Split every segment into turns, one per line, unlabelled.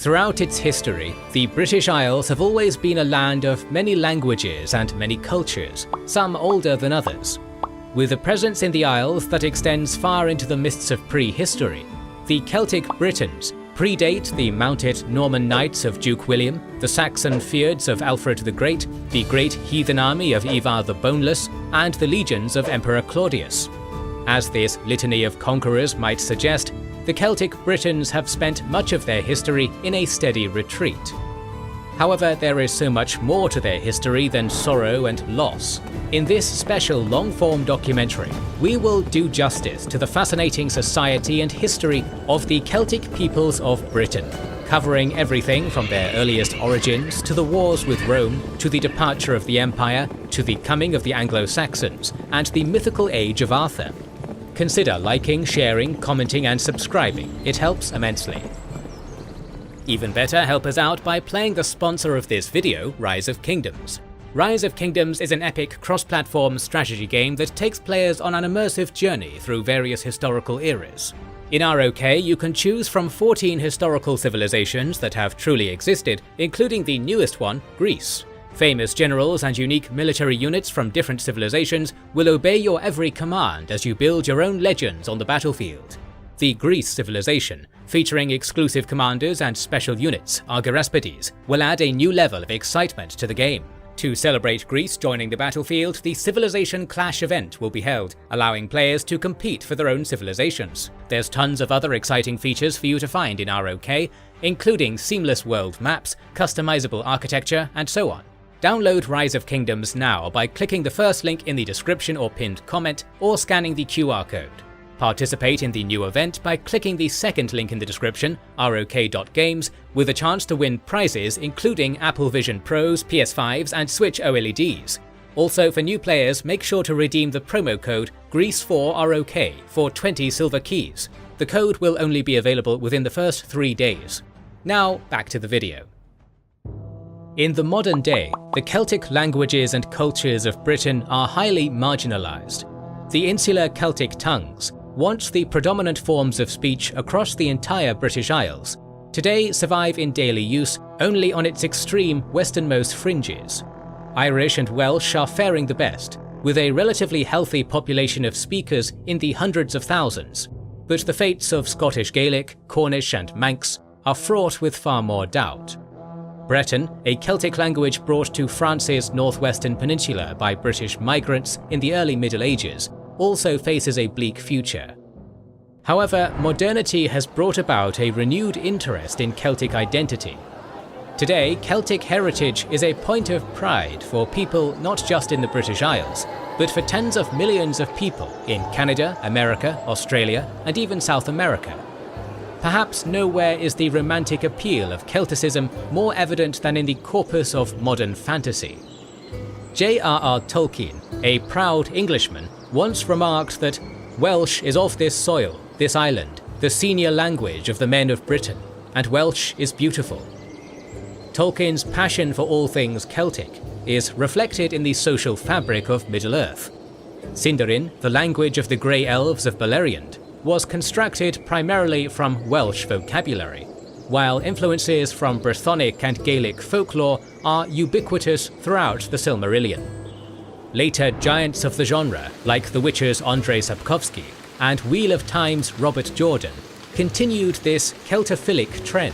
Throughout its history, the British Isles have always been a land of many languages and many cultures, some older than others. With a presence in the Isles that extends far into the mists of prehistory, the Celtic Britons predate the mounted Norman knights of Duke William, the Saxon feuds of Alfred the Great, the great heathen army of Ivar the Boneless, and the legions of Emperor Claudius. As this litany of conquerors might suggest, the Celtic Britons have spent much of their history in a steady retreat. However, there is so much more to their history than sorrow and loss. In this special long-form documentary, we will do justice to the fascinating society and history of the Celtic peoples of Britain, covering everything from their earliest origins to the wars with Rome, to the departure of the Empire, to the coming of the Anglo-Saxons, and the mythical age of Arthur. Consider liking, sharing, commenting and subscribing, it helps immensely. Even better, help us out by playing the sponsor of this video, Rise of Kingdoms. Rise of Kingdoms is an epic cross-platform strategy game that takes players on an immersive journey through various historical eras. In ROK, you can choose from 14 historical civilizations that have truly existed, including the newest one, Greece. Famous generals and unique military units from different civilizations will obey your every command as you build your own legends on the battlefield. The Greece civilization, featuring exclusive commanders and special units, Argiraspides, will add a new level of excitement to the game. To celebrate Greece joining the battlefield, the Civilization Clash event will be held, allowing players to compete for their own civilizations. There's tons of other exciting features for you to find in ROK, including seamless world maps, customizable architecture, and so on. Download Rise of Kingdoms now by clicking the first link in the description or pinned comment, or scanning the QR code. Participate in the new event by clicking the second link in the description, rok.games, with a chance to win prizes including Apple Vision Pros, PS5s and Switch OLEDs. Also, for new players, make sure to redeem the promo code GREACE4ROK for 20 silver keys. The code will only be available within the first 3 days. Now, back to the video. In the modern day, the Celtic languages and cultures of Britain are highly marginalised. The insular Celtic tongues, once the predominant forms of speech across the entire British Isles, today survive in daily use only on its extreme westernmost fringes. Irish and Welsh are faring the best, with a relatively healthy population of speakers in the hundreds of thousands, but the fates of Scottish Gaelic, Cornish and Manx are fraught with far more doubt. Breton, a Celtic language brought to France's northwestern peninsula by British migrants in the early Middle Ages, also faces a bleak future. However, modernity has brought about a renewed interest in Celtic identity. Today, Celtic heritage is a point of pride for people not just in the British Isles, but for tens of millions of people in Canada, America, Australia, and even South America. Perhaps nowhere is the romantic appeal of Celticism more evident than in the corpus of modern fantasy. J.R.R. Tolkien, a proud Englishman, once remarked that Welsh is of this soil, this island, the senior language of the men of Britain, and Welsh is beautiful. Tolkien's passion for all things Celtic is reflected in the social fabric of Middle-earth. Sindarin, the language of the Grey Elves of Beleriand, was constructed primarily from Welsh vocabulary, while influences from Brythonic and Gaelic folklore are ubiquitous throughout the Silmarillion. Later giants of the genre, like The Witcher's Andrzej Sapkowski and Wheel of Time's Robert Jordan, continued this Celtophilic trend.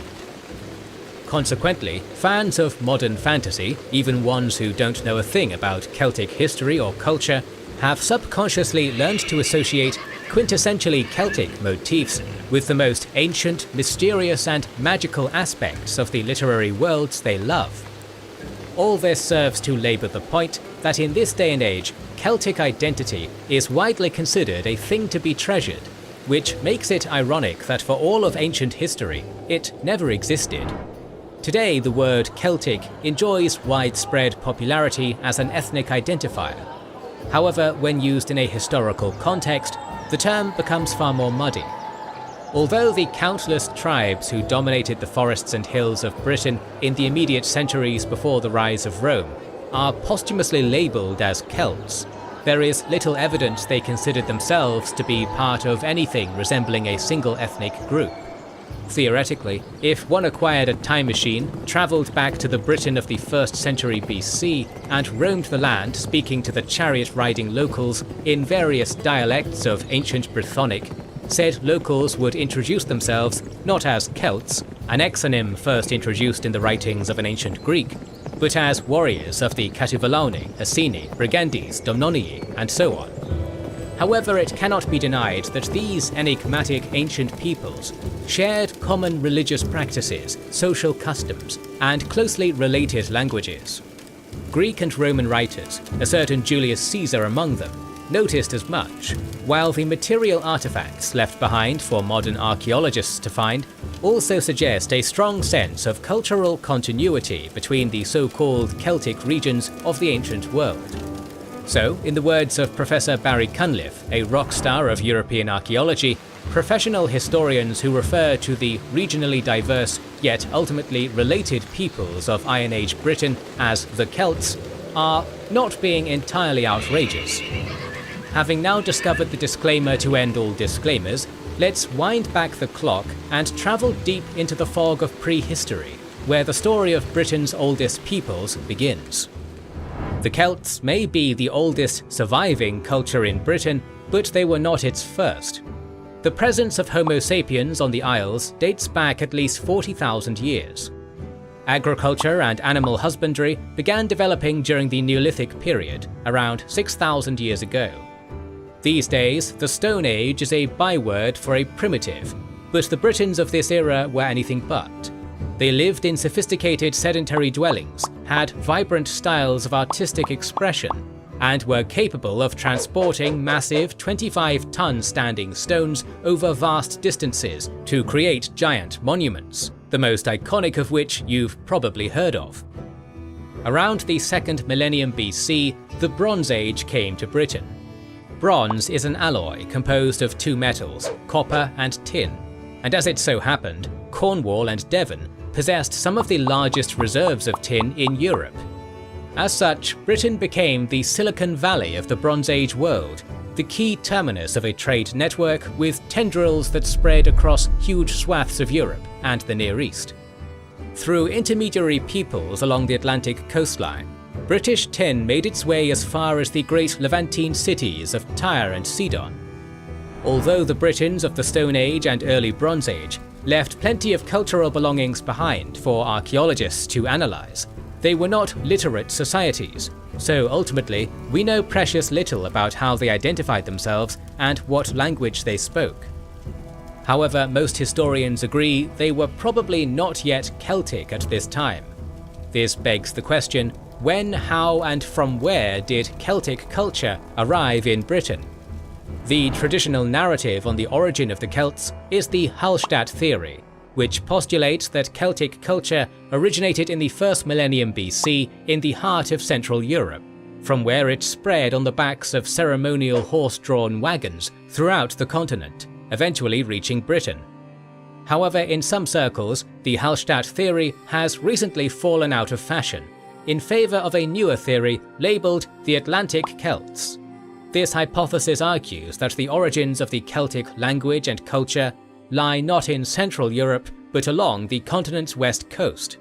Consequently, fans of modern fantasy, even ones who don't know a thing about Celtic history or culture, have subconsciously learned to associate quintessentially Celtic motifs with the most ancient, mysterious and magical aspects of the literary worlds they love. All this serves to labour the point that in this day and age, Celtic identity is widely considered a thing to be treasured, which makes it ironic that for all of ancient history, it never existed. Today, the word Celtic enjoys widespread popularity as an ethnic identifier. However, when used in a historical context, the term becomes far more muddy. Although the countless tribes who dominated the forests and hills of Britain in the immediate centuries before the rise of Rome are posthumously labelled as Celts, there is little evidence they considered themselves to be part of anything resembling a single ethnic group. Theoretically, if one acquired a time machine, travelled back to the Britain of the 1st century BC, and roamed the land speaking to the chariot-riding locals in various dialects of ancient Brythonic, said locals would introduce themselves not as Celts, an exonym first introduced in the writings of an ancient Greek, but as warriors of the Catuvellauni, Asini, Brigandes, Domnonii, and so on. However, it cannot be denied that these enigmatic ancient peoples shared common religious practices, social customs, and closely related languages. Greek and Roman writers, a certain Julius Caesar among them, noticed as much, while the material artifacts left behind for modern archaeologists to find also suggest a strong sense of cultural continuity between the so-called Celtic regions of the ancient world. So, in the words of Professor Barry Cunliffe, a rock star of European archaeology, professional historians who refer to the regionally diverse yet ultimately related peoples of Iron Age Britain as the Celts are not being entirely outrageous. Having now discovered the disclaimer to end all disclaimers, let's wind back the clock and travel deep into the fog of prehistory, where the story of Britain's oldest peoples begins. The Celts may be the oldest surviving culture in Britain, but they were not its first. The presence of Homo sapiens on the Isles dates back at least 40,000 years. Agriculture and animal husbandry began developing during the Neolithic period, around 6,000 years ago. These days, the Stone Age is a byword for a primitive, but the Britons of this era were anything but. They lived in sophisticated sedentary dwellings, had vibrant styles of artistic expression, and were capable of transporting massive 25-ton standing stones over vast distances to create giant monuments, the most iconic of which you've probably heard of. Around the 2nd millennium BC, the Bronze Age came to Britain. Bronze is an alloy composed of two metals, copper and tin, and as it so happened, Cornwall and Devon possessed some of the largest reserves of tin in Europe. As such, Britain became the Silicon Valley of the Bronze Age world, the key terminus of a trade network with tendrils that spread across huge swaths of Europe and the Near East. Through intermediary peoples along the Atlantic coastline, British tin made its way as far as the great Levantine cities of Tyre and Sidon. Although the Britons of the Stone Age and early Bronze Age left plenty of cultural belongings behind for archaeologists to analyse, they were not literate societies, so ultimately we know precious little about how they identified themselves and what language they spoke. However, most historians agree they were probably not yet Celtic at this time. This begs the question, when, how, and from where did Celtic culture arrive in Britain? The traditional narrative on the origin of the Celts is the Hallstatt theory, which postulates that Celtic culture originated in the 1st millennium BC in the heart of Central Europe, from where it spread on the backs of ceremonial horse-drawn wagons throughout the continent, eventually reaching Britain. However, in some circles, the Hallstatt theory has recently fallen out of fashion, in favour of a newer theory labelled the Atlantic Celts. This hypothesis argues that the origins of the Celtic language and culture lie not in Central Europe, but along the continent's west coast.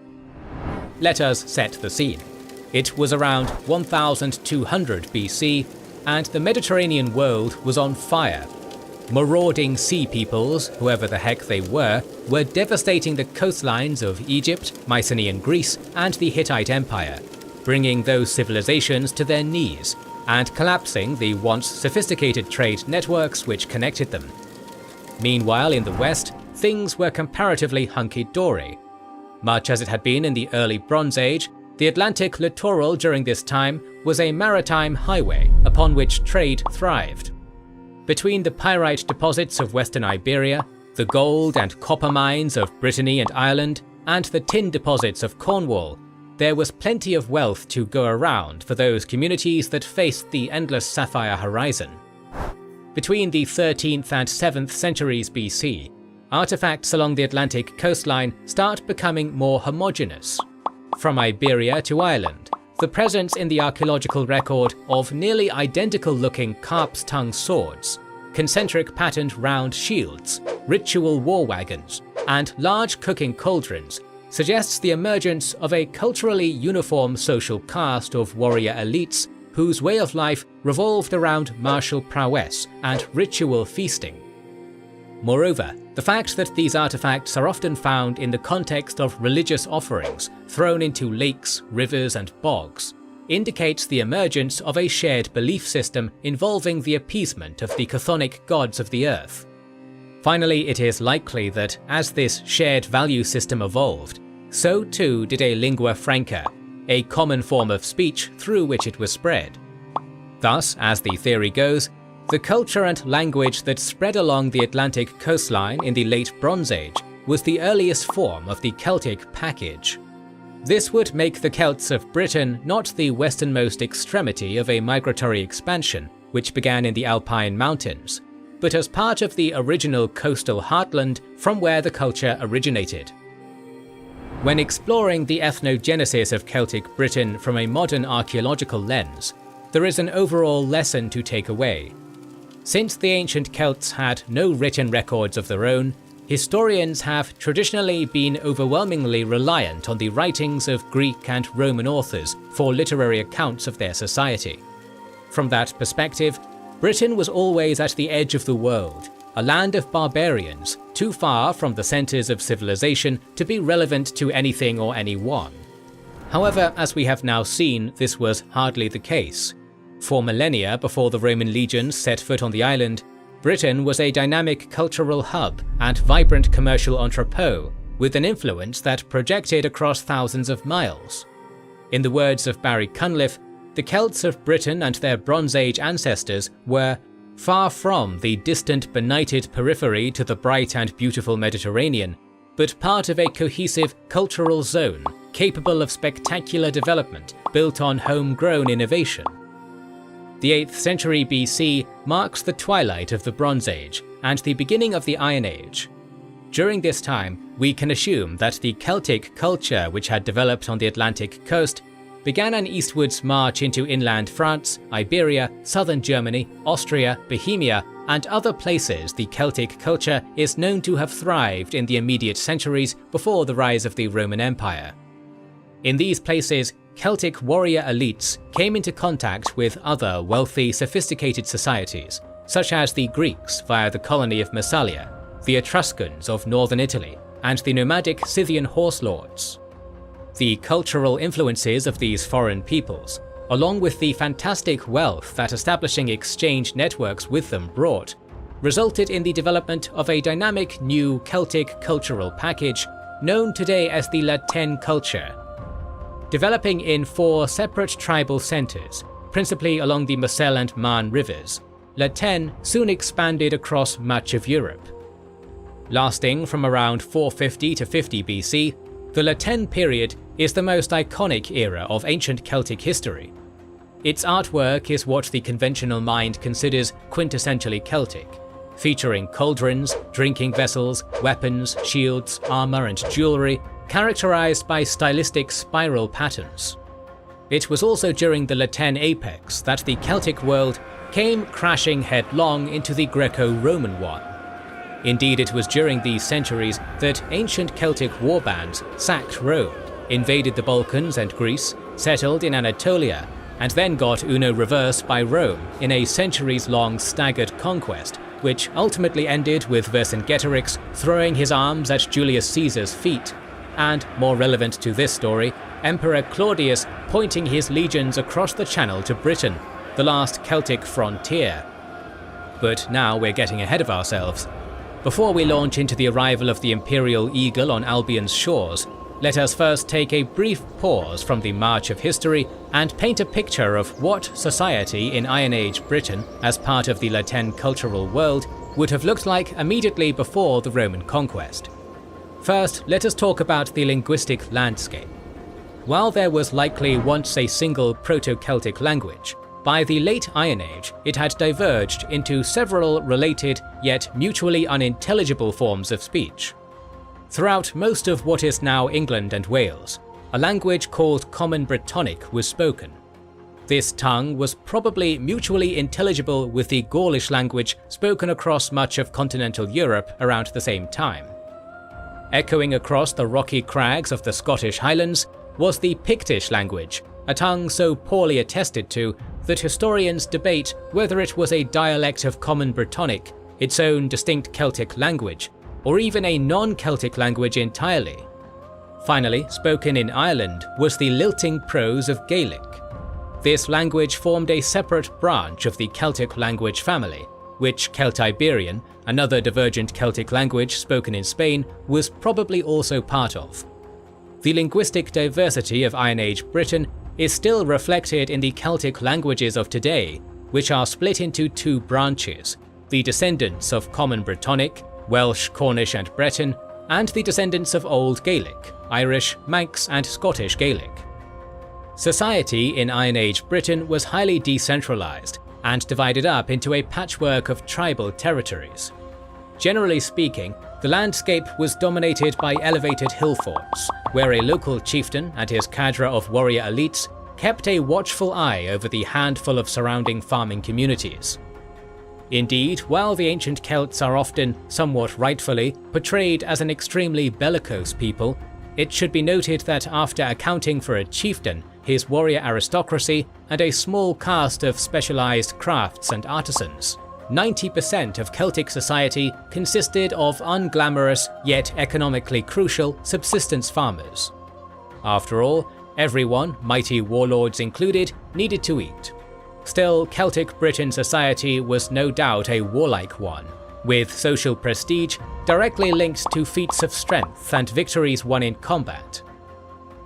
Let us set the scene. It was around 1200 BC, and the Mediterranean world was on fire. Marauding sea peoples, whoever the heck they were devastating the coastlines of Egypt, Mycenaean Greece, and the Hittite Empire, bringing those civilizations to their knees, and collapsing the once sophisticated trade networks which connected them. Meanwhile, in the west, things were comparatively hunky-dory. Much as it had been in the early Bronze Age, the Atlantic littoral during this time was a maritime highway upon which trade thrived. Between the pyrite deposits of western Iberia, the gold and copper mines of Brittany and Ireland, and the tin deposits of Cornwall, there was plenty of wealth to go around for those communities that faced the endless sapphire horizon. Between the 13th and 7th centuries BC, artifacts along the Atlantic coastline start becoming more homogeneous. From Iberia to Ireland, the presence in the archaeological record of nearly identical-looking carp's tongue swords, concentric patterned round shields, ritual war wagons, and large cooking cauldrons suggests the emergence of a culturally uniform social caste of warrior elites whose way of life revolved around martial prowess and ritual feasting. Moreover, the fact that these artifacts are often found in the context of religious offerings thrown into lakes, rivers, and bogs indicates the emergence of a shared belief system involving the appeasement of the chthonic gods of the earth. Finally, it is likely that as this shared value system evolved, so too did a lingua franca, a common form of speech through which it was spread. Thus, as the theory goes, the culture and language that spread along the Atlantic coastline in the late Bronze Age was the earliest form of the Celtic package. This would make the Celts of Britain not the westernmost extremity of a migratory expansion which began in the Alpine mountains, but as part of the original coastal heartland from where the culture originated. When exploring the ethnogenesis of Celtic Britain from a modern archaeological lens, there is an overall lesson to take away. Since the ancient Celts had no written records of their own, historians have traditionally been overwhelmingly reliant on the writings of Greek and Roman authors for literary accounts of their society. From that perspective, Britain was always at the edge of the world, a land of barbarians, too far from the centres of civilization to be relevant to anything or anyone. However, as we have now seen, this was hardly the case. For millennia before the Roman legions set foot on the island, Britain was a dynamic cultural hub and vibrant commercial entrepot, with an influence that projected across thousands of miles. In the words of Barry Cunliffe, the Celts of Britain and their Bronze Age ancestors were far from the distant benighted periphery to the bright and beautiful Mediterranean, but part of a cohesive cultural zone capable of spectacular development built on homegrown innovation. The 8th century BC marks the twilight of the Bronze Age and the beginning of the Iron Age. During this time, we can assume that the Celtic culture which had developed on the Atlantic coast began an eastwards march into inland France, Iberia, southern Germany, Austria, Bohemia, and other places the Celtic culture is known to have thrived in the immediate centuries before the rise of the Roman Empire. In these places, Celtic warrior elites came into contact with other wealthy, sophisticated societies, such as the Greeks via the colony of Massalia, the Etruscans of northern Italy, and the nomadic Scythian horse lords. The cultural influences of these foreign peoples, along with the fantastic wealth that establishing exchange networks with them brought, resulted in the development of a dynamic new Celtic cultural package known today as the La Tène culture. Developing in 4 separate tribal centres, principally along the Moselle and Marne rivers, La Tène soon expanded across much of Europe. Lasting from around 450 to 50 BC, the La Tène period is the most iconic era of ancient Celtic history. Its artwork is what the conventional mind considers quintessentially Celtic, featuring cauldrons, drinking vessels, weapons, shields, armour and jewellery, characterized by stylistic spiral patterns. It was also during the La Tène apex that the Celtic world came crashing headlong into the Greco-Roman one. Indeed, it was during these centuries that ancient Celtic warbands sacked Rome, invaded the Balkans and Greece, settled in Anatolia, and then got Uno reversed by Rome in a centuries-long staggered conquest, which ultimately ended with Vercingetorix throwing his arms at Julius Caesar's feet, and, more relevant to this story, Emperor Claudius pointing his legions across the Channel to Britain, the last Celtic frontier. But now we're getting ahead of ourselves. Before we launch into the arrival of the Imperial Eagle on Albion's shores, let us first take a brief pause from the march of history and paint a picture of what society in Iron Age Britain, as part of the La Tène cultural world, would have looked like immediately before the Roman conquest. First, let us talk about the linguistic landscape. While there was likely once a single Proto-Celtic language, by the late Iron Age it had diverged into several related yet mutually unintelligible forms of speech. Throughout most of what is now England and Wales, a language called Common Brittonic was spoken. This tongue was probably mutually intelligible with the Gaulish language spoken across much of continental Europe around the same time. Echoing across the rocky crags of the Scottish Highlands was the Pictish language, a tongue so poorly attested to that historians debate whether it was a dialect of Common Brittonic, its own distinct Celtic language, or even a non-Celtic language entirely. Finally, spoken in Ireland was the lilting prose of Gaelic. This language formed a separate branch of the Celtic language family, which Celtiberian, another divergent Celtic language spoken in Spain, was probably also part of. The linguistic diversity of Iron Age Britain is still reflected in the Celtic languages of today, which are split into two branches: the descendants of Common Brittonic, Welsh, Cornish and Breton, and the descendants of Old Gaelic, Irish, Manx and Scottish Gaelic. Society in Iron Age Britain was highly decentralised and divided up into a patchwork of tribal territories. Generally speaking, the landscape was dominated by elevated hill forts, where a local chieftain and his cadre of warrior elites kept a watchful eye over the handful of surrounding farming communities. Indeed, while the ancient Celts are often, somewhat rightfully, portrayed as an extremely bellicose people, it should be noted that after accounting for a chieftain, his warrior aristocracy, and a small caste of specialized crafts and artisans, 90% of Celtic society consisted of unglamorous yet economically crucial subsistence farmers. After all, everyone, mighty warlords included, needed to eat. Still, Celtic Britain society was no doubt a warlike one, with social prestige directly linked to feats of strength and victories won in combat.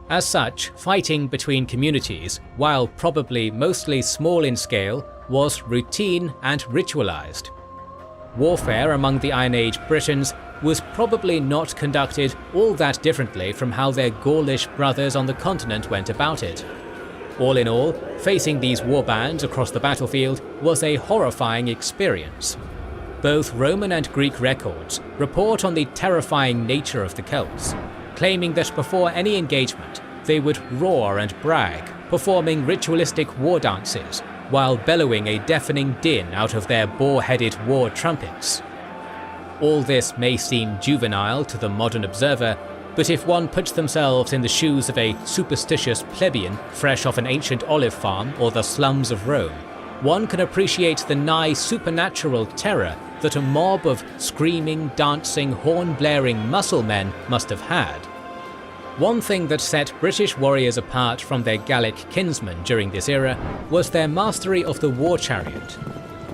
As such, fighting between communities, while probably mostly small in scale, was routine and ritualized. Warfare among the Iron Age Britons was probably not conducted all that differently from how their Gaulish brothers on the continent went about it. All in all, facing these warbands across the battlefield was a horrifying experience. Both Roman and Greek records report on the terrifying nature of the Celts, claiming that before any engagement, they would roar and brag, performing ritualistic war dances, while bellowing a deafening din out of their boar-headed war trumpets. All this may seem juvenile to the modern observer, but if one puts themselves in the shoes of a superstitious plebeian fresh off an ancient olive farm or the slums of Rome, one can appreciate the nigh supernatural terror that a mob of screaming, dancing, horn-blaring muscle men must have had. One thing that set British warriors apart from their Gallic kinsmen during this era was their mastery of the war chariot.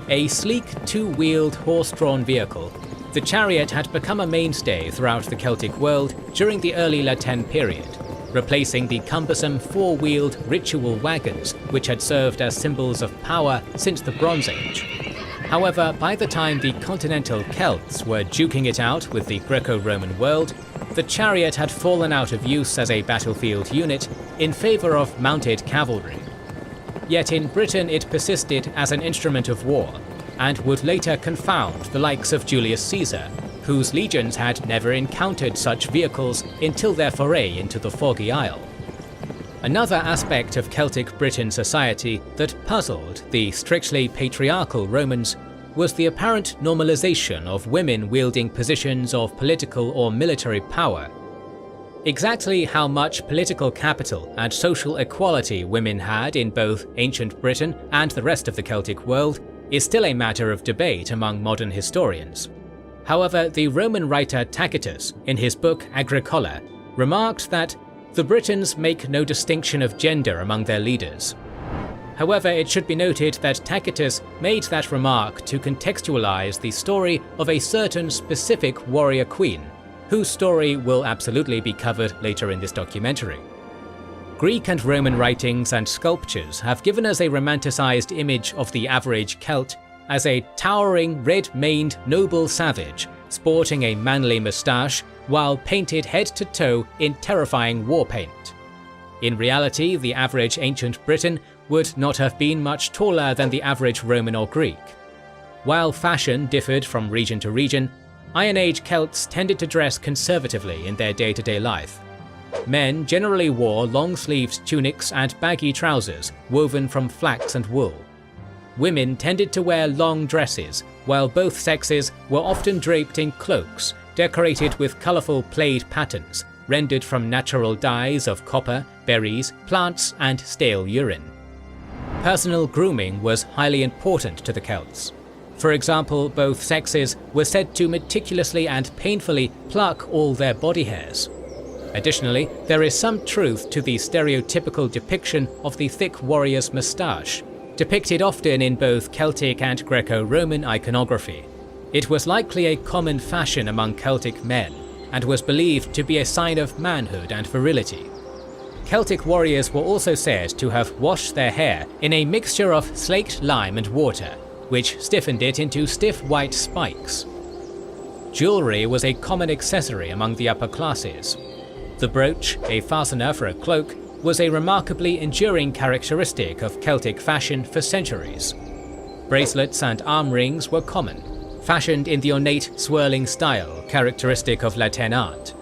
A sleek two-wheeled horse-drawn vehicle, the chariot had become a mainstay throughout the Celtic world during the early La Tène period, replacing the cumbersome four-wheeled ritual wagons which had served as symbols of power since the Bronze Age. However, by the time the continental Celts were duking it out with the Greco-Roman world, the chariot had fallen out of use as a battlefield unit in favour of mounted cavalry. Yet in Britain it persisted as an instrument of war, and would later confound the likes of Julius Caesar, whose legions had never encountered such vehicles until their foray into the Foggy Isle. Another aspect of Celtic Britain society that puzzled the strictly patriarchal Romans was the apparent normalization of women wielding positions of political or military power. Exactly how much political capital and social equality women had in both ancient Britain and the rest of the Celtic world is still a matter of debate among modern historians. However, the Roman writer Tacitus, in his book Agricola, remarked that the Britons make no distinction of gender among their leaders. However, it should be noted that Tacitus made that remark to contextualize the story of a certain specific warrior queen, whose story will absolutely be covered later in this documentary. Greek and Roman writings and sculptures have given us a romanticized image of the average Celt as a towering, red-maned noble savage, sporting a manly moustache while painted head to toe in terrifying war paint. In reality, the average ancient Briton would not have been much taller than the average Roman or Greek. While fashion differed from region to region, Iron Age Celts tended to dress conservatively in their day-to-day life. Men generally wore long-sleeved tunics and baggy trousers woven from flax and wool. Women tended to wear long dresses, while both sexes were often draped in cloaks, decorated with colourful plaid patterns rendered from natural dyes of copper, berries, plants, and stale urine. Personal grooming was highly important to the Celts. For example, both sexes were said to meticulously and painfully pluck all their body hairs. Additionally, there is some truth to the stereotypical depiction of the thick warrior's moustache, depicted often in both Celtic and Greco-Roman iconography. It was likely a common fashion among Celtic men, and was believed to be a sign of manhood and virility. Celtic warriors were also said to have washed their hair in a mixture of slaked lime and water, which stiffened it into stiff white spikes. Jewelry was a common accessory among the upper classes. The brooch, a fastener for a cloak, was a remarkably enduring characteristic of Celtic fashion for centuries. Bracelets and arm rings were common, fashioned in the ornate swirling style characteristic of Latin art.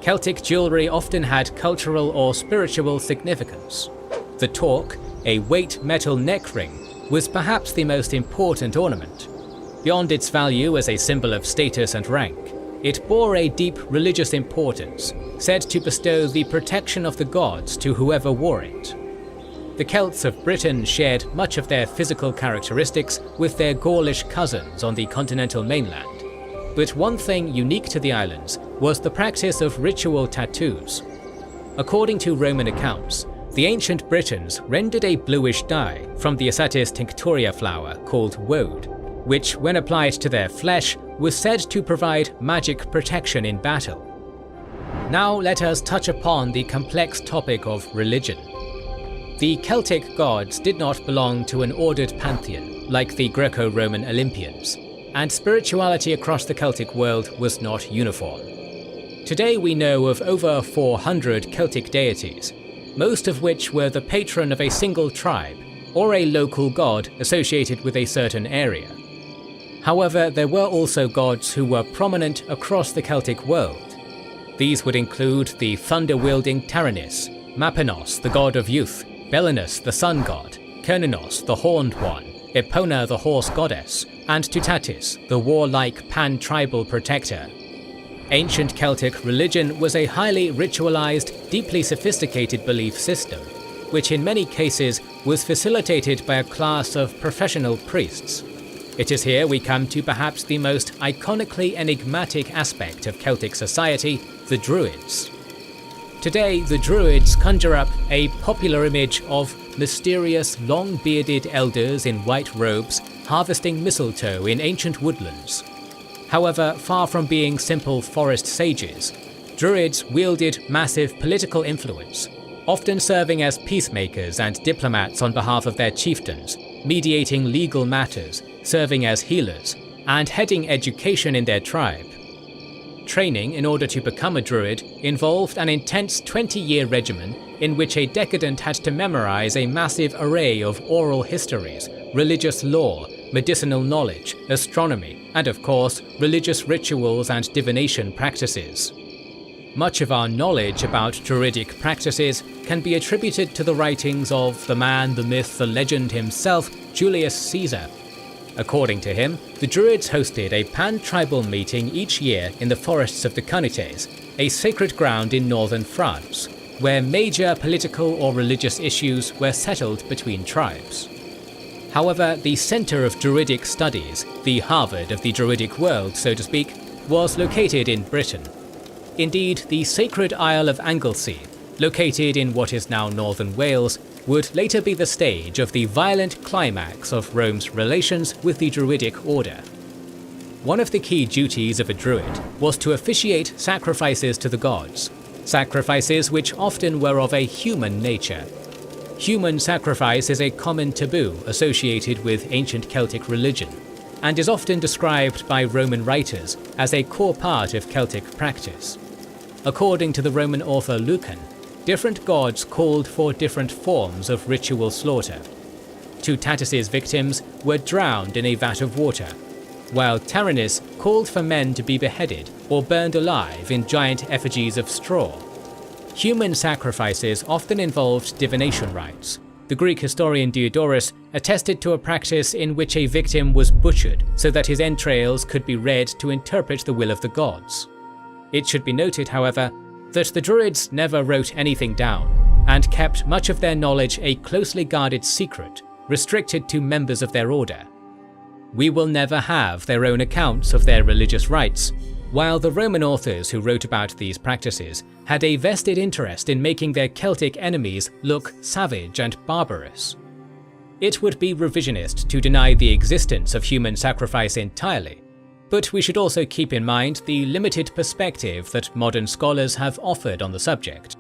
Celtic jewelry often had cultural or spiritual significance. The torque, a weight metal neck ring, was perhaps the most important ornament. Beyond its value as a symbol of status and rank, it bore a deep religious importance, said to bestow the protection of the gods to whoever wore it. The Celts of Britain shared much of their physical characteristics with their Gaulish cousins on the continental mainland. But one thing unique to the islands was the practice of ritual tattoos. According to Roman accounts, the ancient Britons rendered a bluish dye from the Asatis tinctoria flower called woad, which, when applied to their flesh, was said to provide magic protection in battle. Now let us touch upon the complex topic of religion. The Celtic gods did not belong to an ordered pantheon like the Greco-Roman Olympians, and spirituality across the Celtic world was not uniform. Today we know of over 400 Celtic deities, most of which were the patron of a single tribe or a local god associated with a certain area. However, there were also gods who were prominent across the Celtic world. These would include the thunder-wielding Taranis, Mapinos, the god of youth, Belinus, the sun god, Cernunnos, the horned one, Epona, the horse goddess, and Tutatis, the warlike pan-tribal protector. Ancient Celtic religion was a highly ritualized, deeply sophisticated belief system, which in many cases was facilitated by a class of professional priests. It is here we come to perhaps the most iconically enigmatic aspect of Celtic society, the Druids. Today, the Druids conjure up a popular image of mysterious, long-bearded elders in white robes harvesting mistletoe in ancient woodlands. However, far from being simple forest sages, Druids wielded massive political influence, often serving as peacemakers and diplomats on behalf of their chieftains, mediating legal matters, serving as healers, and heading education in their tribe. Training in order to become a Druid involved an intense 20-year regimen in which a decadent had to memorize a massive array of oral histories, religious lore, medicinal knowledge, astronomy, and of course, religious rituals and divination practices. Much of our knowledge about Druidic practices can be attributed to the writings of the man, the myth, the legend himself, Julius Caesar. According to him, the Druids hosted a pan-tribal meeting each year in the forests of the Canites, a sacred ground in northern France, where major political or religious issues were settled between tribes. However, the center of Druidic studies, the Harvard of the Druidic world, so to speak, was located in Britain. Indeed, the sacred Isle of Anglesey, located in what is now northern Wales, would later be the stage of the violent climax of Rome's relations with the Druidic order. One of the key duties of a Druid was to officiate sacrifices to the gods, sacrifices which often were of a human nature. Human sacrifice is a common taboo associated with ancient Celtic religion, and is often described by Roman writers as a core part of Celtic practice. According to the Roman author Lucan, different gods called for different forms of ritual slaughter. Tutatis' victims were drowned in a vat of water, while Taranis called for men to be beheaded or burned alive in giant effigies of straw. Human sacrifices often involved divination rites, The Greek historian Diodorus attested to a practice in which a victim was butchered so that his entrails could be read to interpret the will of the gods. It should be noted, however, that the Druids never wrote anything down and kept much of their knowledge a closely guarded secret, restricted to members of their order. We will never have their own accounts of their religious rites, while the Roman authors who wrote about these practices had a vested interest in making their Celtic enemies look savage and barbarous. It would be revisionist to deny the existence of human sacrifice entirely, but we should also keep in mind the limited perspective that modern scholars have offered on the subject.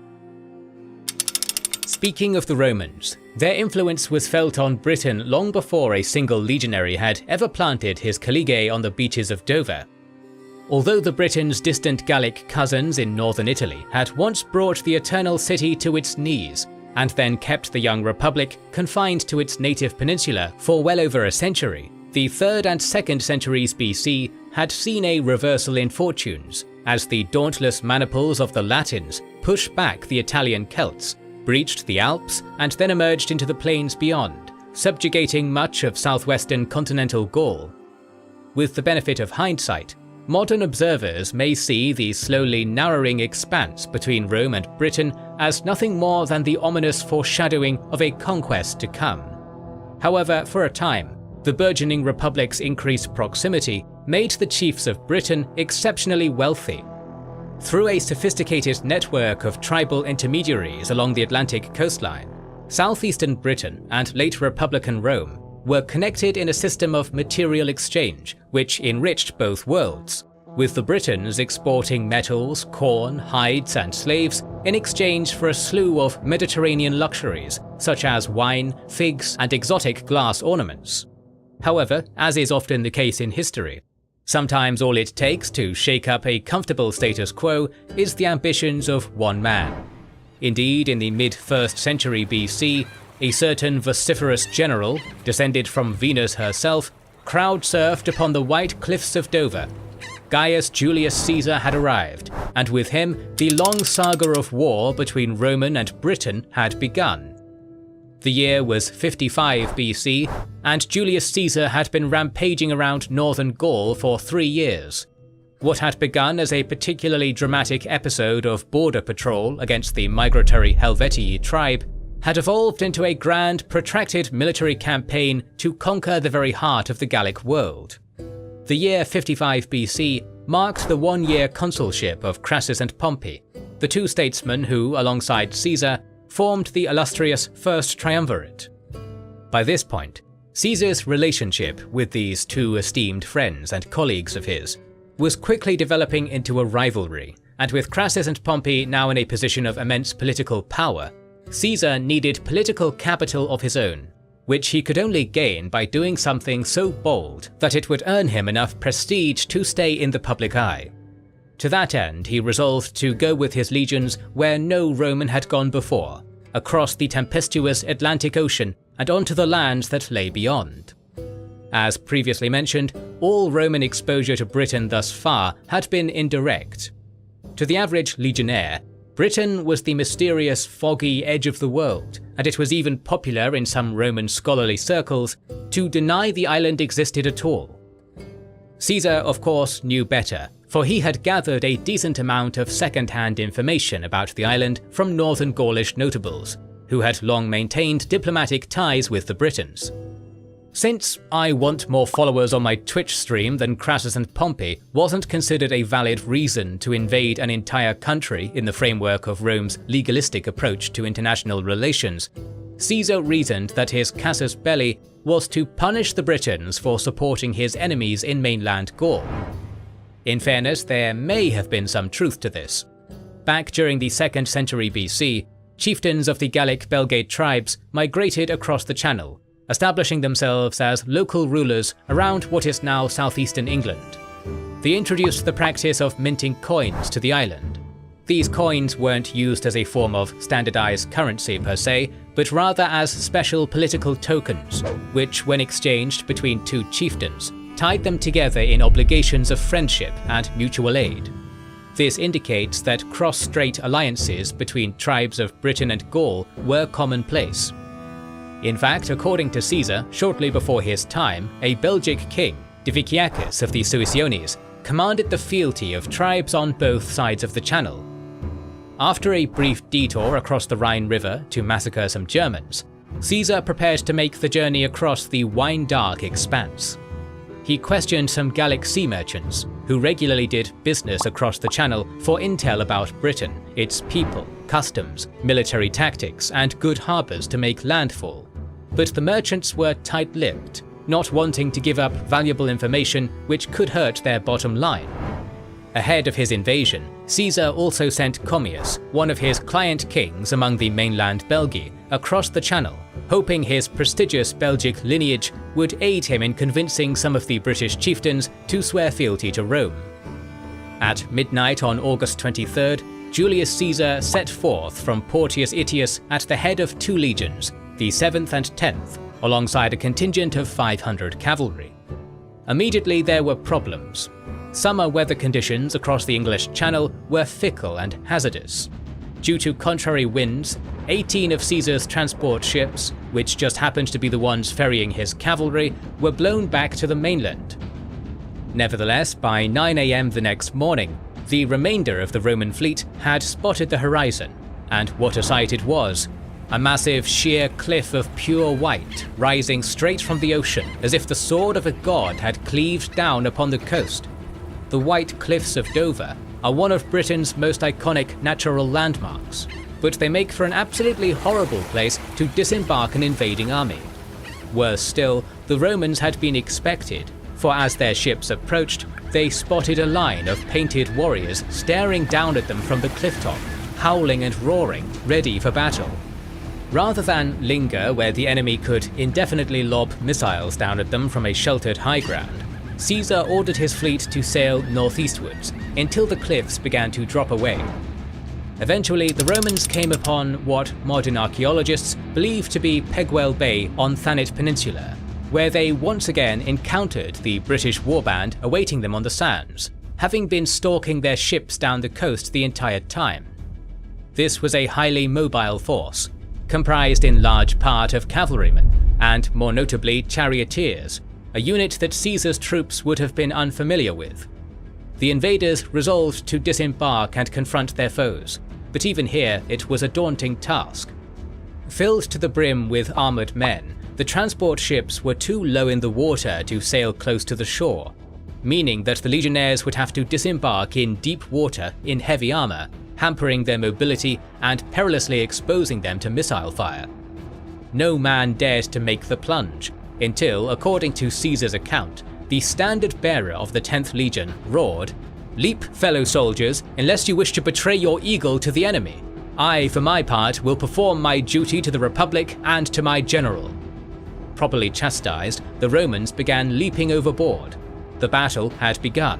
Speaking of the Romans, their influence was felt on Britain long before a single legionary had ever planted his collegae on the beaches of Dover. Although the Britons' distant Gallic cousins in northern Italy had once brought the Eternal City to its knees, and then kept the young republic confined to its native peninsula for well over a century, the 3rd and 2nd centuries BC had seen a reversal in fortunes, as the dauntless maniples of the Latins pushed back the Italian Celts, breached the Alps, and then emerged into the plains beyond, subjugating much of southwestern continental Gaul. With the benefit of hindsight, modern observers may see the slowly narrowing expanse between Rome and Britain as nothing more than the ominous foreshadowing of a conquest to come. However, for a time, the burgeoning republic's increased proximity made the chiefs of Britain exceptionally wealthy. Through a sophisticated network of tribal intermediaries along the Atlantic coastline, southeastern Britain and late Republican Rome were connected in a system of material exchange which enriched both worlds, with the Britons exporting metals, corn, hides, and slaves in exchange for a slew of Mediterranean luxuries such as wine, figs, and exotic glass ornaments. However, as is often the case in history, sometimes all it takes to shake up a comfortable status quo is the ambitions of one man. Indeed, in the mid-1st century BC, a certain vociferous general, descended from Venus herself, crowd-surfed upon the white cliffs of Dover. Gaius Julius Caesar had arrived, and with him, the long saga of war between Roman and Britain had begun. The year was 55 BC, and Julius Caesar had been rampaging around northern Gaul for 3 years. What had begun as a particularly dramatic episode of border patrol against the migratory Helvetii tribe had evolved into a grand, protracted military campaign to conquer the very heart of the Gallic world. The year 55 BC marked the 1-year consulship of Crassus and Pompey, the two statesmen who, alongside Caesar, formed the illustrious First Triumvirate. By this point, Caesar's relationship with these two esteemed friends and colleagues of his was quickly developing into a rivalry, and with Crassus and Pompey now in a position of immense political power, Caesar needed political capital of his own, which he could only gain by doing something so bold that it would earn him enough prestige to stay in the public eye. To that end, he resolved to go with his legions where no Roman had gone before, across the tempestuous Atlantic Ocean and onto the lands that lay beyond. As previously mentioned, all Roman exposure to Britain thus far had been indirect. To the average legionnaire, Britain was the mysterious, foggy edge of the world, and it was even popular in some Roman scholarly circles to deny the island existed at all. Caesar, of course, knew better, for he had gathered a decent amount of second-hand information about the island from northern Gaulish notables, who had long maintained diplomatic ties with the Britons. Since I want more followers on my Twitch stream than Crassus and Pompey wasn't considered a valid reason to invade an entire country in the framework of Rome's legalistic approach to international relations, Caesar reasoned that his casus belli was to punish the Britons for supporting his enemies in mainland Gaul. In fairness, there may have been some truth to this. Back during the 2nd century BC, chieftains of the Gallic Belgae tribes migrated across the Channel, establishing themselves as local rulers around what is now southeastern England. They introduced the practice of minting coins to the island. These coins weren't used as a form of standardized currency per se, but rather as special political tokens, which, when exchanged between two chieftains, tied them together in obligations of friendship and mutual aid. This indicates that cross-strait alliances between tribes of Britain and Gaul were commonplace. In fact, according to Caesar, shortly before his time, a Belgic king, Diviciacus of the Suessiones, commanded the fealty of tribes on both sides of the channel. After a brief detour across the Rhine River to massacre some Germans, Caesar prepared to make the journey across the wine-dark expanse. He questioned some Gallic sea merchants, who regularly did business across the channel for intel about Britain, its people, customs, military tactics, and good harbours to make landfall. But the merchants were tight-lipped, not wanting to give up valuable information which could hurt their bottom line. Ahead of his invasion, Caesar also sent Commius, one of his client kings among the mainland Belgae, across the channel, hoping his prestigious Belgic lineage would aid him in convincing some of the British chieftains to swear fealty to Rome. At midnight on August 23rd, Julius Caesar set forth from Portius Itius at the head of 2 legions, the 7th and 10th, alongside a contingent of 500 cavalry. Immediately there were problems. Summer weather conditions across the English Channel were fickle and hazardous. Due to contrary winds, 18 of Caesar's transport ships, which just happened to be the ones ferrying his cavalry, were blown back to the mainland. Nevertheless, by 9 AM the next morning, the remainder of the Roman fleet had spotted the horizon, and what a sight it was! A massive sheer cliff of pure white, rising straight from the ocean as if the sword of a god had cleaved down upon the coast. The White Cliffs of Dover are one of Britain's most iconic natural landmarks, but they make for an absolutely horrible place to disembark an invading army. Worse still, the Romans had been expected, for as their ships approached, they spotted a line of painted warriors staring down at them from the cliff top, howling and roaring, ready for battle. Rather than linger where the enemy could indefinitely lob missiles down at them from a sheltered high ground, Caesar ordered his fleet to sail northeastwards until the cliffs began to drop away. Eventually, the Romans came upon what modern archaeologists believe to be Pegwell Bay on Thanet Peninsula, where they once again encountered the British warband awaiting them on the sands, having been stalking their ships down the coast the entire time. This was a highly mobile force, comprised in large part of cavalrymen, and more notably charioteers, a unit that Caesar's troops would have been unfamiliar with. The invaders resolved to disembark and confront their foes, but even here it was a daunting task. Filled to the brim with armoured men, the transport ships were too low in the water to sail close to the shore, meaning that the legionnaires would have to disembark in deep water in heavy armour, hampering their mobility and perilously exposing them to missile fire. No man dared to make the plunge, until, according to Caesar's account, the standard-bearer of the 10th Legion roared, "Leap, fellow soldiers, unless you wish to betray your eagle to the enemy. I, for my part, will perform my duty to the Republic and to my general." Properly chastised, the Romans began leaping overboard. The battle had begun.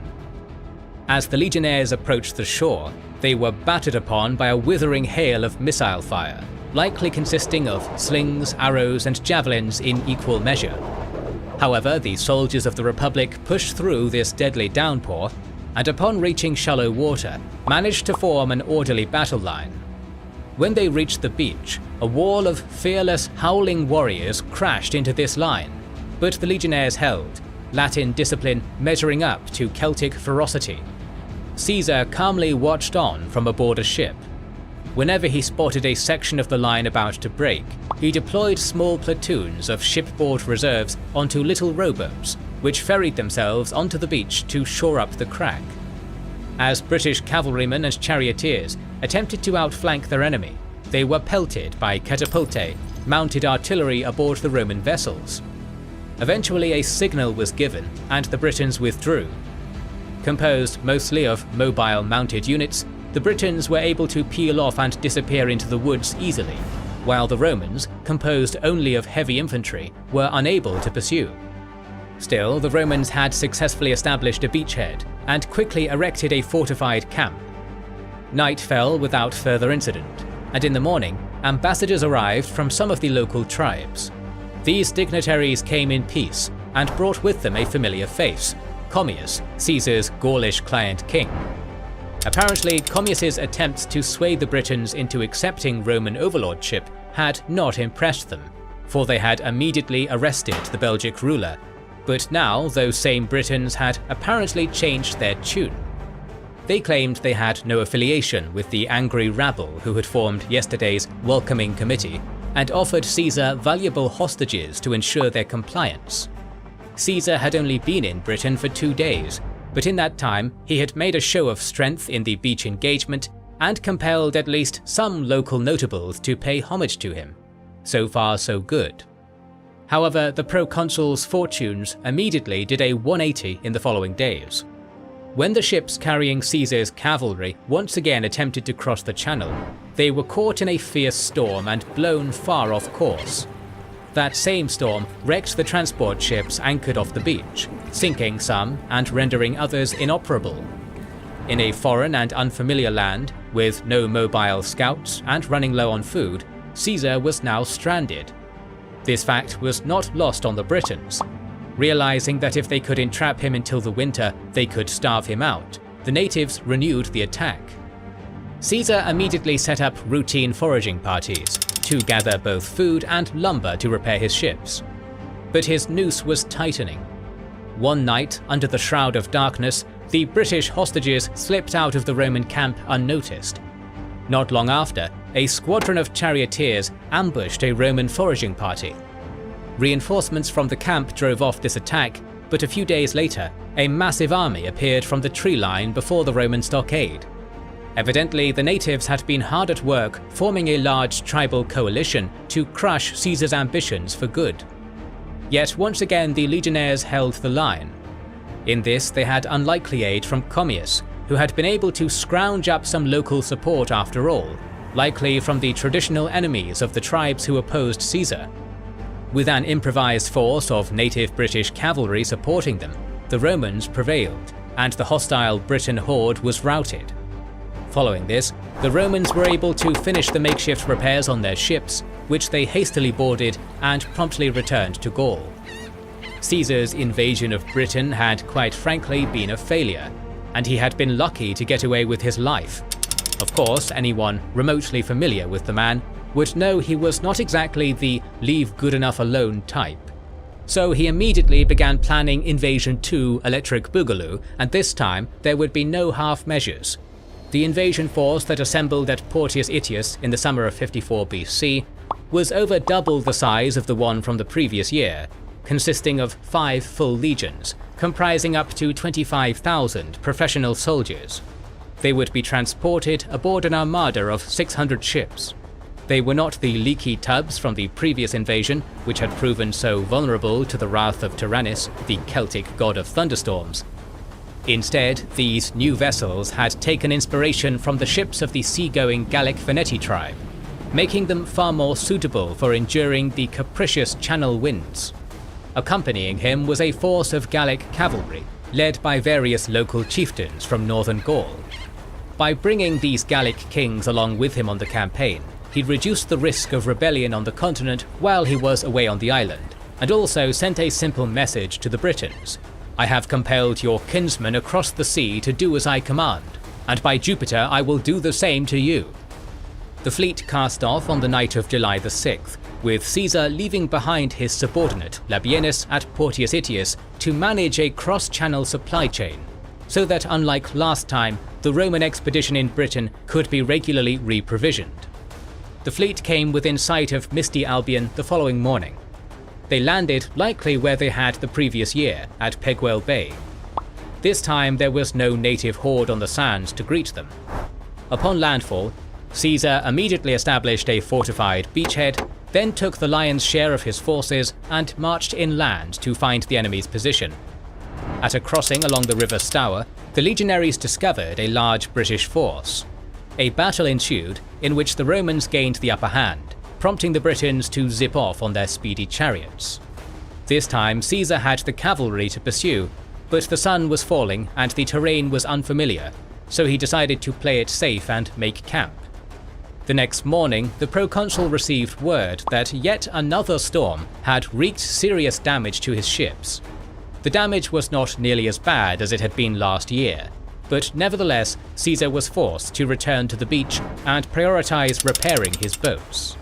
As the legionnaires approached the shore, they were battered upon by a withering hail of missile fire, likely consisting of slings, arrows, and javelins in equal measure. However, the soldiers of the Republic pushed through this deadly downpour, and upon reaching shallow water, managed to form an orderly battle line. When they reached the beach, a wall of fearless, howling warriors crashed into this line, but the legionnaires held, Latin discipline measuring up to Celtic ferocity. Caesar calmly watched on from aboard a ship. Whenever he spotted a section of the line about to break, he deployed small platoons of shipboard reserves onto little rowboats, which ferried themselves onto the beach to shore up the crack. As British cavalrymen and charioteers attempted to outflank their enemy, they were pelted by catapultae, mounted artillery aboard the Roman vessels. Eventually a signal was given, and the Britons withdrew. Composed mostly of mobile mounted units, the Britons were able to peel off and disappear into the woods easily, while the Romans, composed only of heavy infantry, were unable to pursue. Still, the Romans had successfully established a beachhead and quickly erected a fortified camp. Night fell without further incident, and in the morning, ambassadors arrived from some of the local tribes. These dignitaries came in peace and brought with them a familiar face, Commius, Caesar's Gaulish client king. Apparently, Commius's attempts to sway the Britons into accepting Roman overlordship had not impressed them, for they had immediately arrested the Belgic ruler, but now those same Britons had apparently changed their tune. They claimed they had no affiliation with the angry rabble who had formed yesterday's welcoming committee and offered Caesar valuable hostages to ensure their compliance. Caesar had only been in Britain for 2 days, but in that time he had made a show of strength in the beach engagement and compelled at least some local notables to pay homage to him. So far so good. However, the proconsul's fortunes immediately did a 180 in the following days. When the ships carrying Caesar's cavalry once again attempted to cross the channel, they were caught in a fierce storm and blown far off course. That same storm wrecked the transport ships anchored off the beach, sinking some and rendering others inoperable. In a foreign and unfamiliar land, with no mobile scouts and running low on food, Caesar was now stranded. This fact was not lost on the Britons. Realizing that if they could entrap him until the winter, they could starve him out, the natives renewed the attack. Caesar immediately set up routine foraging parties to gather both food and lumber to repair his ships. But his noose was tightening. One night, under the shroud of darkness, the British hostages slipped out of the Roman camp unnoticed. Not long after, a squadron of charioteers ambushed a Roman foraging party. Reinforcements from the camp drove off this attack, but a few days later, a massive army appeared from the tree line before the Roman stockade. Evidently, the natives had been hard at work forming a large tribal coalition to crush Caesar's ambitions for good. Yet once again the legionnaires held the line. In this they had unlikely aid from Commius, who had been able to scrounge up some local support after all, likely from the traditional enemies of the tribes who opposed Caesar. With an improvised force of native British cavalry supporting them, the Romans prevailed, and the hostile Briton horde was routed. Following this, the Romans were able to finish the makeshift repairs on their ships, which they hastily boarded and promptly returned to Gaul. Caesar's invasion of Britain had quite frankly been a failure, and he had been lucky to get away with his life. Of course, anyone remotely familiar with the man would know he was not exactly the leave good enough alone type. So he immediately began planning Invasion 2 Electric Boogaloo, and this time there would be no half measures. The invasion force that assembled at Portius Itius in the summer of 54 BC was over double the size of the one from the previous year, consisting of 5 full legions, comprising up to 25,000 professional soldiers. They would be transported aboard an armada of 600 ships. They were not the leaky tubs from the previous invasion, which had proven so vulnerable to the wrath of Tyrannus, the Celtic god of thunderstorms. Instead, these new vessels had taken inspiration from the ships of the seagoing Gallic Veneti tribe, making them far more suitable for enduring the capricious channel winds. Accompanying him was a force of Gallic cavalry, led by various local chieftains from northern Gaul. By bringing these Gallic kings along with him on the campaign, he reduced the risk of rebellion on the continent while he was away on the island, and also sent a simple message to the Britons: "I have compelled your kinsmen across the sea to do as I command, and by Jupiter I will do the same to you." The fleet cast off on the night of July the 6th, with Caesar leaving behind his subordinate Labienus at Portius Itius to manage a cross-channel supply chain, so that unlike last time, the Roman expedition in Britain could be regularly re-provisioned. The fleet came within sight of misty Albion the following morning. They landed likely where they had the previous year, at Peguel Bay. This time there was no native horde on the sands to greet them. Upon landfall, Caesar immediately established a fortified beachhead, then took the lion's share of his forces and marched inland to find the enemy's position. At a crossing along the River Stour, the legionaries discovered a large British force. A battle ensued, in which the Romans gained the upper hand, prompting the Britons to zip off on their speedy chariots. This time Caesar had the cavalry to pursue, but the sun was falling and the terrain was unfamiliar, so he decided to play it safe and make camp. The next morning, the proconsul received word that yet another storm had wreaked serious damage to his ships. The damage was not nearly as bad as it had been last year, but nevertheless Caesar was forced to return to the beach and prioritize repairing his boats.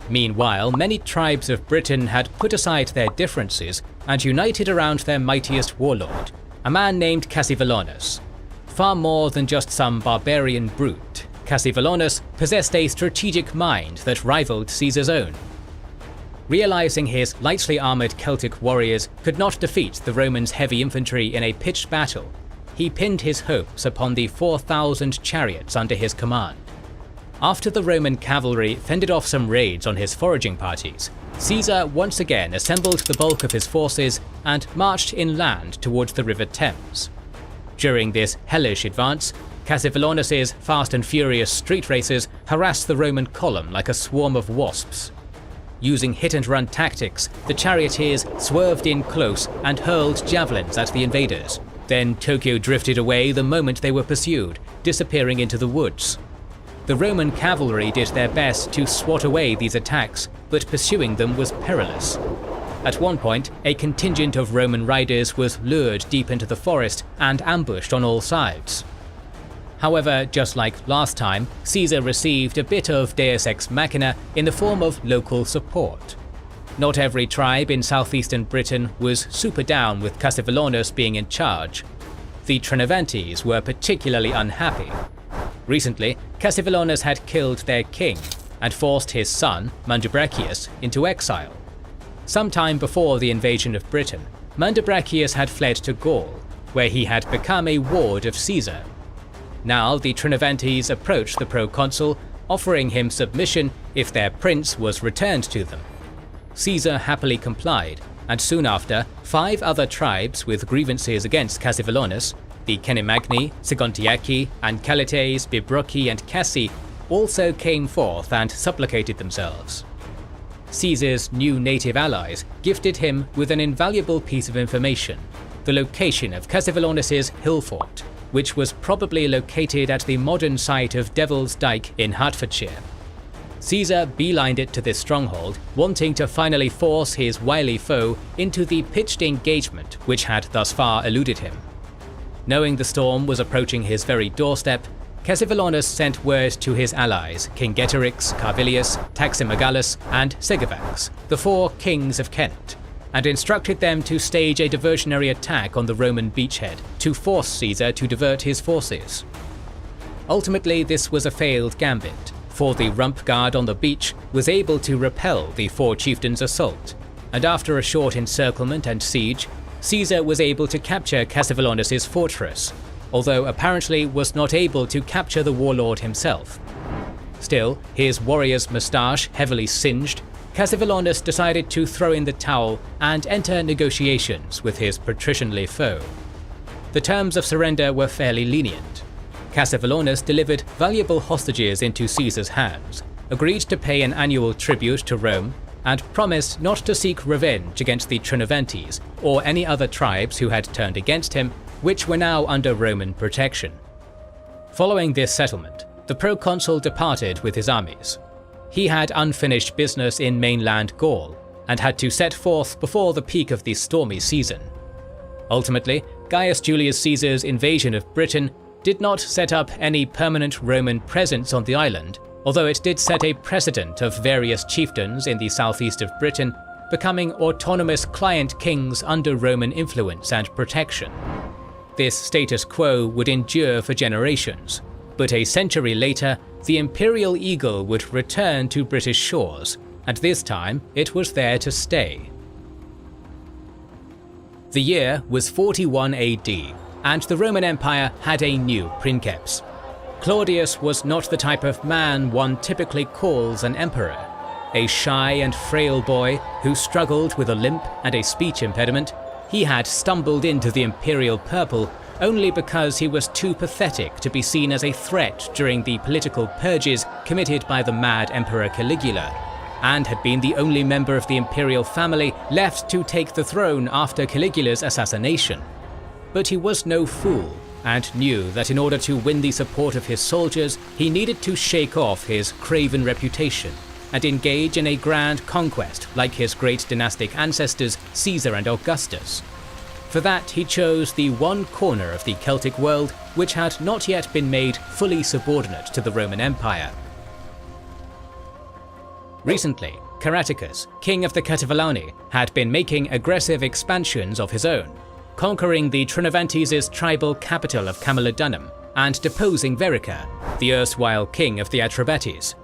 Meanwhile, many tribes of Britain had put aside their differences and united around their mightiest warlord, a man named Cassivellaunus. Far more than just some barbarian brute, Cassivellaunus possessed a strategic mind that rivaled Caesar's own. Realizing his lightly armoured Celtic warriors could not defeat the Romans' heavy infantry in a pitched battle, he pinned his hopes upon the 4,000 chariots under his command. After the Roman cavalry fended off some raids on his foraging parties, Caesar once again assembled the bulk of his forces and marched inland towards the River Thames. During this hellish advance, Cassivellaunus's fast and furious street racers harassed the Roman column like a swarm of wasps. Using hit-and-run tactics, the charioteers swerved in close and hurled javelins at the invaders. Then Tokyo drifted away the moment they were pursued, disappearing into the woods. The Roman cavalry did their best to swat away these attacks, but pursuing them was perilous. At one point, a contingent of Roman riders was lured deep into the forest and ambushed on all sides. However, just like last time, Caesar received a bit of Deus Ex Machina in the form of local support. Not every tribe in southeastern Britain was super down with Cassivellaunus being in charge. The Trinovantes were particularly unhappy. Recently, Cassivellaunus had killed their king and forced his son, Mandubracius, into exile. Sometime before the invasion of Britain, Mandubracius had fled to Gaul, where he had become a ward of Caesar. Now the Trinovantes approached the proconsul, offering him submission if their prince was returned to them. Caesar happily complied, and soon after, 5 other tribes with grievances against Cassivellaunus, the Cenemagni, Segontiaci, Ancalites, Bibroci and Cassi, also came forth and supplicated themselves. Caesar's new native allies gifted him with an invaluable piece of information, the location of Cassivellaunus's hill fort, which was probably located at the modern site of Devil's Dyke in Hertfordshire. Caesar beelined it to this stronghold, wanting to finally force his wily foe into the pitched engagement which had thus far eluded him. Knowing the storm was approaching his very doorstep, Cassivellaunus sent word to his allies Cingetorix, Carvilius, Taximegalus, and Segevax, the 4 kings of Kent, and instructed them to stage a diversionary attack on the Roman beachhead to force Caesar to divert his forces. Ultimately, this was a failed gambit, for the rump guard on the beach was able to repel the 4 chieftains' assault, and after a short encirclement and siege, Caesar was able to capture Cassivellaunus's fortress, although apparently was not able to capture the warlord himself. Still, his warrior's moustache heavily singed, Cassivellaunus decided to throw in the towel and enter negotiations with his patricianly foe. The terms of surrender were fairly lenient. Cassivellaunus delivered valuable hostages into Caesar's hands, agreed to pay an annual tribute to Rome, and promised not to seek revenge against the Trinovantes or any other tribes who had turned against him, which were now under Roman protection. Following this settlement, the proconsul departed with his armies. He had unfinished business in mainland Gaul, and had to set forth before the peak of the stormy season. Ultimately, Gaius Julius Caesar's invasion of Britain did not set up any permanent Roman presence on the island, although it did set a precedent of various chieftains in the southeast of Britain becoming autonomous client kings under Roman influence and protection. This status quo would endure for generations, but a century later, the imperial eagle would return to British shores, and this time it was there to stay. The year was 41 AD, and the Roman Empire had a new princeps. Claudius was not the type of man one typically calls an emperor. A shy and frail boy who struggled with a limp and a speech impediment, he had stumbled into the imperial purple only because he was too pathetic to be seen as a threat during the political purges committed by the mad Emperor Caligula, and had been the only member of the imperial family left to take the throne after Caligula's assassination. But he was no fool, and knew that in order to win the support of his soldiers, he needed to shake off his craven reputation and engage in a grand conquest like his great dynastic ancestors Caesar and Augustus. For that, he chose the one corner of the Celtic world which had not yet been made fully subordinate to the Roman Empire. Recently, Caraticus, king of the Cativalani, had been making aggressive expansions of his own, conquering the Trinovantes' tribal capital of Camulodunum and deposing Verica, the erstwhile king of the Atrebates.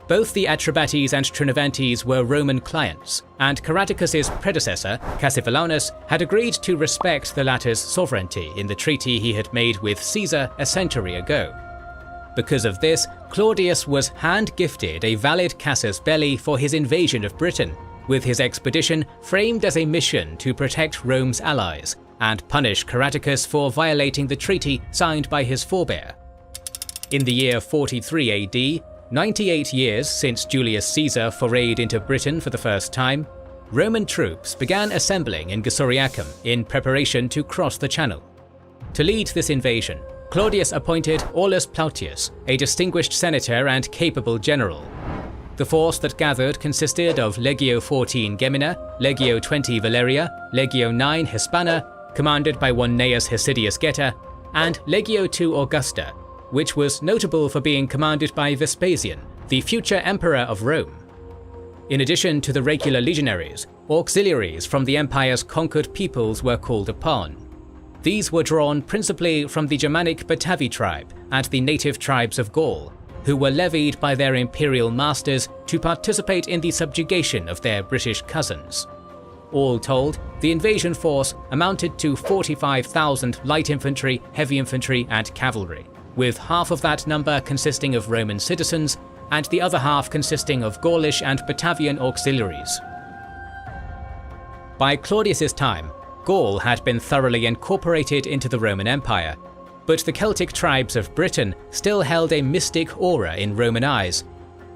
Both the Atrebates and Trinovantes were Roman clients, and Caraticus' predecessor, Cassivellaunus, had agreed to respect the latter's sovereignty in the treaty he had made with Caesar a century ago. Because of this, Claudius was hand-gifted a valid casus belli for his invasion of Britain, with his expedition framed as a mission to protect Rome's allies and punish Caraticus for violating the treaty signed by his forebear. In the year 43 AD, 98 years since Julius Caesar forayed into Britain for the first time, Roman troops began assembling in Gessoriacum in preparation to cross the Channel. To lead this invasion, Claudius appointed Aulus Plautius, a distinguished senator and capable general. The force that gathered consisted of Legio 14 Gemina, Legio 20 Valeria, Legio 9 Hispana, commanded by one Gnaeus Hesidius Geta, and Legio 2 Augusta, which was notable for being commanded by Vespasian, the future emperor of Rome. In addition to the regular legionaries, auxiliaries from the empire's conquered peoples were called upon. These were drawn principally from the Germanic Batavi tribe and the native tribes of Gaul, who were levied by their imperial masters to participate in the subjugation of their British cousins. All told, the invasion force amounted to 45,000 light infantry, heavy infantry, and cavalry, with half of that number consisting of Roman citizens and the other half consisting of Gaulish and Batavian auxiliaries. By Claudius's time, Gaul had been thoroughly incorporated into the Roman Empire, but the Celtic tribes of Britain still held a mystic aura in Roman eyes.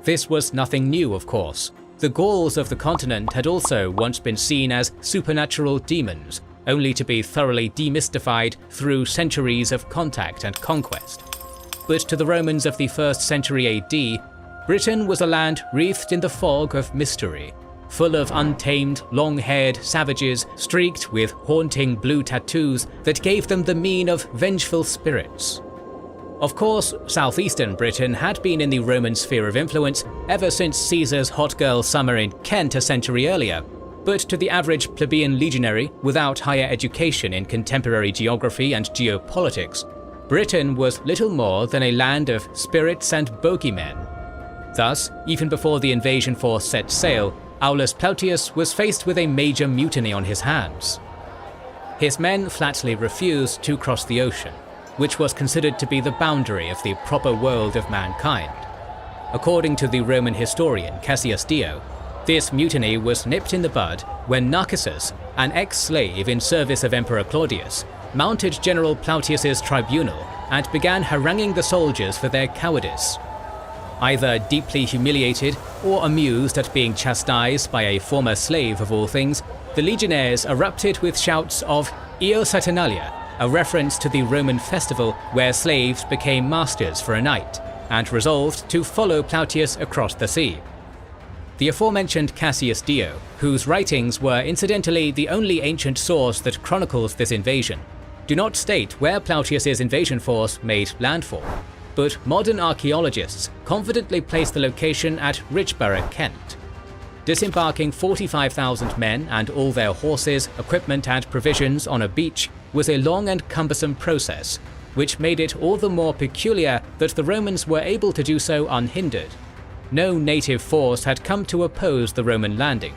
This was nothing new, of course. The Gauls of the continent had also once been seen as supernatural demons, only to be thoroughly demystified through centuries of contact and conquest. But to the Romans of the 1st century AD, Britain was a land wreathed in the fog of mystery, full of untamed, long-haired savages streaked with haunting blue tattoos that gave them the mien of vengeful spirits. Of course, southeastern Britain had been in the Roman sphere of influence ever since Caesar's hot girl summer in Kent a century earlier, but to the average plebeian legionary without higher education in contemporary geography and geopolitics, Britain was little more than a land of spirits and bogeymen. Thus, even before the invasion force set sail, Aulus Plautius was faced with a major mutiny on his hands. His men flatly refused to cross the ocean, which was considered to be the boundary of the proper world of mankind. According to the Roman historian Cassius Dio, this mutiny was nipped in the bud when Narcissus, an ex-slave in service of Emperor Claudius, mounted General Plautius's tribunal and began haranguing the soldiers for their cowardice. Either deeply humiliated or amused at being chastised by a former slave of all things, the legionnaires erupted with shouts of Io Saturnalia, a reference to the Roman festival where slaves became masters for a night, and resolved to follow Plautius across the sea. The aforementioned Cassius Dio, whose writings were incidentally the only ancient source that chronicles this invasion, do not state where Plautius's invasion force made landfall, but modern archaeologists confidently place the location at Richborough, Kent. Disembarking 45,000 men and all their horses, equipment and provisions on a beach was a long and cumbersome process, which made it all the more peculiar that the Romans were able to do so unhindered. No native force had come to oppose the Roman landing.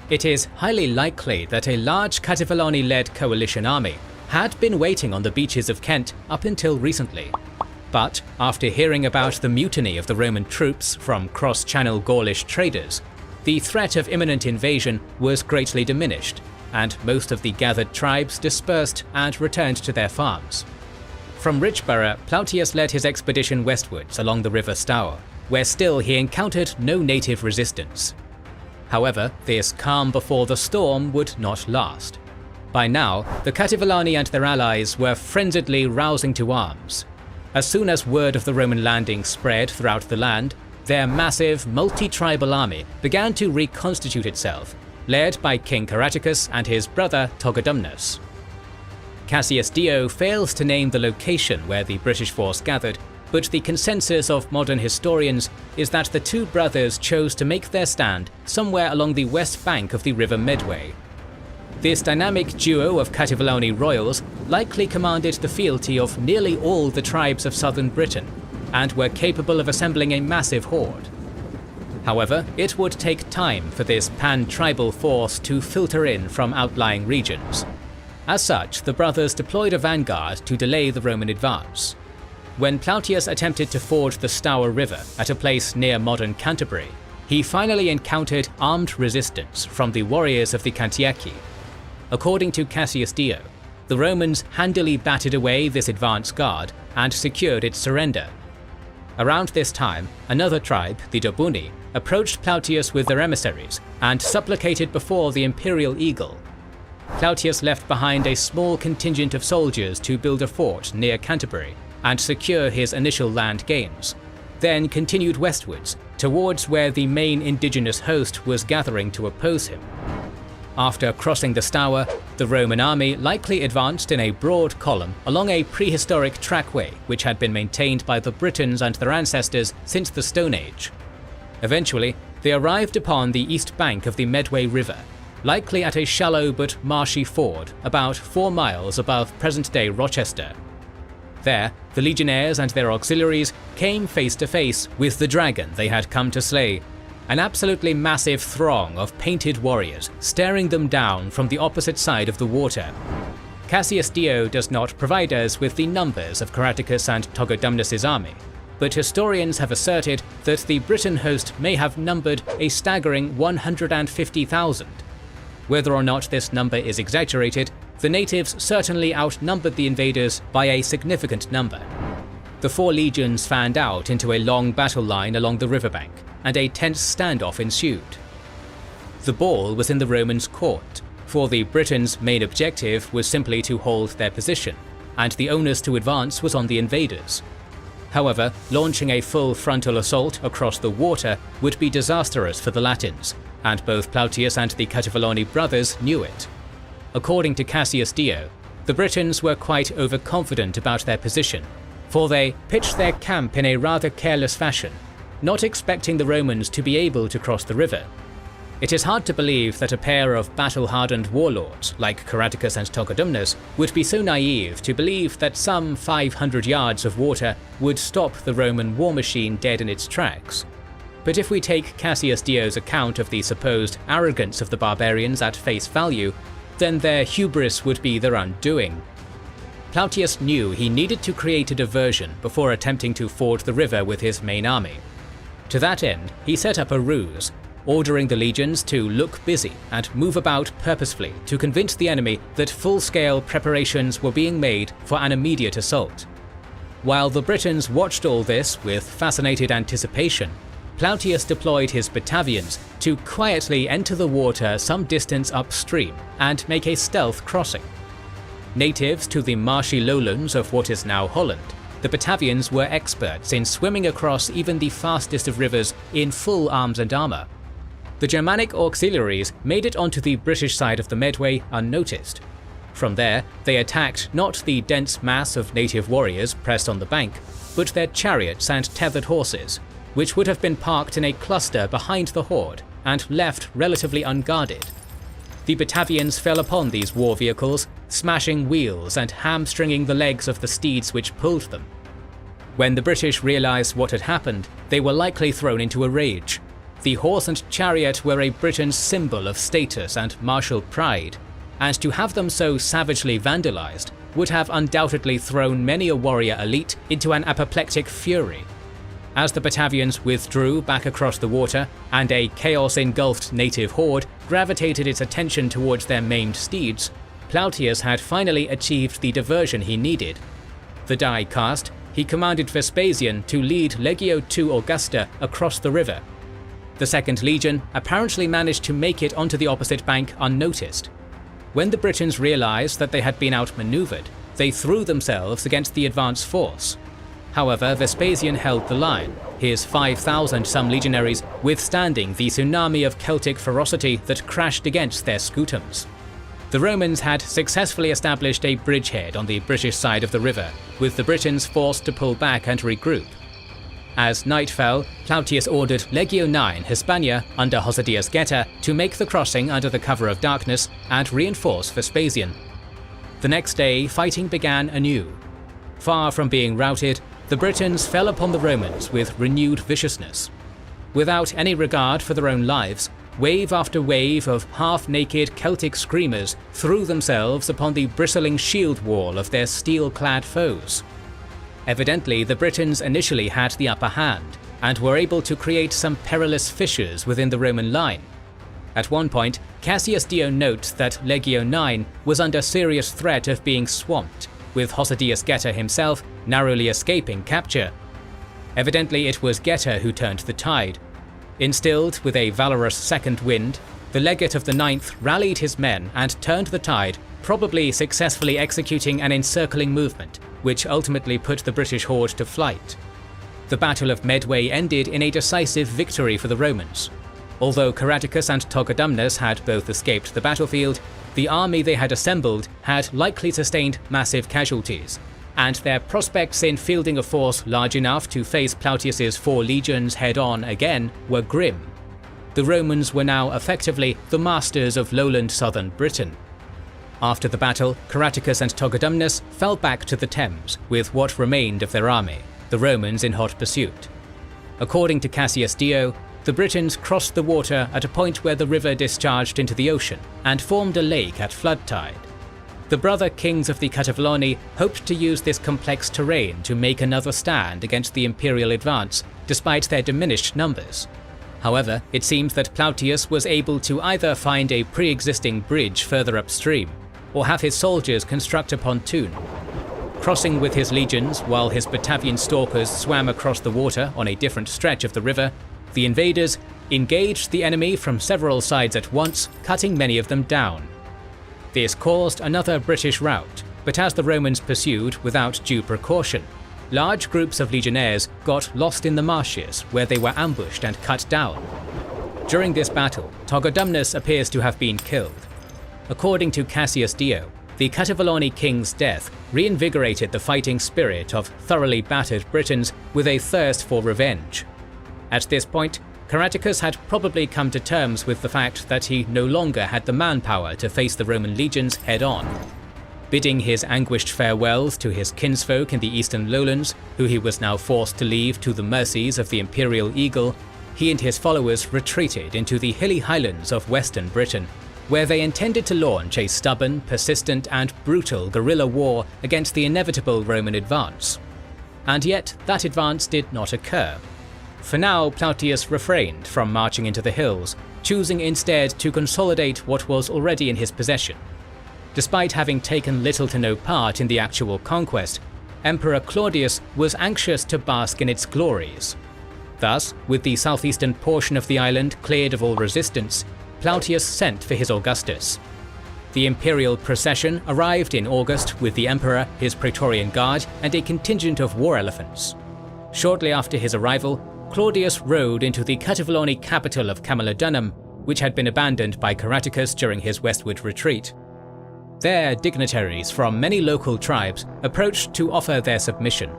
It is highly likely that a large Cativalani-led coalition army had been waiting on the beaches of Kent up until recently. But after hearing about the mutiny of the Roman troops from cross-channel Gaulish traders, the threat of imminent invasion was greatly diminished, and most of the gathered tribes dispersed and returned to their farms. From Richborough, Plautius led his expedition westwards along the river Stour, where still he encountered no native resistance. However, this calm before the storm would not last. By now, the Cativalani and their allies were frenziedly rousing to arms. As soon as word of the Roman landing spread throughout the land, their massive, multi-tribal army began to reconstitute itself, led by King Caraticus and his brother Togodumnus. Cassius Dio fails to name the location where the British force gathered, but the consensus of modern historians is that the two brothers chose to make their stand somewhere along the west bank of the River Medway. This dynamic duo of Cativaloni royals likely commanded the fealty of nearly all the tribes of southern Britain, and were capable of assembling a massive horde. However, it would take time for this pan-tribal force to filter in from outlying regions. As such, the brothers deployed a vanguard to delay the Roman advance. When Plautius attempted to ford the Stour River at a place near modern Canterbury, he finally encountered armed resistance from the warriors of the Cantiaci. According to Cassius Dio, the Romans handily battered away this advance guard and secured its surrender. Around this time, another tribe, the Dobuni, approached Plautius with their emissaries and supplicated before the imperial eagle. Plautius left behind a small contingent of soldiers to build a fort near Canterbury and secure his initial land gains, then continued westwards towards where the main indigenous host was gathering to oppose him. After crossing the Stour, the Roman army likely advanced in a broad column along a prehistoric trackway which had been maintained by the Britons and their ancestors since the Stone Age. Eventually, they arrived upon the east bank of the Medway River, likely at a shallow but marshy ford about 4 miles above present-day Rochester. There, the legionnaires and their auxiliaries came face to face with the dragon they had come to slay, an absolutely massive throng of painted warriors staring them down from the opposite side of the water. Cassius Dio does not provide us with the numbers of Caratacus and Togodumnus' army, but historians have asserted that the Briton host may have numbered a staggering 150,000. Whether or not this number is exaggerated, the natives certainly outnumbered the invaders by a significant number. The 4 legions fanned out into a long battle line along the riverbank, and a tense standoff ensued. The ball was in the Romans' court, for the Britons' main objective was simply to hold their position, and the onus to advance was on the invaders. However, launching a full frontal assault across the water would be disastrous for the Latins, and both Plautius and the Cativaloni brothers knew it. According to Cassius Dio, the Britons were quite overconfident about their position, for they pitched their camp in a rather careless fashion, not expecting the Romans to be able to cross the river. It is hard to believe that a pair of battle-hardened warlords like Caratacus and Togodumnus would be so naive to believe that some 500 yards of water would stop the Roman war machine dead in its tracks. But if we take Cassius Dio's account of the supposed arrogance of the barbarians at face value, then their hubris would be their undoing. Plautius knew he needed to create a diversion before attempting to ford the river with his main army. To that end, he set up a ruse, ordering the legions to look busy and move about purposefully to convince the enemy that full-scale preparations were being made for an immediate assault. While the Britons watched all this with fascinated anticipation, Plautius deployed his Batavians to quietly enter the water some distance upstream and make a stealth crossing. Natives to the marshy lowlands of what is now Holland, the Batavians were experts in swimming across even the fastest of rivers in full arms and armour. The Germanic auxiliaries made it onto the British side of the Medway unnoticed. From there, they attacked not the dense mass of native warriors pressed on the bank, but their chariots and tethered horses, which would have been parked in a cluster behind the horde and left relatively unguarded. The Batavians fell upon these war vehicles, smashing wheels and hamstringing the legs of the steeds which pulled them. When the British realised what had happened, they were likely thrown into a rage. The horse and chariot were a Briton's symbol of status and martial pride, and to have them so savagely vandalised would have undoubtedly thrown many a warrior elite into an apoplectic fury. As the Batavians withdrew back across the water, and a chaos-engulfed native horde gravitated its attention towards their maimed steeds, Plautius had finally achieved the diversion he needed. The die cast, he commanded Vespasian to lead Legio II Augusta across the river. The Second Legion apparently managed to make it onto the opposite bank unnoticed. When the Britons realised that they had been outmanoeuvred, they threw themselves against the advance force. However, Vespasian held the line, his 5,000-some legionaries withstanding the tsunami of Celtic ferocity that crashed against their scutums. The Romans had successfully established a bridgehead on the British side of the river, with the Britons forced to pull back and regroup. As night fell, Plautius ordered Legio IX Hispania under Hosadius Geta to make the crossing under the cover of darkness and reinforce Vespasian. The next day, fighting began anew. Far from being routed, the Britons fell upon the Romans with renewed viciousness. Without any regard for their own lives, wave after wave of half-naked Celtic screamers threw themselves upon the bristling shield wall of their steel-clad foes. Evidently, the Britons initially had the upper hand, and were able to create some perilous fissures within the Roman line. At one point, Cassius Dio notes that Legio IX was under serious threat of being swamped, with Hosadius Geta himself narrowly escaping capture. Evidently, it was Geta who turned the tide. Instilled with a valorous second wind, the legate of the Ninth rallied his men and turned the tide, probably successfully executing an encircling movement, which ultimately put the British horde to flight. The Battle of Medway ended in a decisive victory for the Romans. Although Caratacus and Togodumnus had both escaped the battlefield, the army they had assembled had likely sustained massive casualties, and their prospects in fielding a force large enough to face Plautius's 4 legions head-on again were grim. The Romans were now effectively the masters of lowland southern Britain. After the battle, Caratacus and Togodumnus fell back to the Thames with what remained of their army, the Romans in hot pursuit. According to Cassius Dio, the Britons crossed the water at a point where the river discharged into the ocean and formed a lake at flood tide. The brother kings of the Cativaloni hoped to use this complex terrain to make another stand against the imperial advance, despite their diminished numbers. However, it seems that Plautius was able to either find a pre-existing bridge further upstream, or have his soldiers construct a pontoon. Crossing with his legions while his Batavian stalkers swam across the water on a different stretch of the river, the invaders engaged the enemy from several sides at once, cutting many of them down. This caused another British rout, but as the Romans pursued without due precaution, large groups of legionnaires got lost in the marshes where they were ambushed and cut down. During this battle, Togodumnus appears to have been killed. According to Cassius Dio, the Cativaloni king's death reinvigorated the fighting spirit of thoroughly battered Britons with a thirst for revenge. At this point, Caratacus had probably come to terms with the fact that he no longer had the manpower to face the Roman legions head-on. Bidding his anguished farewells to his kinsfolk in the eastern lowlands, who he was now forced to leave to the mercies of the imperial eagle, he and his followers retreated into the hilly highlands of western Britain, where they intended to launch a stubborn, persistent and brutal guerrilla war against the inevitable Roman advance. And yet, that advance did not occur. For now, Plautius refrained from marching into the hills, choosing instead to consolidate what was already in his possession. Despite having taken little to no part in the actual conquest, Emperor Claudius was anxious to bask in its glories. Thus, with the southeastern portion of the island cleared of all resistance, Plautius sent for his Augustus. The imperial procession arrived in August with the emperor, his Praetorian Guard, and a contingent of war elephants. Shortly after his arrival, Claudius rode into the Cativaloni capital of Camalodunum, which had been abandoned by Caratacus during his westward retreat. There, dignitaries from many local tribes approached to offer their submission.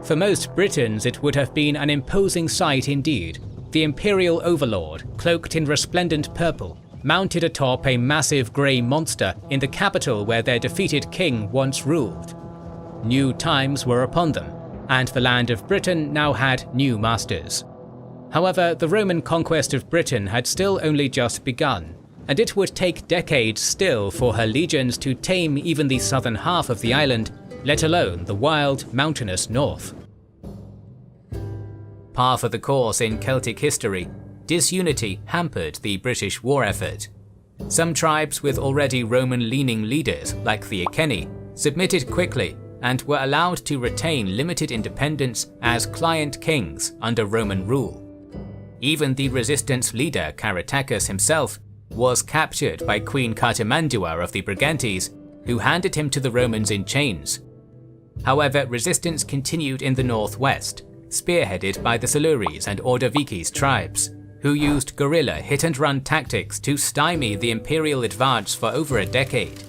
For most Britons, it would have been an imposing sight indeed. The imperial overlord, cloaked in resplendent purple, mounted atop a massive grey monster in the capital where their defeated king once ruled. New times were upon them, and the land of Britain now had new masters. However, the Roman conquest of Britain had still only just begun, and it would take decades still for her legions to tame even the southern half of the island, let alone the wild, mountainous north. Par for the course in Celtic history, disunity hampered the British war effort. Some tribes with already Roman-leaning leaders, like the Iceni, submitted quickly and were allowed to retain limited independence as client kings under Roman rule. Even the resistance leader Caratacus himself was captured by Queen Cartimandua of the Brigantes, who handed him to the Romans in chains. However, resistance continued in the northwest, spearheaded by the Silures and Ordovices tribes, who used guerrilla hit-and-run tactics to stymie the imperial advance for over a decade.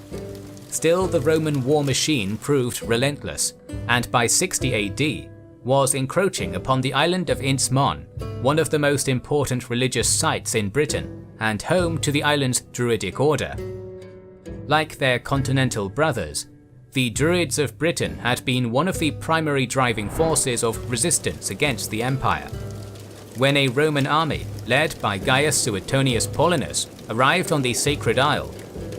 Still, the Roman war machine proved relentless, and by 60 AD, was encroaching upon the island of Ince Mons, one of the most important religious sites in Britain, and home to the island's Druidic order. Like their continental brothers, the Druids of Britain had been one of the primary driving forces of resistance against the empire. When a Roman army, led by Gaius Suetonius Paulinus, arrived on the Sacred Isle,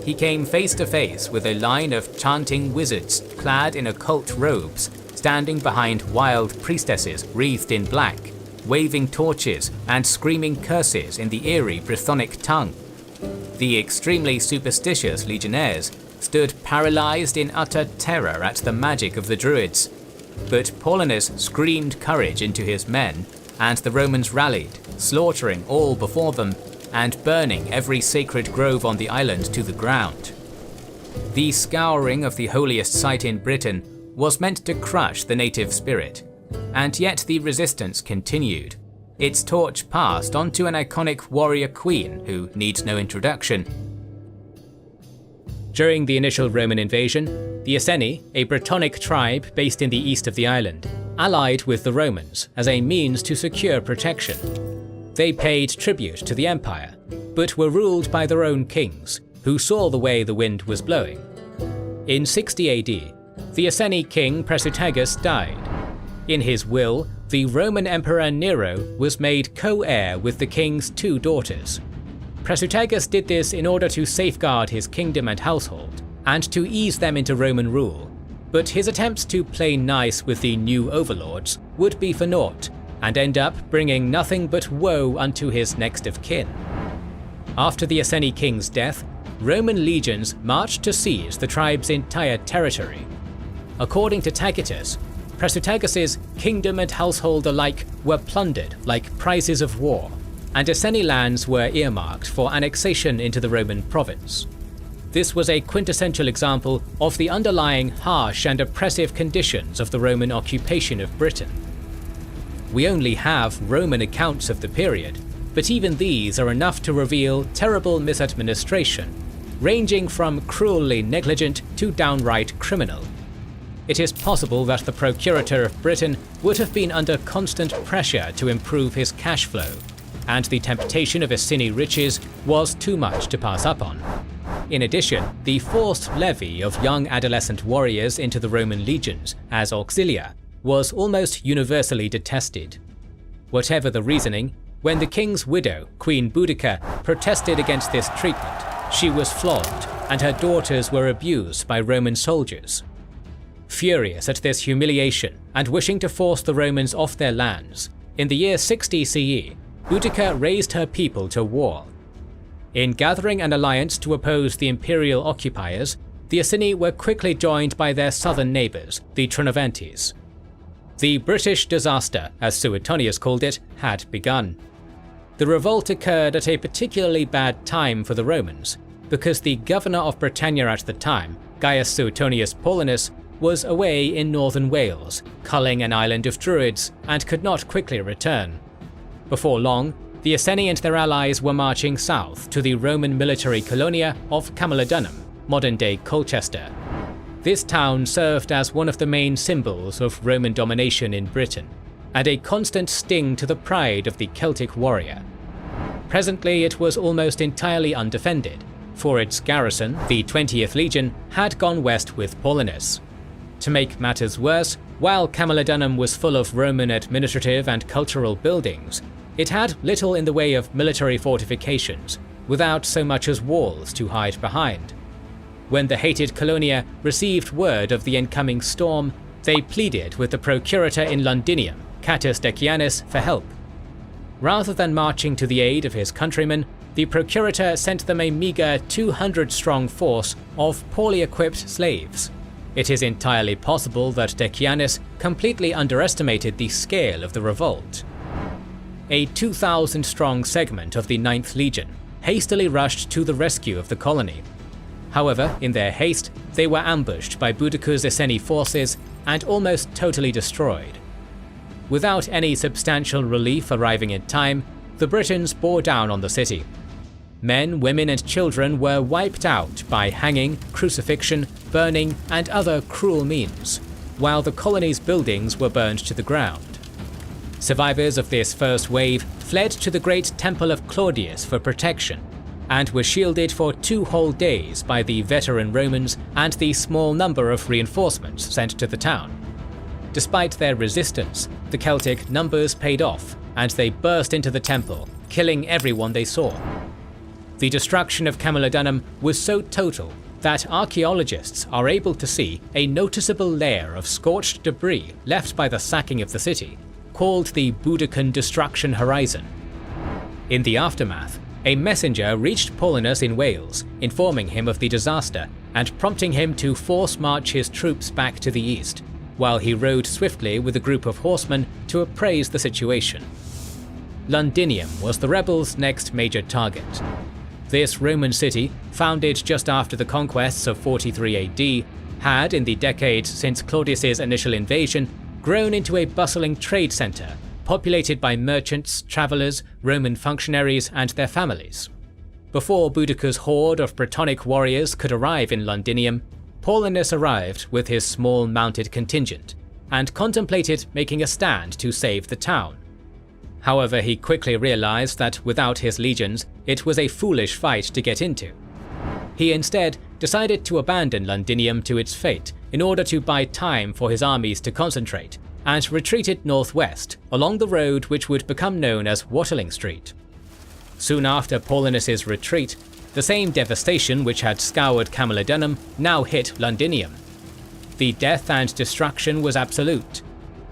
he came face to face with a line of chanting wizards clad in occult robes, standing behind wild priestesses wreathed in black, waving torches and screaming curses in the eerie Brythonic tongue. The extremely superstitious legionnaires stood paralyzed in utter terror at the magic of the Druids. But Paulinus screamed courage into his men, and the Romans rallied, slaughtering all before them and burning every sacred grove on the island to the ground. The scouring of the holiest site in Britain was meant to crush the native spirit, and yet the resistance continued. Its torch passed on to an iconic warrior queen who needs no introduction. During the initial Roman invasion, the Iceni, a Brittonic tribe based in the east of the island, allied with the Romans as a means to secure protection. They paid tribute to the empire, but were ruled by their own kings, who saw the way the wind was blowing. In 60 AD, the Iceni king Prasutagus died. In his will, the Roman Emperor Nero was made co-heir with the king's two daughters. Prasutagus did this in order to safeguard his kingdom and household, and to ease them into Roman rule, but his attempts to play nice with the new overlords would be for naught, and end up bringing nothing but woe unto his next of kin. After the Iceni king's death, Roman legions marched to seize the tribe's entire territory. According to Tacitus, Prasutagus's kingdom and household alike were plundered like prizes of war, and Iceni lands were earmarked for annexation into the Roman province. This was a quintessential example of the underlying harsh and oppressive conditions of the Roman occupation of Britain. We only have Roman accounts of the period, but even these are enough to reveal terrible misadministration, ranging from cruelly negligent to downright criminal. It is possible that the Procurator of Britain would have been under constant pressure to improve his cash flow, and the temptation of Iceni riches was too much to pass up on. In addition, the forced levy of young adolescent warriors into the Roman legions as auxilia was almost universally detested. Whatever the reasoning, when the king's widow, Queen Boudica, protested against this treatment, she was flogged, and her daughters were abused by Roman soldiers. Furious at this humiliation and wishing to force the Romans off their lands, in the year 60 CE, Boudica raised her people to war. In gathering an alliance to oppose the imperial occupiers, the Iceni were quickly joined by their southern neighbours, the Trinovantes. The British disaster, as Suetonius called it, had begun. The revolt occurred at a particularly bad time for the Romans, because the governor of Britannia at the time, Gaius Suetonius Paulinus, was away in northern Wales, culling an island of Druids, and could not quickly return. Before long, the Iceni and their allies were marching south to the Roman military colonia of Camulodunum, modern-day Colchester. This town served as one of the main symbols of Roman domination in Britain, and a constant sting to the pride of the Celtic warrior. Presently it was almost entirely undefended, for its garrison, the 20th Legion, had gone west with Paulinus. To make matters worse, while Camulodunum was full of Roman administrative and cultural buildings, it had little in the way of military fortifications, without so much as walls to hide behind. When the hated Colonia received word of the incoming storm, they pleaded with the Procurator in Londinium, Catus Decianus, for help. Rather than marching to the aid of his countrymen, the Procurator sent them a meagre 200-strong force of poorly equipped slaves. It is entirely possible that Decianus completely underestimated the scale of the revolt. A 2,000-strong segment of the 9th Legion hastily rushed to the rescue of the colony. However, in their haste, they were ambushed by Boudica's Iceni forces and almost totally destroyed. Without any substantial relief arriving in time, the Britons bore down on the city. Men, women and children were wiped out by hanging, crucifixion, burning and other cruel means, while the colony's buildings were burned to the ground. Survivors of this first wave fled to the great temple of Claudius for protection, and were shielded for 2 whole days by the veteran Romans and the small number of reinforcements sent to the town. Despite their resistance, the Celtic numbers paid off, and they burst into the temple, killing everyone they saw. The destruction of Camulodunum was so total that archaeologists are able to see a noticeable layer of scorched debris left by the sacking of the city, called the Boudiccan Destruction Horizon. In the aftermath, a messenger reached Paulinus in Wales, informing him of the disaster and prompting him to force march his troops back to the east, while he rode swiftly with a group of horsemen to appraise the situation. Londinium was the rebels' next major target. This Roman city, founded just after the conquests of 43 AD, had, in the decades since Claudius's initial invasion, grown into a bustling trade centre, populated by merchants, travellers, Roman functionaries and their families. Before Boudicca's horde of Brittonic warriors could arrive in Londinium, Paulinus arrived with his small mounted contingent, and contemplated making a stand to save the town. However, he quickly realized that without his legions, it was a foolish fight to get into. He instead decided to abandon Londinium to its fate in order to buy time for his armies to concentrate, and retreated northwest along the road which would become known as Watling Street. Soon after Paulinus's retreat, the same devastation which had scoured Camulodunum now hit Londinium. The death and destruction was absolute.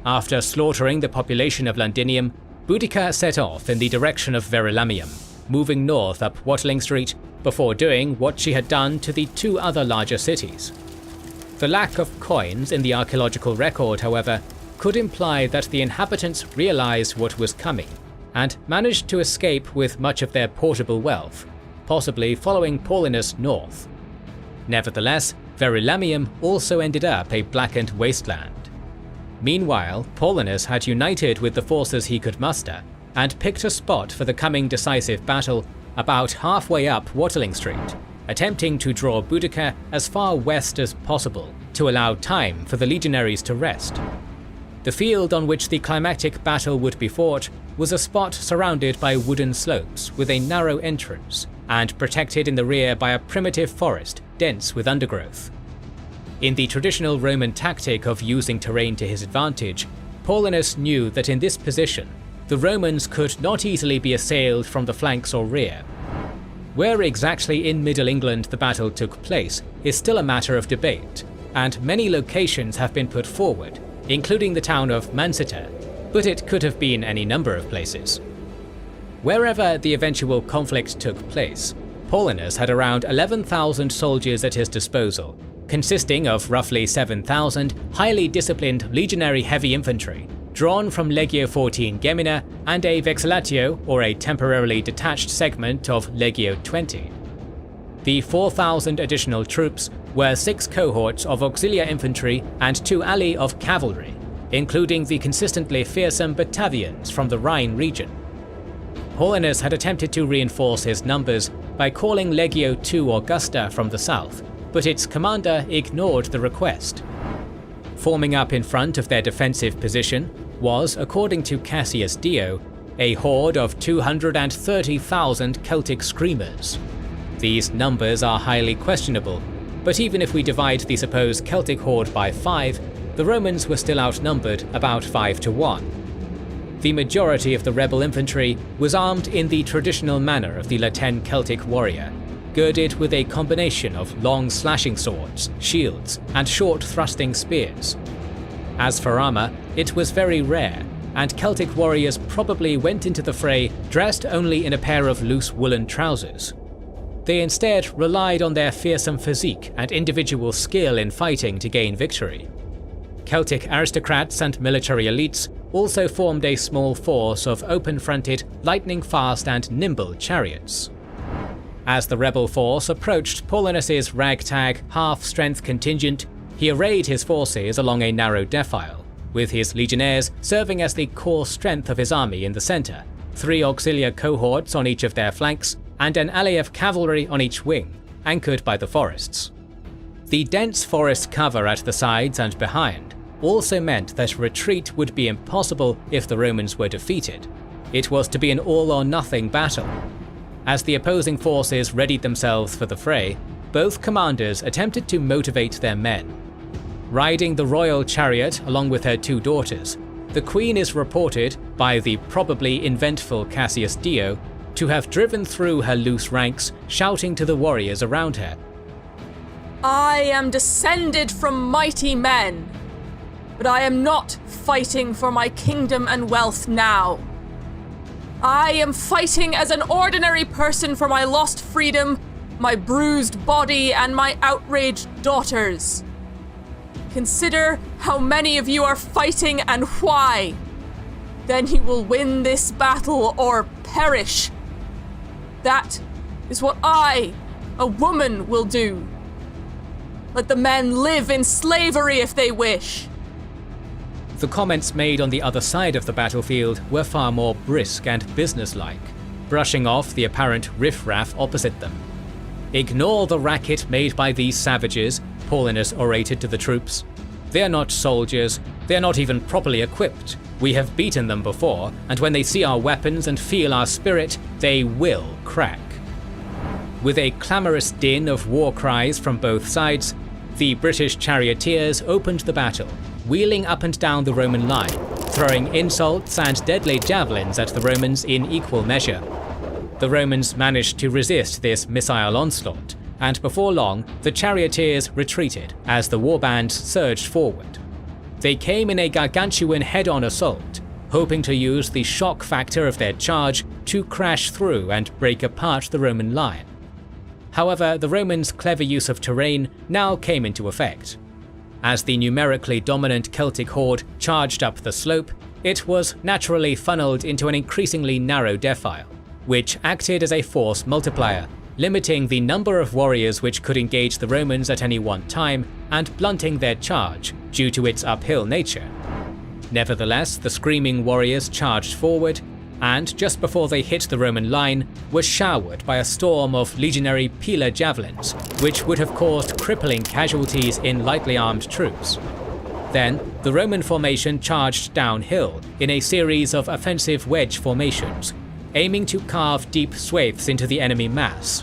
After slaughtering the population of Londinium, Boudicca set off in the direction of Verulamium, moving north up Watling Street before doing what she had done to the 2 other larger cities. The lack of coins in the archaeological record, however, could imply that the inhabitants realized what was coming and managed to escape with much of their portable wealth, possibly following Paulinus north. Nevertheless, Verulamium also ended up a blackened wasteland. Meanwhile, Paulinus had united with the forces he could muster and picked a spot for the coming decisive battle about halfway up Watling Street, attempting to draw Boudicca as far west as possible to allow time for the legionaries to rest. The field on which the climactic battle would be fought was a spot surrounded by wooden slopes with a narrow entrance, and protected in the rear by a primitive forest dense with undergrowth. In the traditional Roman tactic of using terrain to his advantage, Paulinus knew that in this position, the Romans could not easily be assailed from the flanks or rear. Where exactly in Middle England the battle took place is still a matter of debate, and many locations have been put forward, including the town of Mansita, but it could have been any number of places. Wherever the eventual conflict took place, Paulinus had around 11,000 soldiers at his disposal, consisting of roughly 7,000 highly disciplined legionary heavy infantry, drawn from Legio XIV Gemina and a vexillatio, or a temporarily detached segment of Legio XX. The 4,000 additional troops were 6 cohorts of auxiliar infantry and 2 alli of cavalry, including the consistently fearsome Batavians from the Rhine region. Paulinus had attempted to reinforce his numbers by calling Legio II Augusta from the south, but its commander ignored the request. Forming up in front of their defensive position was, according to Cassius Dio, a horde of 230,000 Celtic screamers. These numbers are highly questionable, but even if we divide the supposed Celtic horde by 5, the Romans were still outnumbered about 5 to 1. The majority of the rebel infantry was armed in the traditional manner of the Latin Celtic warrior, girded with a combination of long slashing swords, shields, and short thrusting spears. As for armour, it was very rare, and Celtic warriors probably went into the fray dressed only in a pair of loose woolen trousers. They instead relied on their fearsome physique and individual skill in fighting to gain victory. Celtic aristocrats and military elites also formed a small force of open-fronted, lightning-fast and nimble chariots. As the rebel force approached Paulinus's ragtag, half-strength contingent, he arrayed his forces along a narrow defile, with his legionnaires serving as the core strength of his army in the centre, 3 auxiliary cohorts on each of their flanks, and an alley of cavalry on each wing, anchored by the forests. The dense forest cover at the sides and behind also meant that retreat would be impossible if the Romans were defeated. It was to be an all-or-nothing battle. As the opposing forces readied themselves for the fray, both commanders attempted to motivate their men. Riding the royal chariot along with her 2 daughters, the queen is reported, by the probably inventful Cassius Dio, to have driven through her loose ranks, shouting to the warriors around her,
"I am descended from mighty men, but I am not fighting for my kingdom and wealth now. I am fighting as an ordinary person for my lost freedom, my bruised body, and my outraged daughters. Consider how many of you are fighting and why. Then you will win this battle or perish. That is what I, a woman, will do. Let the men live in slavery if they wish."
The comments made on the other side of the battlefield were far more brisk and businesslike, brushing off the apparent riffraff opposite them. "Ignore the racket made by these savages," Paulinus orated to the troops. "They are not soldiers, they are not even properly equipped. We have beaten them before, and when they see our weapons and feel our spirit, they will crack." With a clamorous din of war cries from both sides, the British charioteers opened the battle, wheeling up and down the Roman line, throwing insults and deadly javelins at the Romans in equal measure. The Romans managed to resist this missile onslaught, and before long, the charioteers retreated as the warband surged forward. They came in a gargantuan head-on assault, hoping to use the shock factor of their charge to crash through and break apart the Roman line. However, the Romans' clever use of terrain now came into effect. As the numerically dominant Celtic horde charged up the slope, it was naturally funneled into an increasingly narrow defile, which acted as a force multiplier, limiting the number of warriors which could engage the Romans at any one time and blunting their charge due to its uphill nature. Nevertheless, the screaming warriors charged forward, and just before they hit the Roman line, were showered by a storm of legionary pila javelins, which would have caused crippling casualties in lightly armed troops. Then, the Roman formation charged downhill in a series of offensive wedge formations, aiming to carve deep swathes into the enemy mass.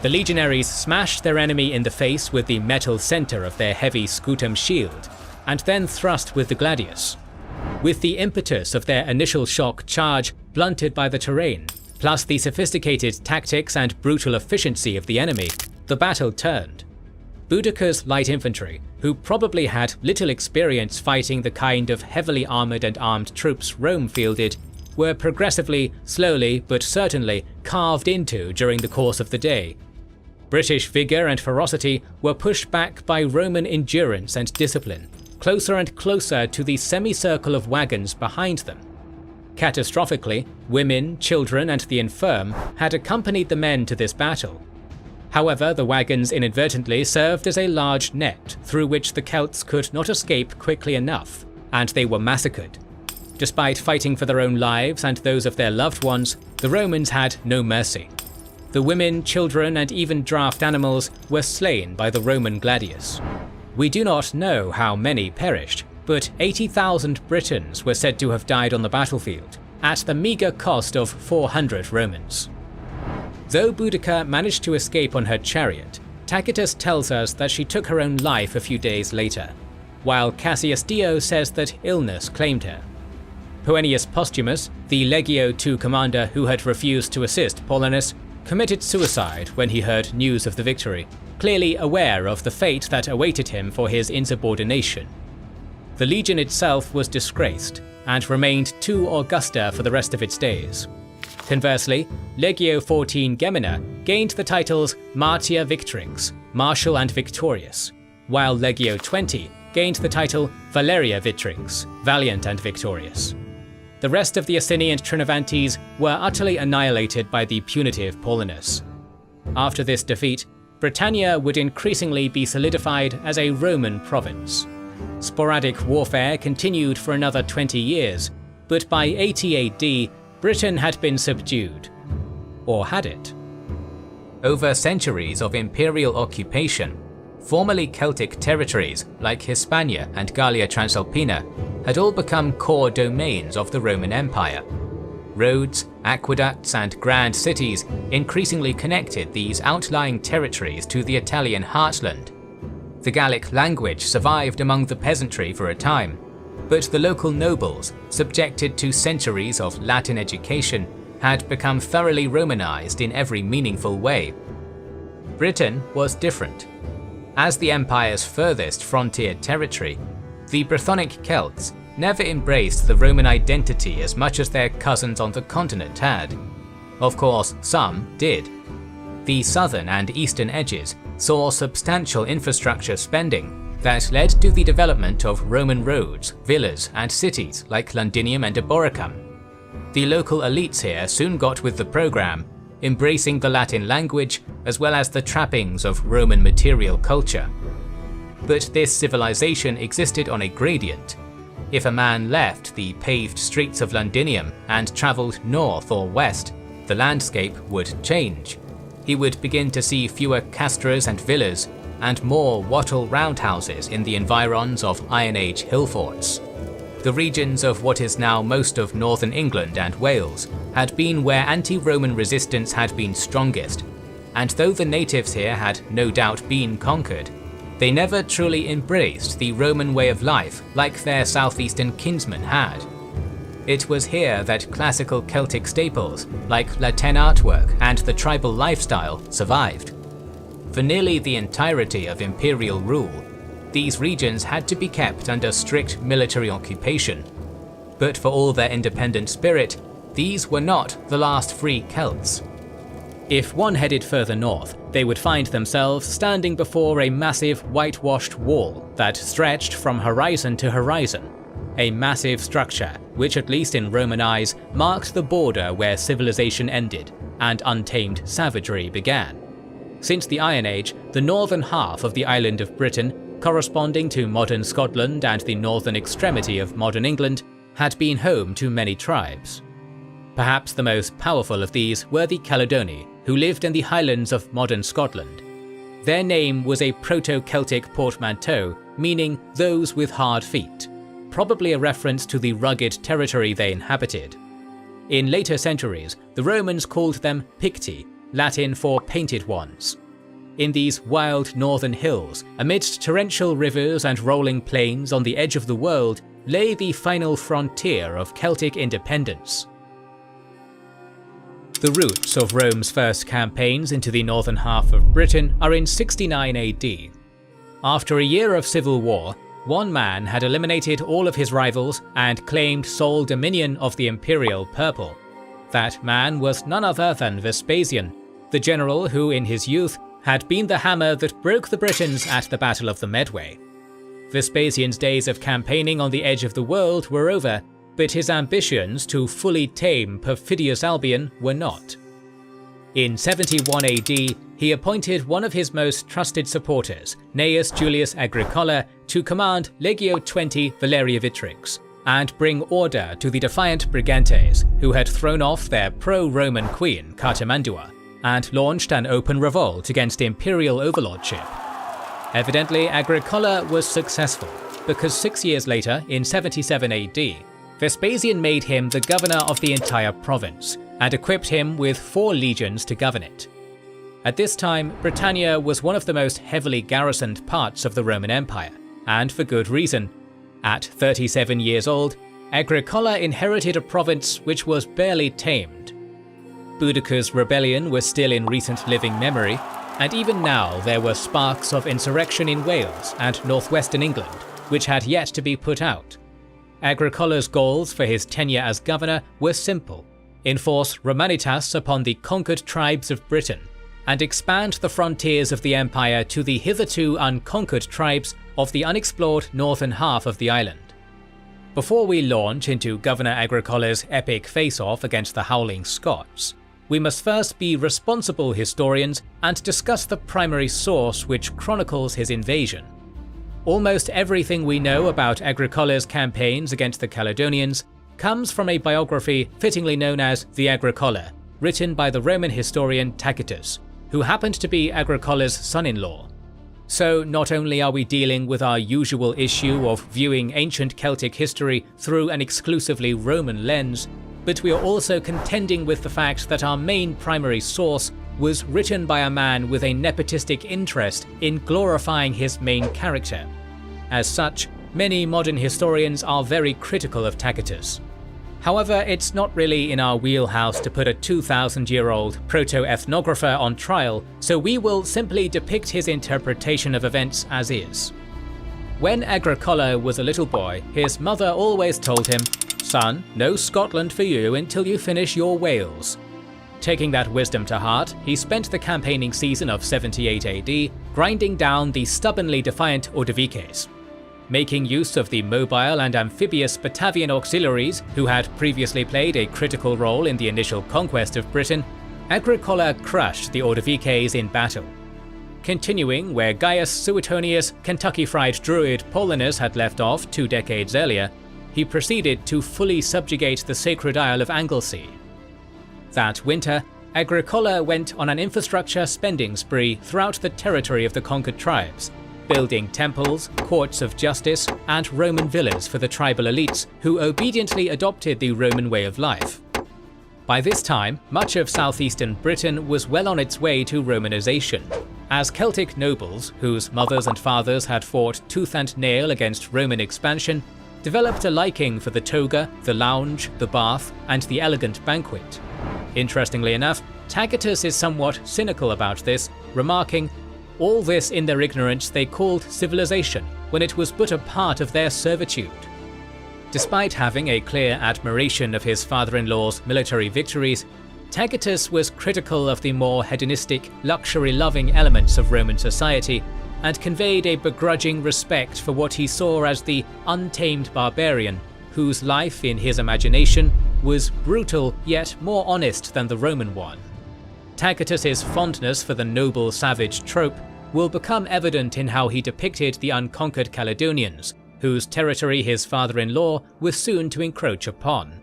The legionaries smashed their enemy in the face with the metal center of their heavy scutum shield, and then thrust with the gladius. With the impetus of their initial shock charge blunted by the terrain, plus the sophisticated tactics and brutal efficiency of the enemy, the battle turned. Boudicca's light infantry, who probably had little experience fighting the kind of heavily armoured and armed troops Rome fielded, were progressively, slowly but certainly carved into during the course of the day. British vigour and ferocity were pushed back by Roman endurance and discipline, closer and closer to the semicircle of wagons behind them. Catastrophically, women, children, and the infirm had accompanied the men to this battle. However, the wagons inadvertently served as a large net through which the Celts could not escape quickly enough, and they were massacred. Despite fighting for their own lives and those of their loved ones, the Romans had no mercy. The women, children, and even draft animals were slain by the Roman gladius. We do not know how many perished, but 80,000 Britons were said to have died on the battlefield, at the meagre cost of 400 Romans. Though Boudicca managed to escape on her chariot, Tacitus tells us that she took her own life a few days later, while Cassius Dio says that illness claimed her. Poenius Postumus, the Legio II commander who had refused to assist Paulinus, committed suicide when he heard news of the victory, clearly aware of the fate that awaited him for his insubordination. The legion itself was disgraced, and remained too Augusta for the rest of its days. Conversely, Legio XIV Gemina gained the titles Martia Victrix, martial and victorious, while Legio XX gained the title Valeria Victrix, valiant and victorious. The rest of the Iceni and Trinovantes were utterly annihilated by the punitive Paulinus. After this defeat, Britannia would increasingly be solidified as a Roman province. Sporadic warfare continued for another 20 years, but by 80 AD, Britain had been subdued. Or had it? Over centuries of imperial occupation, formerly Celtic territories like Hispania and Gallia Transalpina had all become core domains of the Roman Empire. Roads, aqueducts, and grand cities increasingly connected these outlying territories to the Italian heartland. The Gallic language survived among the peasantry for a time, but the local nobles, subjected to centuries of Latin education, had become thoroughly Romanized in every meaningful way. Britain was different. As the empire's furthest frontier territory, the Brythonic Celts never embraced the Roman identity as much as their cousins on the continent had. Of course, some did. The southern and eastern edges saw substantial infrastructure spending that led to the development of Roman roads, villas, and cities like Londinium and Eboracum. The local elites here soon got with the program, embracing the Latin language as well as the trappings of Roman material culture. But this civilization existed on a gradient. If a man left the paved streets of Londinium and travelled north or west, the landscape would change. He would begin to see fewer castras and villas, and more wattle roundhouses in the environs of Iron Age hill forts. The regions of what is now most of northern England and Wales had been where anti-Roman resistance had been strongest, and though the natives here had no doubt been conquered, they never truly embraced the Roman way of life like their southeastern kinsmen had. It was here that classical Celtic staples like Latin artwork and the tribal lifestyle survived. For nearly the entirety of imperial rule, these regions had to be kept under strict military occupation. But for all their independent spirit, these were not the last free Celts. If one headed further north, they would find themselves standing before a massive whitewashed wall that stretched from horizon to horizon. A massive structure which, at least in Roman eyes, marked the border where civilization ended and untamed savagery began. Since the Iron Age, the northern half of the island of Britain, corresponding to modern Scotland and the northern extremity of modern England, had been home to many tribes. Perhaps the most powerful of these were the Caledoni, who lived in the highlands of modern Scotland. Their name was a Proto-Celtic portmanteau, meaning those with hard feet, probably a reference to the rugged territory they inhabited. In later centuries, the Romans called them Picti, Latin for painted ones. In these wild northern hills, amidst torrential rivers and rolling plains on the edge of the world, lay the final frontier of Celtic independence. The roots of Rome's first campaigns into the northern half of Britain are in 69 AD. After a year of civil war, one man had eliminated all of his rivals and claimed sole dominion of the imperial purple. That man was none other than Vespasian, the general who in his youth had been the hammer that broke the Britons at the Battle of the Medway. Vespasian's days of campaigning on the edge of the world were over, but his ambitions to fully tame perfidious Albion were not. In 71 AD, he appointed one of his most trusted supporters, Gnaeus Julius Agricola, to command Legio XX Valeria Vitrix, and bring order to the defiant Brigantes, who had thrown off their pro-Roman queen Cartimandua, and launched an open revolt against imperial overlordship. Evidently, Agricola was successful, because 6 years later, in 77 AD, Vespasian made him the governor of the entire province, and equipped him with 4 legions to govern it. At this time, Britannia was one of the most heavily garrisoned parts of the Roman Empire, and for good reason. At 37 years old, Agricola inherited a province which was barely tamed. Boudicca's rebellion was still in recent living memory, and even now there were sparks of insurrection in Wales and northwestern England, which had yet to be put out. Agricola's goals for his tenure as governor were simple: enforce Romanitas upon the conquered tribes of Britain, and expand the frontiers of the empire to the hitherto unconquered tribes of the unexplored northern half of the island. Before we launch into Governor Agricola's epic face-off against the Howling Scots, we must first be responsible historians and discuss the primary source which chronicles his invasion. Almost everything we know about Agricola's campaigns against the Caledonians comes from a biography fittingly known as the Agricola, written by the Roman historian Tacitus, who happened to be Agricola's son-in-law. So not only are we dealing with our usual issue of viewing ancient Celtic history through an exclusively Roman lens, but we are also contending with the fact that our main primary source was written by a man with a nepotistic interest in glorifying his main character. As such, many modern historians are very critical of Tacitus. However, it's not really in our wheelhouse to put a 2,000-year-old proto-ethnographer on trial, so we will simply depict his interpretation of events as is. When Agricola was a little boy, his mother always told him, "Son, no Scotland for you until you finish your Wales." Taking that wisdom to heart, he spent the campaigning season of 78 AD grinding down the stubbornly defiant Ordovices. Making use of the mobile and amphibious Batavian auxiliaries who had previously played a critical role in the initial conquest of Britain, Agricola crushed the Ordovices in battle. Continuing where Gaius Suetonius' Kentucky Fried Druid Paulinus had left off 2 decades earlier, he proceeded to fully subjugate the sacred Isle of Anglesey. That winter, Agricola went on an infrastructure spending spree throughout the territory of the conquered tribes, building temples, courts of justice, and Roman villas for the tribal elites who obediently adopted the Roman way of life. By this time, much of southeastern Britain was well on its way to Romanization, as Celtic nobles, whose mothers and fathers had fought tooth and nail against Roman expansion, developed a liking for the toga, the lounge, the bath, and the elegant banquet. Interestingly enough, Tacitus is somewhat cynical about this, remarking, "All this in their ignorance they called civilization, when it was but a part of their servitude." Despite having a clear admiration of his father-in-law's military victories, Tacitus was critical of the more hedonistic, luxury-loving elements of Roman society, and conveyed a begrudging respect for what he saw as the untamed barbarian, whose life, in his imagination, was brutal yet more honest than the Roman one. Tacitus's fondness for the noble savage trope will become evident in how he depicted the unconquered Caledonians, whose territory his father-in-law was soon to encroach upon.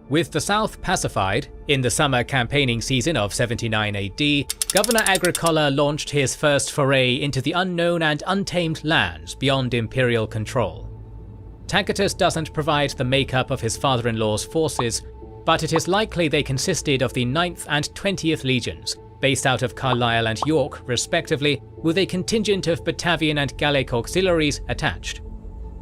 With the south pacified, in the summer campaigning season of 79 AD, Governor Agricola launched his first foray into the unknown and untamed lands beyond imperial control. Tacitus doesn't provide the makeup of his father-in-law's forces, but it is likely they consisted of the 9th and 20th legions, based out of Carlisle and York respectively, with a contingent of Batavian and Gallic auxiliaries attached.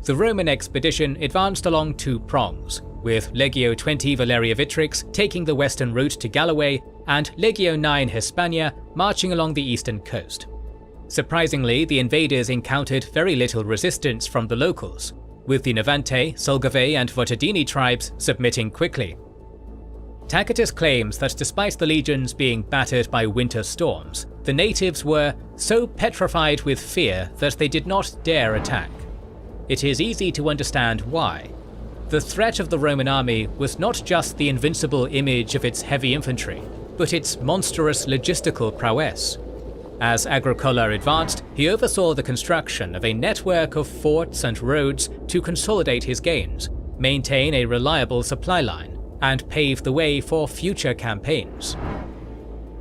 The Roman expedition advanced along 2 prongs, with Legio 20 Valeria Vitrix taking the western route to Galloway and Legio 9 Hispania marching along the eastern coast. Surprisingly, the invaders encountered very little resistance from the locals, with the Navante, Sulgave and Votadini tribes submitting quickly. Tacitus claims that despite the legions being battered by winter storms, the natives were so petrified with fear that they did not dare attack. It is easy to understand why. The threat of the Roman army was not just the invincible image of its heavy infantry, but its monstrous logistical prowess. As Agricola advanced, he oversaw the construction of a network of forts and roads to consolidate his gains, maintain a reliable supply line, and pave the way for future campaigns.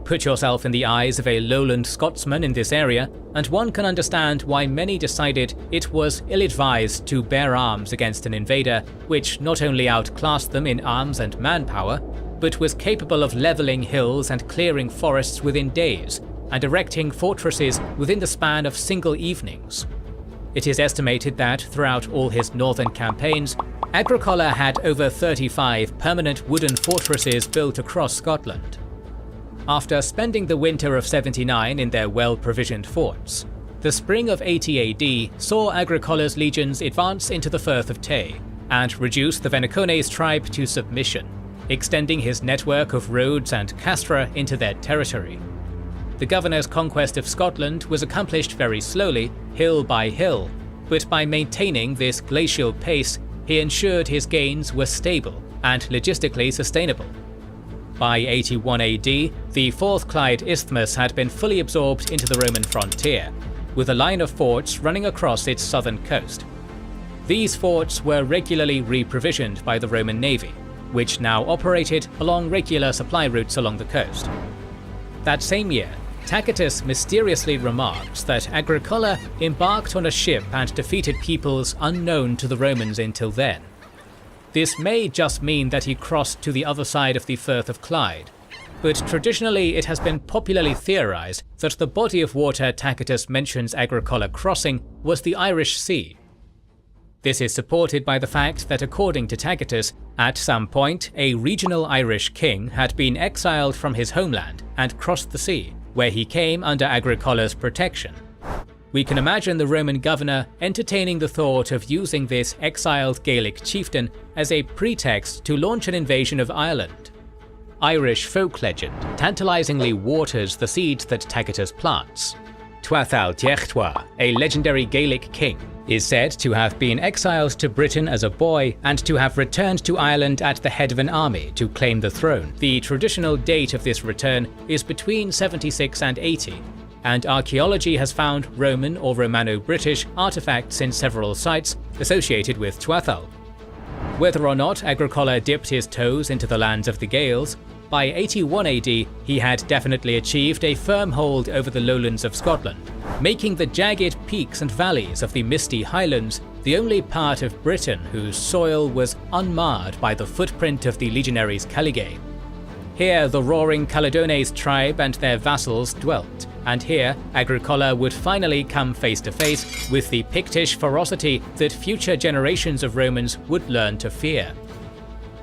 Put yourself in the eyes of a lowland Scotsman in this area, and one can understand why many decided it was ill-advised to bear arms against an invader which not only outclassed them in arms and manpower, but was capable of levelling hills and clearing forests within days, and erecting fortresses within the span of single evenings. It is estimated that throughout all his northern campaigns, Agricola had over 35 permanent wooden fortresses built across Scotland. After spending the winter of 79 in their well-provisioned forts, the spring of 80 AD saw Agricola's legions advance into the Firth of Tay and reduce the Venicones tribe to submission, extending his network of roads and castra into their territory. The governor's conquest of Scotland was accomplished very slowly, hill by hill, but by maintaining this glacial pace, he ensured his gains were stable and logistically sustainable. By 81 AD, the Fourth Clyde Isthmus had been fully absorbed into the Roman frontier, with a line of forts running across its southern coast. These forts were regularly re-provisioned by the Roman navy, which now operated along regular supply routes along the coast. That same year, Tacitus mysteriously remarks that Agricola embarked on a ship and defeated peoples unknown to the Romans until then. This may just mean that he crossed to the other side of the Firth of Clyde, but traditionally it has been popularly theorized that the body of water Tacitus mentions Agricola crossing was the Irish Sea. This is supported by the fact that according to Tacitus, at some point a regional Irish king had been exiled from his homeland and crossed the sea, where he came under Agricola's protection. We can imagine the Roman governor entertaining the thought of using this exiled Gaelic chieftain as a pretext to launch an invasion of Ireland. Irish folk legend tantalizingly waters the seeds that Tacitus plants. Tuathal Diechtwa, a legendary Gaelic king, is said to have been exiled to Britain as a boy and to have returned to Ireland at the head of an army to claim the throne. The traditional date of this return is between 76 and 80, and archaeology has found Roman or Romano-British artifacts in several sites associated with Tuathal. Whether or not Agricola dipped his toes into the lands of the Gaels, by 81 AD he had definitely achieved a firm hold over the lowlands of Scotland, making the jagged peaks and valleys of the misty Highlands the only part of Britain whose soil was unmarred by the footprint of the legionaries Caligae. Here the roaring Caledones tribe and their vassals dwelt, and here Agricola would finally come face to face with the Pictish ferocity that future generations of Romans would learn to fear.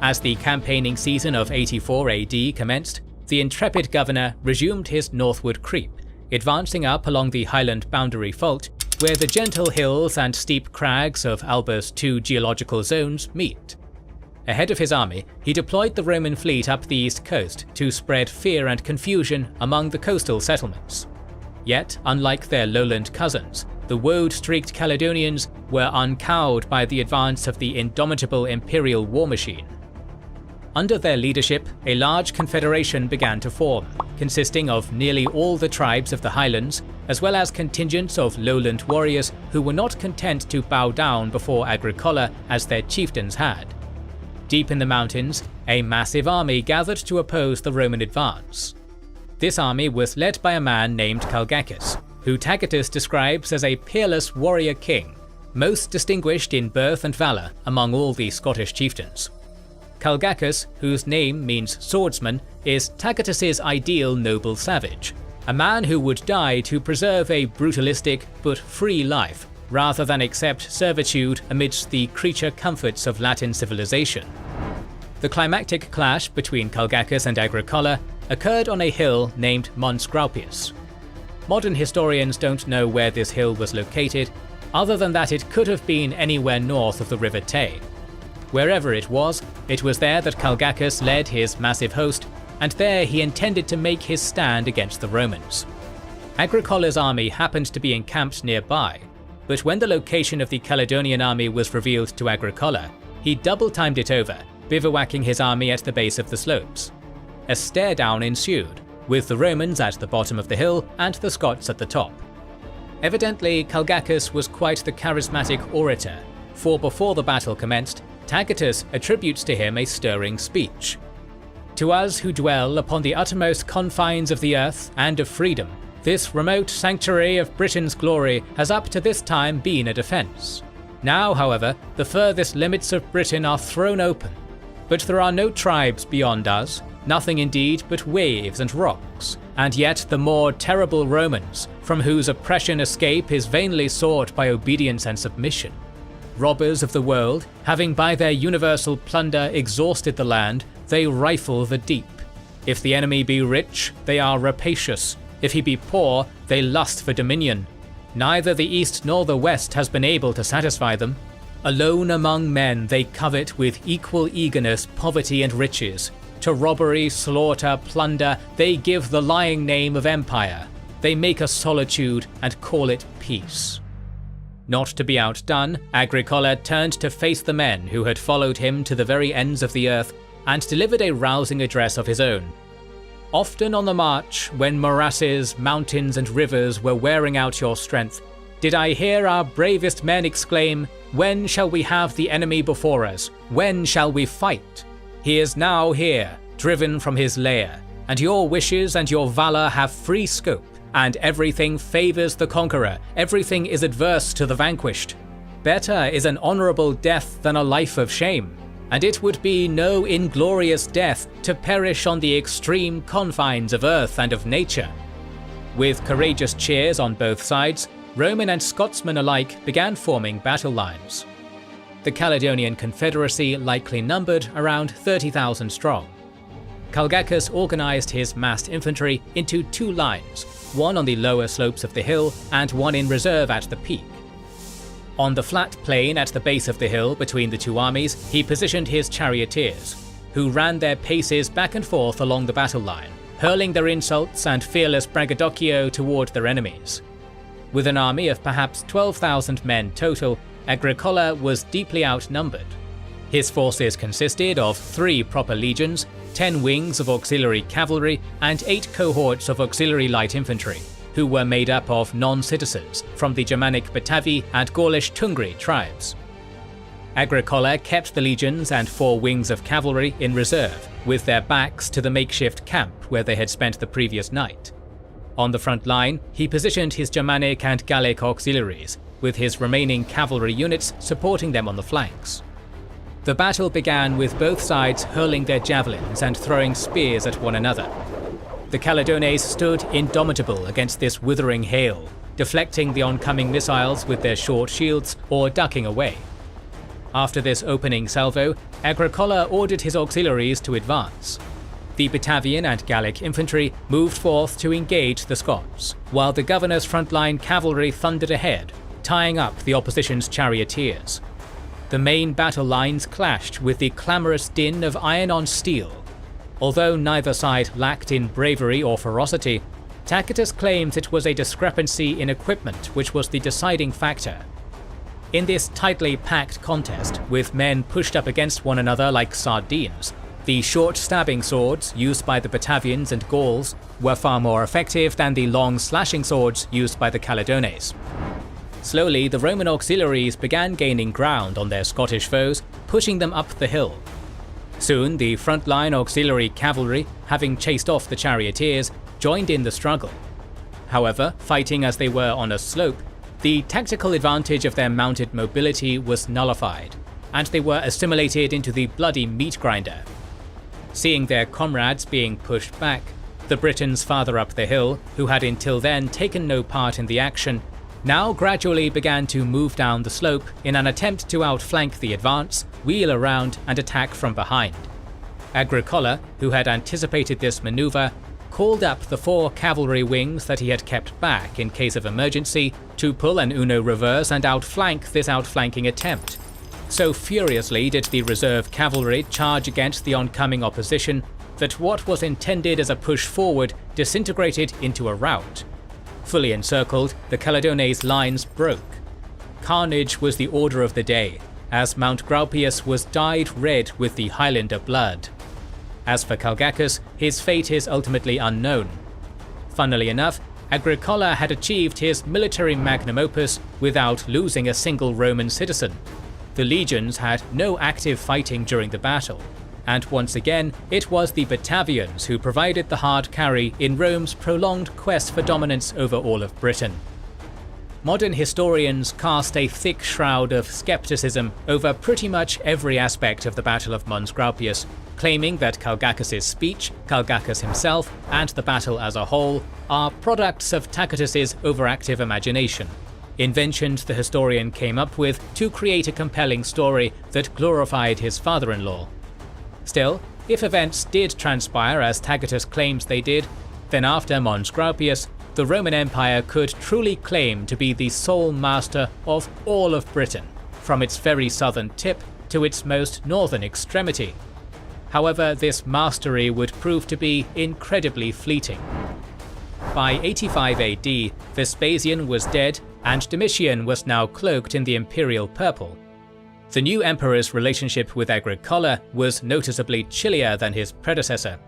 As the campaigning season of 84 AD commenced, the intrepid governor resumed his northward creep, advancing up along the highland boundary fault, where the gentle hills and steep crags of Alba's two geological zones meet. Ahead of his army, he deployed the Roman fleet up the east coast to spread fear and confusion among the coastal settlements. Yet, unlike their lowland cousins, the woad-streaked Caledonians were uncowed by the advance of the indomitable imperial war machine. Under their leadership, a large confederation began to form, consisting of nearly all the tribes of the highlands, as well as contingents of lowland warriors who were not content to bow down before Agricola as their chieftains had. Deep in the mountains, a massive army gathered to oppose the Roman advance. This army was led by a man named Calgacus, who Tacitus describes as a peerless warrior king, most distinguished in birth and valour among all the Scottish chieftains. Calgacus, whose name means swordsman, is Tacitus's ideal noble savage, a man who would die to preserve a brutalistic but free life, rather than accept servitude amidst the creature comforts of Latin civilization. The climactic clash between Calgacus and Agricola occurred on a hill named Mons Graupius. Modern historians don't know where this hill was located, other than that it could have been anywhere north of the River Tay. Wherever it was there that Calgacus led his massive host, and there he intended to make his stand against the Romans. Agricola's army happened to be encamped nearby, but when the location of the Caledonian army was revealed to Agricola, he double-timed it over, bivouacking his army at the base of the slopes. A stare-down ensued, with the Romans at the bottom of the hill and the Scots at the top. Evidently, Calgacus was quite the charismatic orator, for before the battle commenced, Tacitus attributes to him a stirring speech. "To us who dwell upon the uttermost confines of the earth and of freedom, this remote sanctuary of Britain's glory has up to this time been a defence. Now, however, the furthest limits of Britain are thrown open, but there are no tribes beyond us, nothing indeed but waves and rocks, and yet the more terrible Romans, from whose oppression escape is vainly sought by obedience and submission. Robbers of the world, having by their universal plunder exhausted the land, they rifle the deep. If the enemy be rich, they are rapacious. If he be poor, they lust for dominion. Neither the east nor the west has been able to satisfy them. Alone among men they covet with equal eagerness poverty and riches. To robbery, slaughter, plunder, they give the lying name of empire. They make a solitude and call it peace." Not to be outdone, Agricola turned to face the men who had followed him to the very ends of the earth and delivered a rousing address of his own. Often on the march, when morasses, mountains and rivers were wearing out your strength, did I hear our bravest men exclaim, "When shall we have the enemy before us? When shall we fight? He is now here, driven from his lair, and your wishes and your valor have free scope, and everything favors the conqueror, everything is adverse to the vanquished. Better is an honorable death than a life of shame, and it would be no inglorious death to perish on the extreme confines of earth and of nature." With courageous cheers on both sides, Roman and Scotsmen alike began forming battle lines. The Caledonian Confederacy likely numbered around 30,000 strong. Calgacus organized his massed infantry into two lines, one on the lower slopes of the hill and one in reserve at the peak. On the flat plain at the base of the hill between the two armies, he positioned his charioteers, who ran their paces back and forth along the battle line, hurling their insults and fearless braggadocio toward their enemies. With an army of perhaps 12,000 men total, Agricola was deeply outnumbered. His forces consisted of 3 proper legions, 10 wings of auxiliary cavalry, and 8 cohorts of auxiliary light infantry, who were made up of non-citizens from the Germanic Batavi and Gaulish Tungri tribes. Agricola kept the legions and 4 wings of cavalry in reserve, with their backs to the makeshift camp where they had spent the previous night. On the front line, he positioned his Germanic and Gallic auxiliaries, with his remaining cavalry units supporting them on the flanks. The battle began with both sides hurling their javelins and throwing spears at one another. The Caledones stood indomitable against this withering hail, deflecting the oncoming missiles with their short shields or ducking away. After this opening salvo, Agricola ordered his auxiliaries to advance. The Batavian and Gallic infantry moved forth to engage the Scots, while the governor's frontline cavalry thundered ahead, tying up the opposition's charioteers. The main battle lines clashed with the clamorous din of iron on steel. Although neither side lacked in bravery or ferocity, Tacitus claims it was a discrepancy in equipment which was the deciding factor. In this tightly packed contest, with men pushed up against one another like sardines, the short stabbing swords used by the Batavians and Gauls were far more effective than the long slashing swords used by the Caledones. Slowly, the Roman auxiliaries began gaining ground on their Scottish foes, pushing them up the hill. Soon, the frontline auxiliary cavalry, having chased off the charioteers, joined in the struggle. However, fighting as they were on a slope, the tactical advantage of their mounted mobility was nullified, and they were assimilated into the bloody meat grinder. Seeing their comrades being pushed back, the Britons farther up the hill, who had until then taken no part in the action, now gradually began to move down the slope in an attempt to outflank the advance, wheel around, and attack from behind. Agricola, who had anticipated this maneuver, called up the 4 cavalry wings that he had kept back in case of emergency to pull an Uno reverse and outflank this outflanking attempt. So furiously did the reserve cavalry charge against the oncoming opposition that what was intended as a push forward disintegrated into a rout. Fully encircled, the Caledones' lines broke. Carnage was the order of the day, as Mount Graupius was dyed red with the Highlander blood. As for Calgacus, his fate is ultimately unknown. Funnily enough, Agricola had achieved his military magnum opus without losing a single Roman citizen. The legions had no active fighting during the battle, and once again it was the Batavians who provided the hard carry in Rome's prolonged quest for dominance over all of Britain. Modern historians cast a thick shroud of skepticism over pretty much every aspect of the Battle of Mons Graupius, claiming that Calgacus' speech, Calgacus himself, and the battle as a whole are products of Tacitus' overactive imagination, inventions the historian came up with to create a compelling story that glorified his father-in-law. Still, if events did transpire as Tacitus claims they did, then after Mons Graupius, the Roman Empire could truly claim to be the sole master of all of Britain, from its very southern tip to its most northern extremity. However, this mastery would prove to be incredibly fleeting. By 85 AD, Vespasian was dead, and Domitian was now cloaked in the imperial purple. The new emperor's relationship with Agricola was noticeably chillier than his predecessor.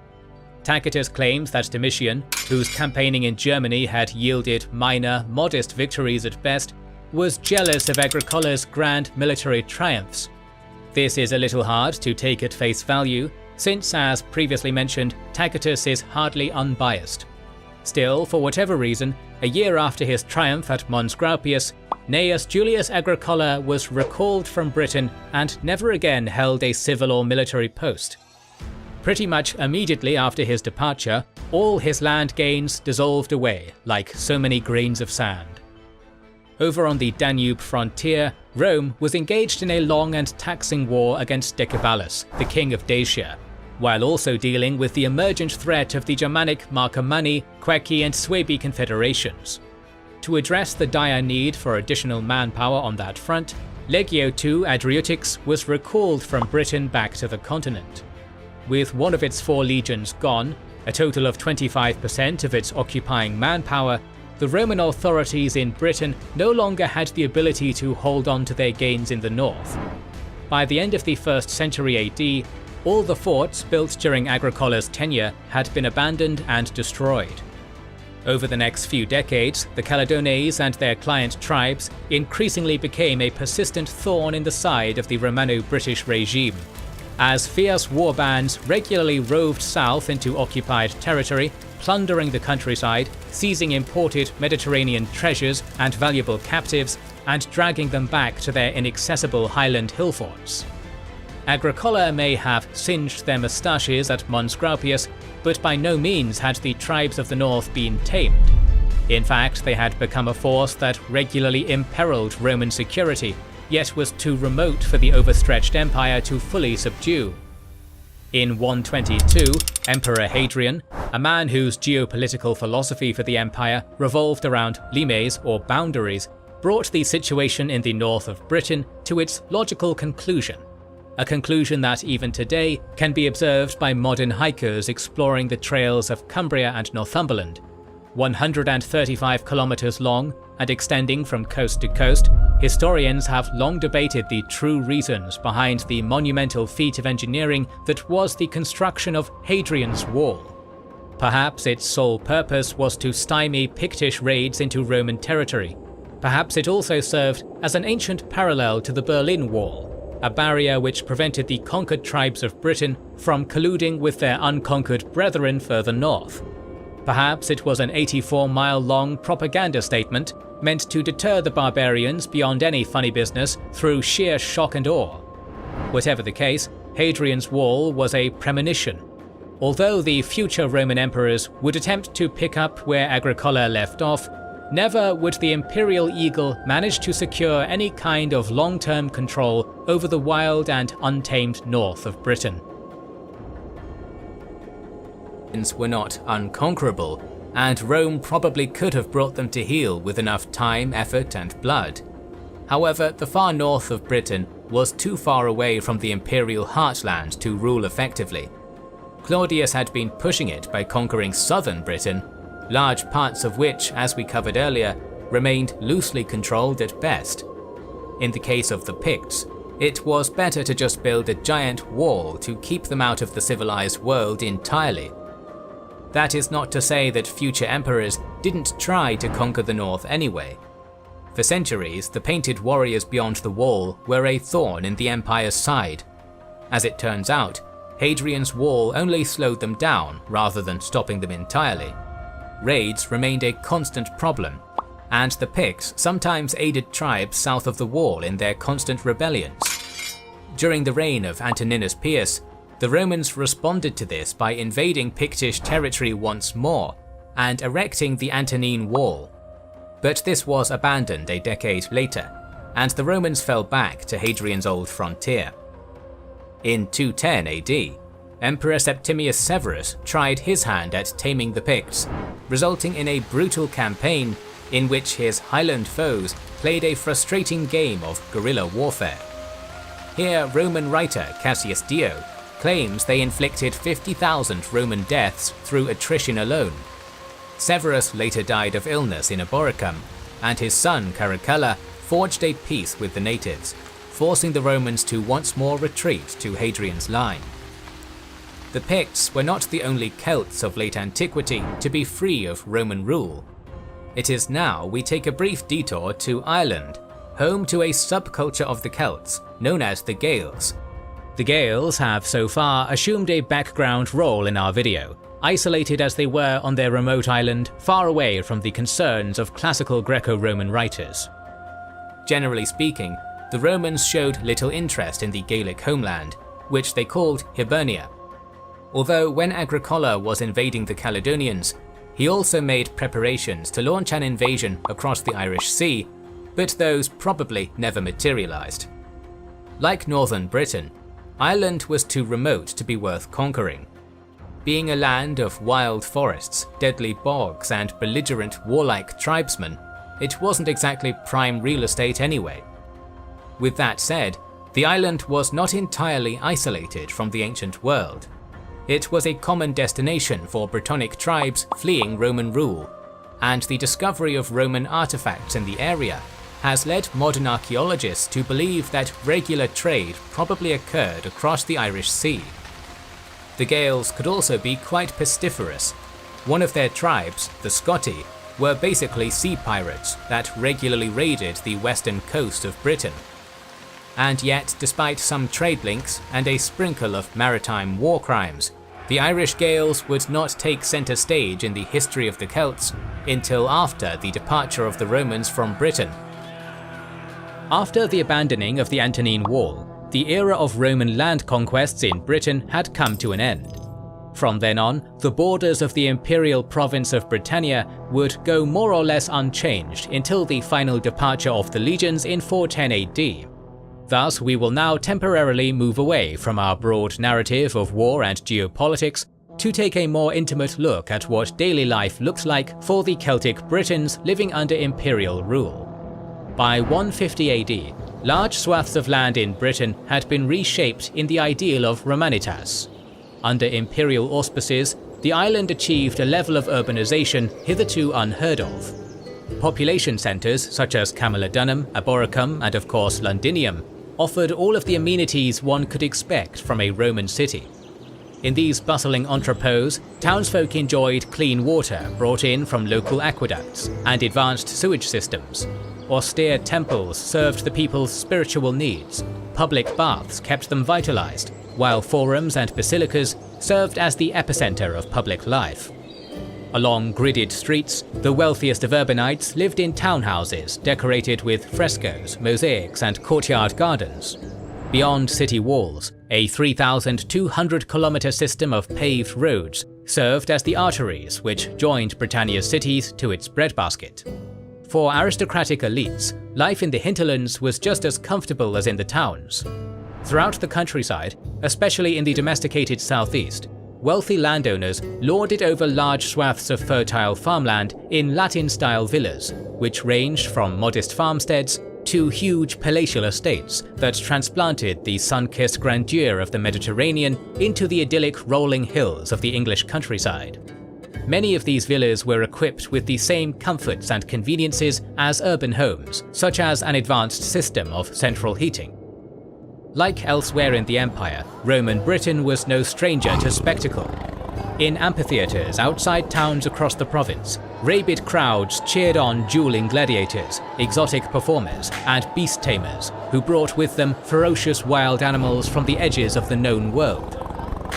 Tacitus claims that Domitian, whose campaigning in Germany had yielded minor, modest victories at best, was jealous of Agricola's grand military triumphs. This is a little hard to take at face value, since, as previously mentioned, Tacitus is hardly unbiased. Still, for whatever reason, a year after his triumph at Mons Graupius, Gnaeus Julius Agricola was recalled from Britain and never again held a civil or military post. Pretty much immediately after his departure, all his land gains dissolved away like so many grains of sand. Over on the Danube frontier, Rome was engaged in a long and taxing war against Decebalus, the king of Dacia, while also dealing with the emergent threat of the Germanic Marcomanni, Queci and Suebi confederations. To address the dire need for additional manpower on that front, Legio II Adriaticus was recalled from Britain back to the continent. With one of its 4 legions gone, a total of 25% of its occupying manpower, the Roman authorities in Britain no longer had the ability to hold on to their gains in the north. By the end of the 1st century AD, all the forts built during Agricola's tenure had been abandoned and destroyed. Over the next few decades, the Caledones and their client tribes increasingly became a persistent thorn in the side of the Romano-British regime, as fierce war bands regularly roved south into occupied territory, plundering the countryside, seizing imported Mediterranean treasures and valuable captives, and dragging them back to their inaccessible highland hill forts. Agricola may have singed their moustaches at Mons Graupius, but by no means had the tribes of the north been tamed. In fact, they had become a force that regularly imperiled Roman security, yet was too remote for the overstretched empire to fully subdue. In 122, Emperor Hadrian, a man whose geopolitical philosophy for the empire revolved around limes or boundaries, brought the situation in the north of Britain to its logical conclusion. A conclusion that even today can be observed by modern hikers exploring the trails of Cumbria and Northumberland. 135 kilometers long and extending from coast to coast, historians have long debated the true reasons behind the monumental feat of engineering that was the construction of Hadrian's Wall. Perhaps its sole purpose was to stymie Pictish raids into Roman territory. Perhaps it also served as an ancient parallel to the Berlin Wall, a barrier which prevented the conquered tribes of Britain from colluding with their unconquered brethren further north. Perhaps it was an 84-mile-long propaganda statement meant to deter the barbarians beyond any funny business through sheer shock and awe. Whatever the case, Hadrian's Wall was a premonition. Although the future Roman emperors would attempt to pick up where Agricola left off, never would the imperial eagle manage to secure any kind of long-term control over the wild and untamed north of Britain. Were not unconquerable, and Rome probably could have brought them to heel with enough time, effort, and blood. However, the far north of Britain was too far away from the imperial heartland to rule effectively. Claudius had been pushing it by conquering southern Britain, large parts of which, as we covered earlier, remained loosely controlled at best. In the case of the Picts, it was better to just build a giant wall to keep them out of the civilized world entirely. That is not to say that future emperors didn't try to conquer the north anyway. For centuries, the painted warriors beyond the wall were a thorn in the empire's side. As it turns out, Hadrian's Wall only slowed them down rather than stopping them entirely. Raids remained a constant problem, and the Picts sometimes aided tribes south of the wall in their constant rebellions. During the reign of Antoninus Pius, the Romans responded to this by invading Pictish territory once more and erecting the Antonine Wall. But this was abandoned a decade later, and the Romans fell back to Hadrian's old frontier. In 210 AD, Emperor Septimius Severus tried his hand at taming the Picts, resulting in a brutal campaign in which his Highland foes played a frustrating game of guerrilla warfare. Here, Roman writer Cassius Dio claims they inflicted 50,000 Roman deaths through attrition alone. Severus later died of illness in Eboracum, and his son Caracalla forged a peace with the natives, forcing the Romans to once more retreat to Hadrian's line. The Picts were not the only Celts of late antiquity to be free of Roman rule. It is now we take a brief detour to Ireland, home to a subculture of the Celts known as the Gaels. The Gaels have so far assumed a background role in our video, isolated as they were on their remote island, far away from the concerns of classical Greco-Roman writers. Generally speaking, the Romans showed little interest in the Gaelic homeland, which they called Hibernia. Although when Agricola was invading the Caledonians, he also made preparations to launch an invasion across the Irish Sea, but those probably never materialized. Like northern Britain, Ireland was too remote to be worth conquering. Being a land of wild forests, deadly bogs, and belligerent warlike tribesmen, it wasn't exactly prime real estate anyway. With that said, the island was not entirely isolated from the ancient world. It was a common destination for Brittonic tribes fleeing Roman rule, and the discovery of Roman artifacts in the area has led modern archaeologists to believe that regular trade probably occurred across the Irish Sea. The Gaels could also be quite pestiferous. One of their tribes, the Scotti, were basically sea pirates that regularly raided the western coast of Britain. And yet, despite some trade links and a sprinkle of maritime war crimes, the Irish Gaels would not take centre stage in the history of the Celts until after the departure of the Romans from Britain. After the abandoning of the Antonine Wall, the era of Roman land conquests in Britain had come to an end. From then on, the borders of the imperial province of Britannia would go more or less unchanged until the final departure of the legions in 410 AD. Thus, we will now temporarily move away from our broad narrative of war and geopolitics to take a more intimate look at what daily life looked like for the Celtic Britons living under imperial rule. By 150 AD, large swaths of land in Britain had been reshaped in the ideal of Romanitas. Under imperial auspices, the island achieved a level of urbanization hitherto unheard of. Population centres such as Camulodunum, Aboracum, and of course Londinium offered all of the amenities one could expect from a Roman city. In these bustling entrepôts, townsfolk enjoyed clean water brought in from local aqueducts and advanced sewage systems. Austere temples served the people's spiritual needs, public baths kept them vitalized, while forums and basilicas served as the epicenter of public life. Along gridded streets, the wealthiest of urbanites lived in townhouses decorated with frescoes, mosaics, and courtyard gardens. Beyond city walls, a 3,200-kilometer system of paved roads served as the arteries which joined Britannia's cities to its breadbasket. For aristocratic elites, life in the hinterlands was just as comfortable as in the towns. Throughout the countryside, especially in the domesticated southeast, wealthy landowners lorded over large swaths of fertile farmland in Latin-style villas, which ranged from modest farmsteads to huge palatial estates that transplanted the sun-kissed grandeur of the Mediterranean into the idyllic rolling hills of the English countryside. Many of these villas were equipped with the same comforts and conveniences as urban homes, such as an advanced system of central heating. Like elsewhere in the empire, Roman Britain was no stranger to spectacle. In amphitheatres outside towns across the province, rabid crowds cheered on dueling gladiators, exotic performers, and beast tamers who brought with them ferocious wild animals from the edges of the known world.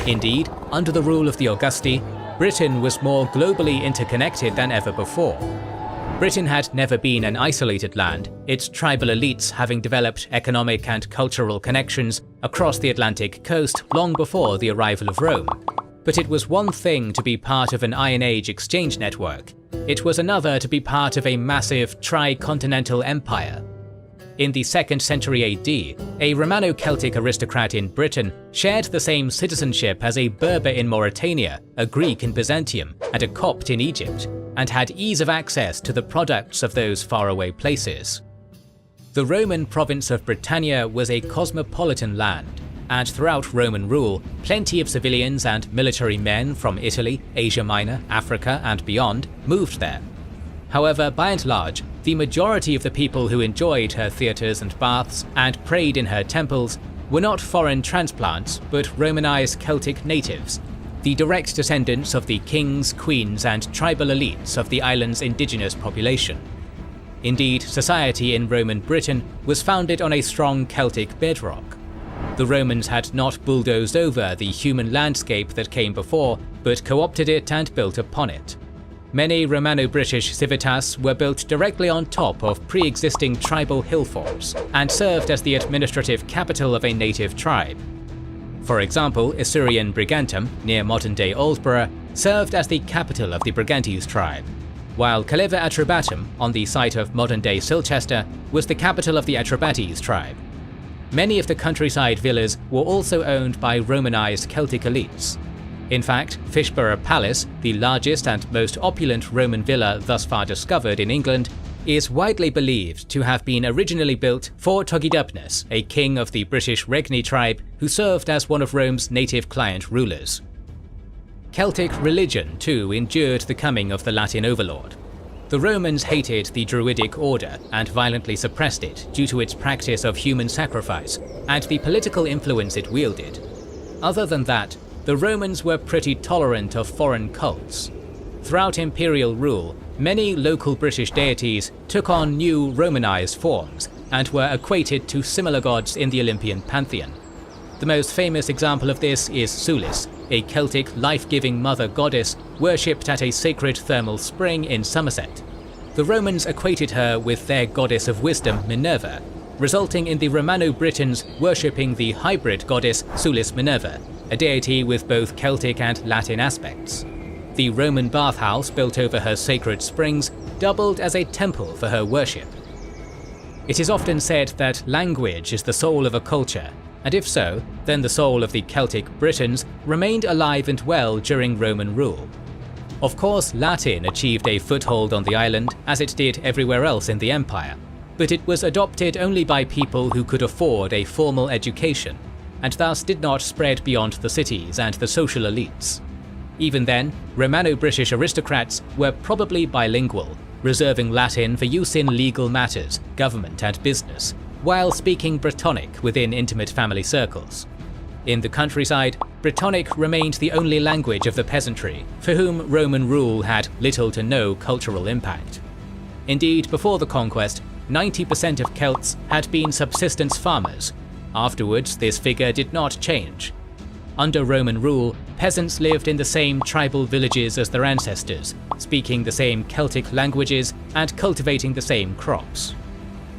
Indeed, under the rule of the Augusti, Britain was more globally interconnected than ever before. Britain had never been an isolated land, its tribal elites having developed economic and cultural connections across the Atlantic coast long before the arrival of Rome. But it was one thing to be part of an Iron Age exchange network. It was another to be part of a massive tri-continental empire. In the 2nd century AD, a Romano-Celtic aristocrat in Britain shared the same citizenship as a Berber in Mauritania, a Greek in Byzantium, and a Copt in Egypt, and had ease of access to the products of those faraway places. The Roman province of Britannia was a cosmopolitan land, and throughout Roman rule, plenty of civilians and military men from Italy, Asia Minor, Africa, and beyond moved there. However, by and large, the majority of the people who enjoyed her theatres and baths and prayed in her temples were not foreign transplants, but Romanized Celtic natives. the direct descendants of the kings, queens, and tribal elites of the island's indigenous population. Indeed, society in Roman Britain was founded on a strong Celtic bedrock. The Romans had not bulldozed over the human landscape that came before, but co-opted it and built upon it. Many Romano-British civitas were built directly on top of pre-existing tribal hill forts and served as the administrative capital of a native tribe. For example, Isurian Brigantum, near modern-day Aldborough, served as the capital of the Brigantes tribe, while Caliva Atrebatum, on the site of modern-day Silchester, was the capital of the Atrebates tribe. Many of the countryside villas were also owned by Romanized Celtic elites. In fact, Fishborough Palace, the largest and most opulent Roman villa thus far discovered in England, is widely believed to have been originally built for Togidubnus, a king of the British Regni tribe who served as one of Rome's native client rulers. Celtic religion too endured the coming of the Latin overlord. The Romans hated the Druidic order and violently suppressed it due to its practice of human sacrifice and the political influence it wielded. Other than that, the Romans were pretty tolerant of foreign cults. Throughout imperial rule, many local British deities took on new Romanized forms and were equated to similar gods in the Olympian pantheon. The most famous example of this is Sulis, a Celtic life-giving mother goddess worshipped at a sacred thermal spring in Somerset. The Romans equated her with their goddess of wisdom, Minerva, resulting in the Romano-Britons worshipping the hybrid goddess Sulis Minerva, a deity with both Celtic and Latin aspects. The Roman bathhouse built over her sacred springs doubled as a temple for her worship. It is often said that language is the soul of a culture, and if so, then the soul of the Celtic Britons remained alive and well during Roman rule. Of course, Latin achieved a foothold on the island, as it did everywhere else in the empire, but it was adopted only by people who could afford a formal education, and thus did not spread beyond the cities and the social elites. Even then, Romano-British aristocrats were probably bilingual, reserving Latin for use in legal matters, government and business, while speaking Brittonic within intimate family circles. In the countryside, Brittonic remained the only language of the peasantry, for whom Roman rule had little to no cultural impact. Indeed, before the conquest, 90% of Celts had been subsistence farmers. Afterwards, this figure did not change. Under Roman rule, peasants lived in the same tribal villages as their ancestors, speaking the same Celtic languages and cultivating the same crops.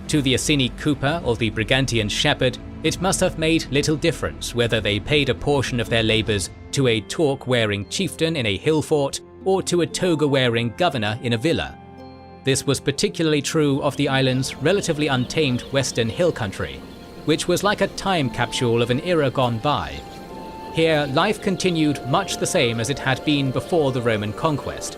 To the Iceni cooper or the Brigantian shepherd, it must have made little difference whether they paid a portion of their labours to a torque-wearing chieftain in a hill fort or to a toga-wearing governor in a villa. This was particularly true of the island's relatively untamed western hill country, which was like a time capsule of an era gone by. Here, life continued much the same as it had been before the Roman conquest.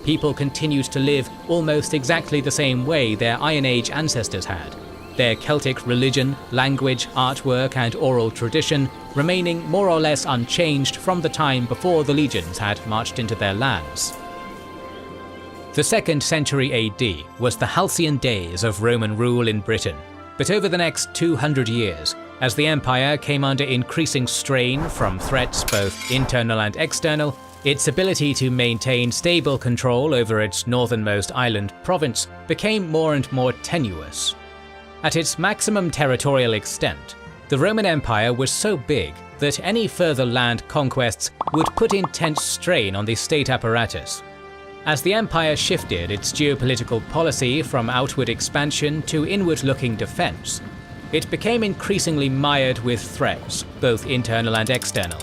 People continued to live almost exactly the same way their Iron Age ancestors had, their Celtic religion, language, artwork and oral tradition remaining more or less unchanged from the time before the legions had marched into their lands. The 2nd century AD was the halcyon days of Roman rule in Britain, but over the next 200 years, as the empire came under increasing strain from threats both internal and external, its ability to maintain stable control over its northernmost island province became more and more tenuous. At its maximum territorial extent, the Roman Empire was so big that any further land conquests would put intense strain on the state apparatus. As the empire shifted its geopolitical policy from outward expansion to inward-looking defense, it became increasingly mired with threats, both internal and external.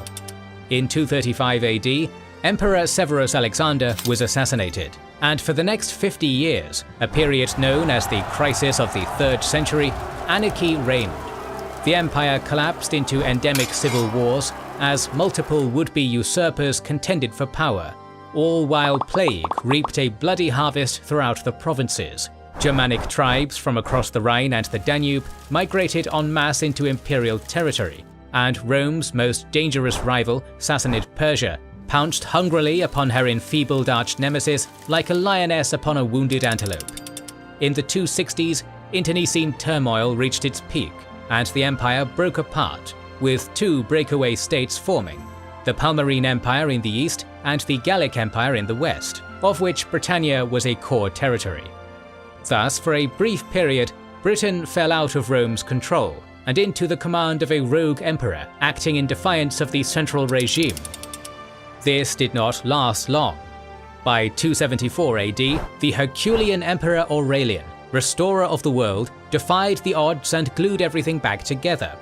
In 235 AD, Emperor Severus Alexander was assassinated, and for the next 50 years, a period known as the Crisis of the 3rd Century, anarchy reigned. The empire collapsed into endemic civil wars as multiple would-be usurpers contended for power, all while plague reaped a bloody harvest throughout the provinces. Germanic tribes from across the Rhine and the Danube migrated en masse into imperial territory, and Rome's most dangerous rival, Sassanid Persia, pounced hungrily upon her enfeebled arch-nemesis like a lioness upon a wounded antelope. In the 260s, internecine turmoil reached its peak, and the empire broke apart, with 2 breakaway states forming: the Palmyrene Empire in the east and the Gallic Empire in the west, of which Britannia was a core territory. Thus, for a brief period, Britain fell out of Rome's control and into the command of a rogue emperor acting in defiance of the central regime. This did not last long. By 274 AD, the Herculean Emperor Aurelian, restorer of the world, defied the odds and glued everything back together.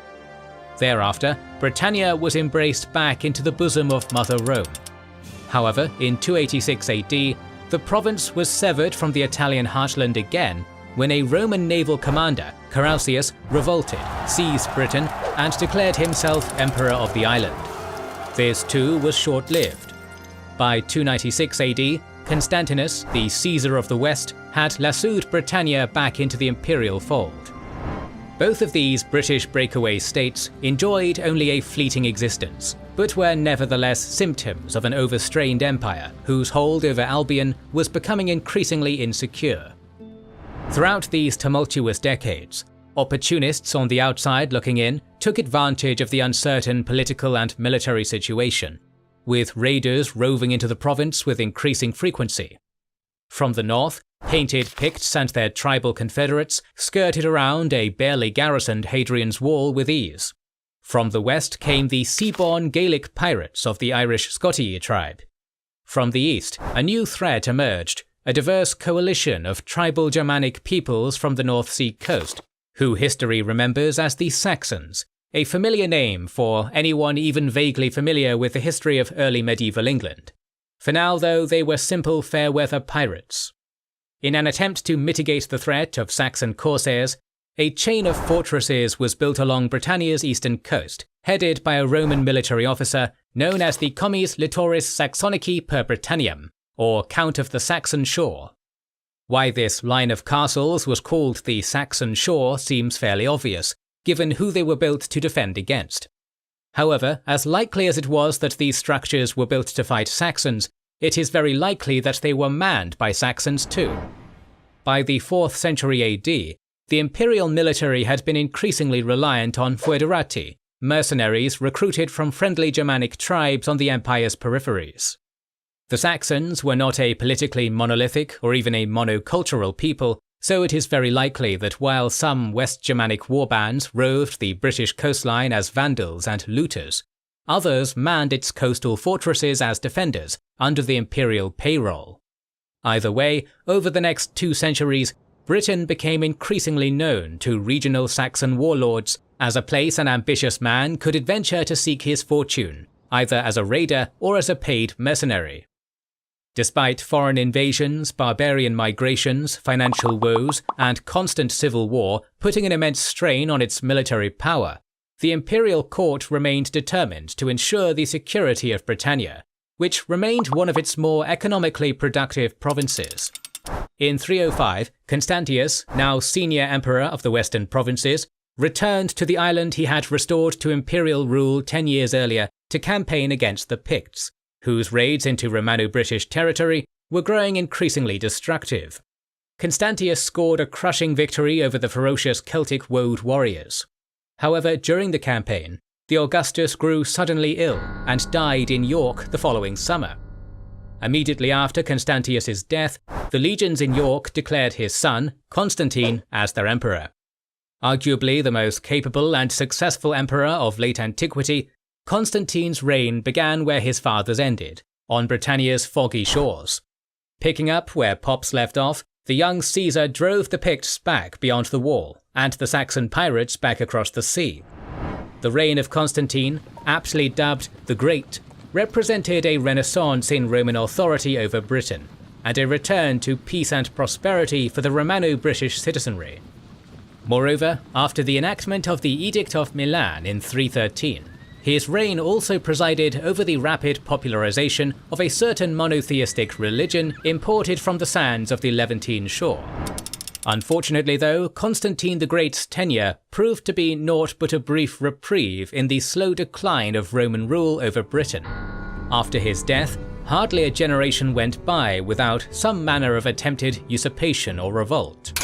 Thereafter, Britannia was embraced back into the bosom of Mother Rome. However, in 286 AD, the province was severed from the Italian heartland again when a Roman naval commander, Carausius, revolted, seized Britain, and declared himself Emperor of the island. This too was short-lived. By 296 AD, Constantinus, the Caesar of the West, had lassoed Britannia back into the imperial fold. Both of these British breakaway states enjoyed only a fleeting existence, but were nevertheless symptoms of an overstrained empire whose hold over Albion was becoming increasingly insecure. Throughout these tumultuous decades, opportunists on the outside looking in took advantage of the uncertain political and military situation, with raiders roving into the province with increasing frequency. From the north, painted Picts and their tribal confederates skirted around a barely garrisoned Hadrian's Wall with ease. From the west came the sea-born Gaelic pirates of the Irish Scotii tribe. From the east, a new threat emerged, a diverse coalition of tribal Germanic peoples from the North Sea coast, who history remembers as the Saxons, a familiar name for anyone even vaguely familiar with the history of early medieval England. For now, though, they were simple fair-weather pirates. In an attempt to mitigate the threat of Saxon corsairs, a chain of fortresses was built along Britannia's eastern coast, headed by a Roman military officer known as the Commis Littoris Saxonici per Britanniam, or Count of the Saxon Shore. Why this line of castles was called the Saxon Shore seems fairly obvious, given who they were built to defend against. However, as likely as it was that these structures were built to fight Saxons, it is very likely that they were manned by Saxons too. By the 4th century AD, the imperial military had been increasingly reliant on foederati, mercenaries recruited from friendly Germanic tribes on the empire's peripheries. The Saxons were not a politically monolithic or even a monocultural people, so it is very likely that while some West Germanic warbands roved the British coastline as vandals and looters, others manned its coastal fortresses as defenders under the imperial payroll. Either way, over the next 2 centuries, Britain became increasingly known to regional Saxon warlords as a place an ambitious man could adventure to seek his fortune, either as a raider or as a paid mercenary. Despite foreign invasions, barbarian migrations, financial woes, and constant civil war putting an immense strain on its military power, the imperial court remained determined to ensure the security of Britannia, which remained one of its more economically productive provinces. In 305, Constantius, now senior emperor of the western provinces, returned to the island he had restored to imperial rule 10 years earlier to campaign against the Picts, whose raids into Romano-British territory were growing increasingly destructive. Constantius scored a crushing victory over the ferocious Celtic woad warriors. However, during the campaign, the Augustus grew suddenly ill and died in York the following summer. Immediately after Constantius's death, the legions in York declared his son, Constantine, as their emperor. Arguably the most capable and successful emperor of late antiquity, Constantine's reign began where his father's ended, on Britannia's foggy shores. Picking up where Pops left off, the young Caesar drove the Picts back beyond the wall, and the Saxon pirates back across the sea. The reign of Constantine, aptly dubbed the Great, represented a renaissance in Roman authority over Britain, and a return to peace and prosperity for the Romano-British citizenry. Moreover, after the enactment of the Edict of Milan in 313, his reign also presided over the rapid popularization of a certain monotheistic religion imported from the sands of the Levantine shore. Unfortunately though, Constantine the Great's tenure proved to be naught but a brief reprieve in the slow decline of Roman rule over Britain. After his death, hardly a generation went by without some manner of attempted usurpation or revolt.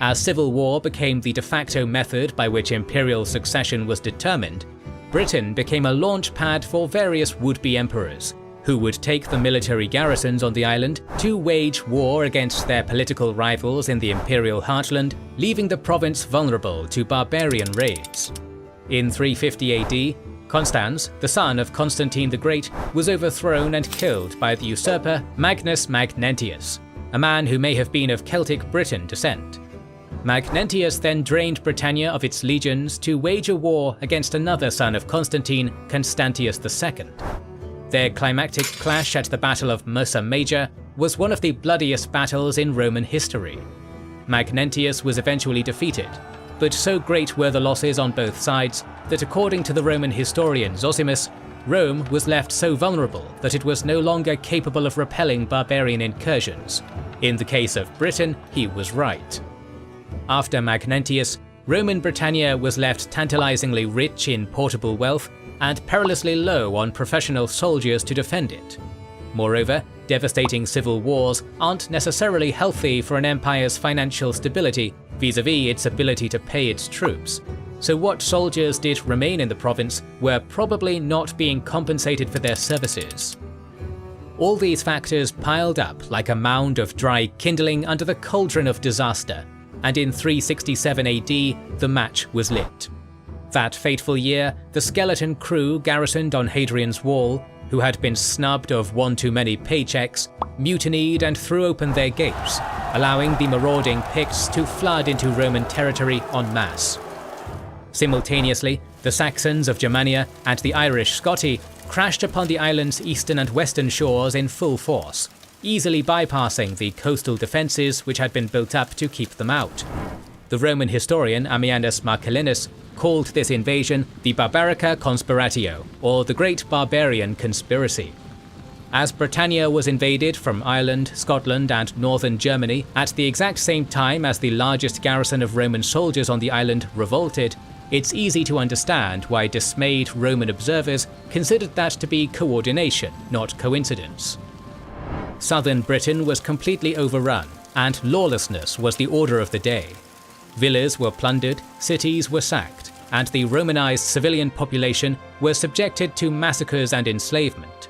As civil war became the de facto method by which imperial succession was determined, Britain became a launch pad for various would-be emperors, who would take the military garrisons on the island to wage war against their political rivals in the imperial heartland, leaving the province vulnerable to barbarian raids. In 350 AD, Constans, the son of Constantine the Great, was overthrown and killed by the usurper Magnus Magnentius, a man who may have been of Celtic Briton descent. Magnentius then drained Britannia of its legions to wage a war against another son of Constantine, Constantius II. Their climactic clash at the Battle of Mursa Major was one of the bloodiest battles in Roman history. Magnentius was eventually defeated, but so great were the losses on both sides that according to the Roman historian Zosimus, Rome was left so vulnerable that it was no longer capable of repelling barbarian incursions. In the case of Britain, he was right. After Magnentius, Roman Britannia was left tantalizingly rich in portable wealth and perilously low on professional soldiers to defend it. Moreover, devastating civil wars aren't necessarily healthy for an empire's financial stability vis-à-vis its ability to pay its troops, so what soldiers did remain in the province were probably not being compensated for their services. All these factors piled up like a mound of dry kindling under the cauldron of disaster, and in 367 AD, the match was lit. That fateful year, the skeleton crew garrisoned on Hadrian's Wall, who had been snubbed of one too many paychecks, mutinied and threw open their gates, allowing the marauding Picts to flood into Roman territory en masse. Simultaneously, the Saxons of Germania and the Irish Scotti crashed upon the island's eastern and western shores in full force, easily bypassing the coastal defences which had been built up to keep them out. The Roman historian Ammianus Marcellinus called this invasion the Barbarica Conspiratio, or the Great Barbarian Conspiracy. As Britannia was invaded from Ireland, Scotland and northern Germany at the exact same time as the largest garrison of Roman soldiers on the island revolted, it's easy to understand why dismayed Roman observers considered that to be coordination, not coincidence. Southern Britain was completely overrun, and lawlessness was the order of the day. Villas were plundered, cities were sacked, and the Romanized civilian population were subjected to massacres and enslavement.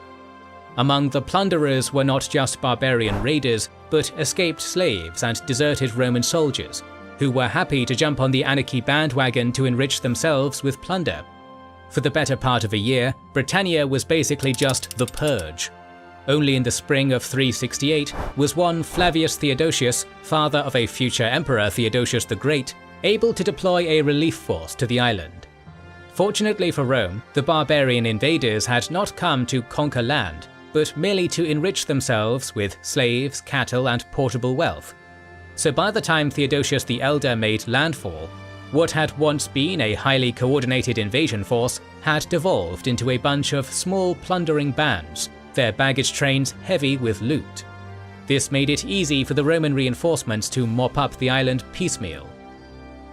Among the plunderers were not just barbarian raiders, but escaped slaves and deserted Roman soldiers, who were happy to jump on the anarchy bandwagon to enrich themselves with plunder. For the better part of a year, Britannia was basically just the purge. Only in the spring of 368 was one Flavius Theodosius, father of a future emperor Theodosius the Great, able to deploy a relief force to the island. Fortunately for Rome, the barbarian invaders had not come to conquer land, but merely to enrich themselves with slaves, cattle and portable wealth. So by the time Theodosius the Elder made landfall, what had once been a highly coordinated invasion force had devolved into a bunch of small plundering bands, their baggage trains heavy with loot. This made it easy for the Roman reinforcements to mop up the island piecemeal.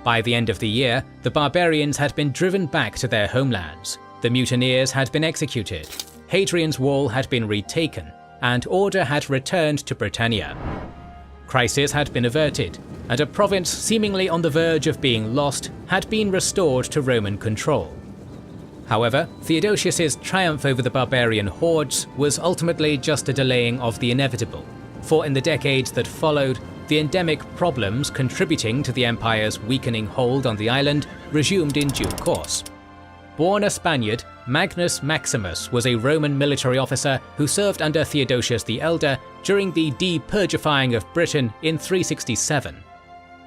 By the end of the year, the barbarians had been driven back to their homelands, the mutineers had been executed, Hadrian's Wall had been retaken, and order had returned to Britannia. Crisis had been averted, and a province seemingly on the verge of being lost had been restored to Roman control. However, Theodosius's triumph over the barbarian hordes was ultimately just a delaying of the inevitable, for in the decades that followed, the endemic problems contributing to the empire's weakening hold on the island resumed in due course. Born a Spaniard, Magnus Maximus was a Roman military officer who served under Theodosius the Elder during the depurgifying of Britain in 367.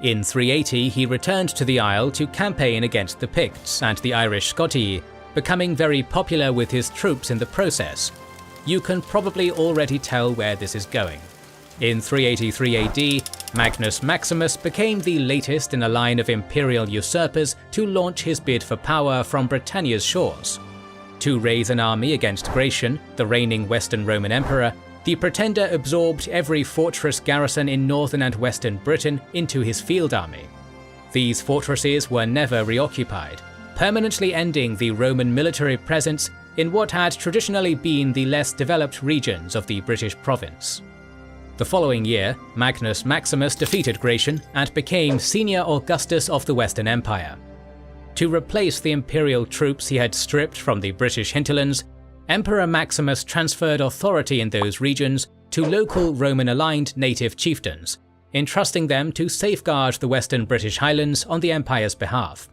In 380 he returned to the Isle to campaign against the Picts and the Irish Scotii, becoming very popular with his troops in the process. You can probably already tell where this is going. In 383 AD, Magnus Maximus became the latest in a line of imperial usurpers to launch his bid for power from Britannia's shores. To raise an army against Gratian, the reigning Western Roman Emperor, the pretender absorbed every fortress garrison in northern and western Britain into his field army. These fortresses were never reoccupied, permanently ending the Roman military presence in what had traditionally been the less developed regions of the British province. The following year, Magnus Maximus defeated Gratian and became Senior Augustus of the Western Empire. To replace the imperial troops he had stripped from the British hinterlands, Emperor Maximus transferred authority in those regions to local Roman-aligned native chieftains, entrusting them to safeguard the western British Highlands on the Empire's behalf.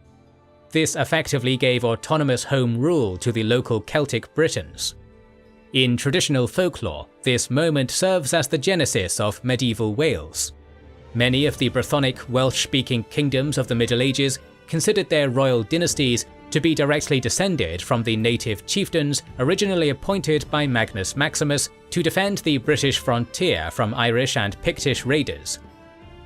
This effectively gave autonomous home rule to the local Celtic Britons. In traditional folklore, this moment serves as the genesis of medieval Wales. Many of the Brythonic Welsh-speaking kingdoms of the Middle Ages considered their royal dynasties to be directly descended from the native chieftains originally appointed by Magnus Maximus to defend the British frontier from Irish and Pictish raiders.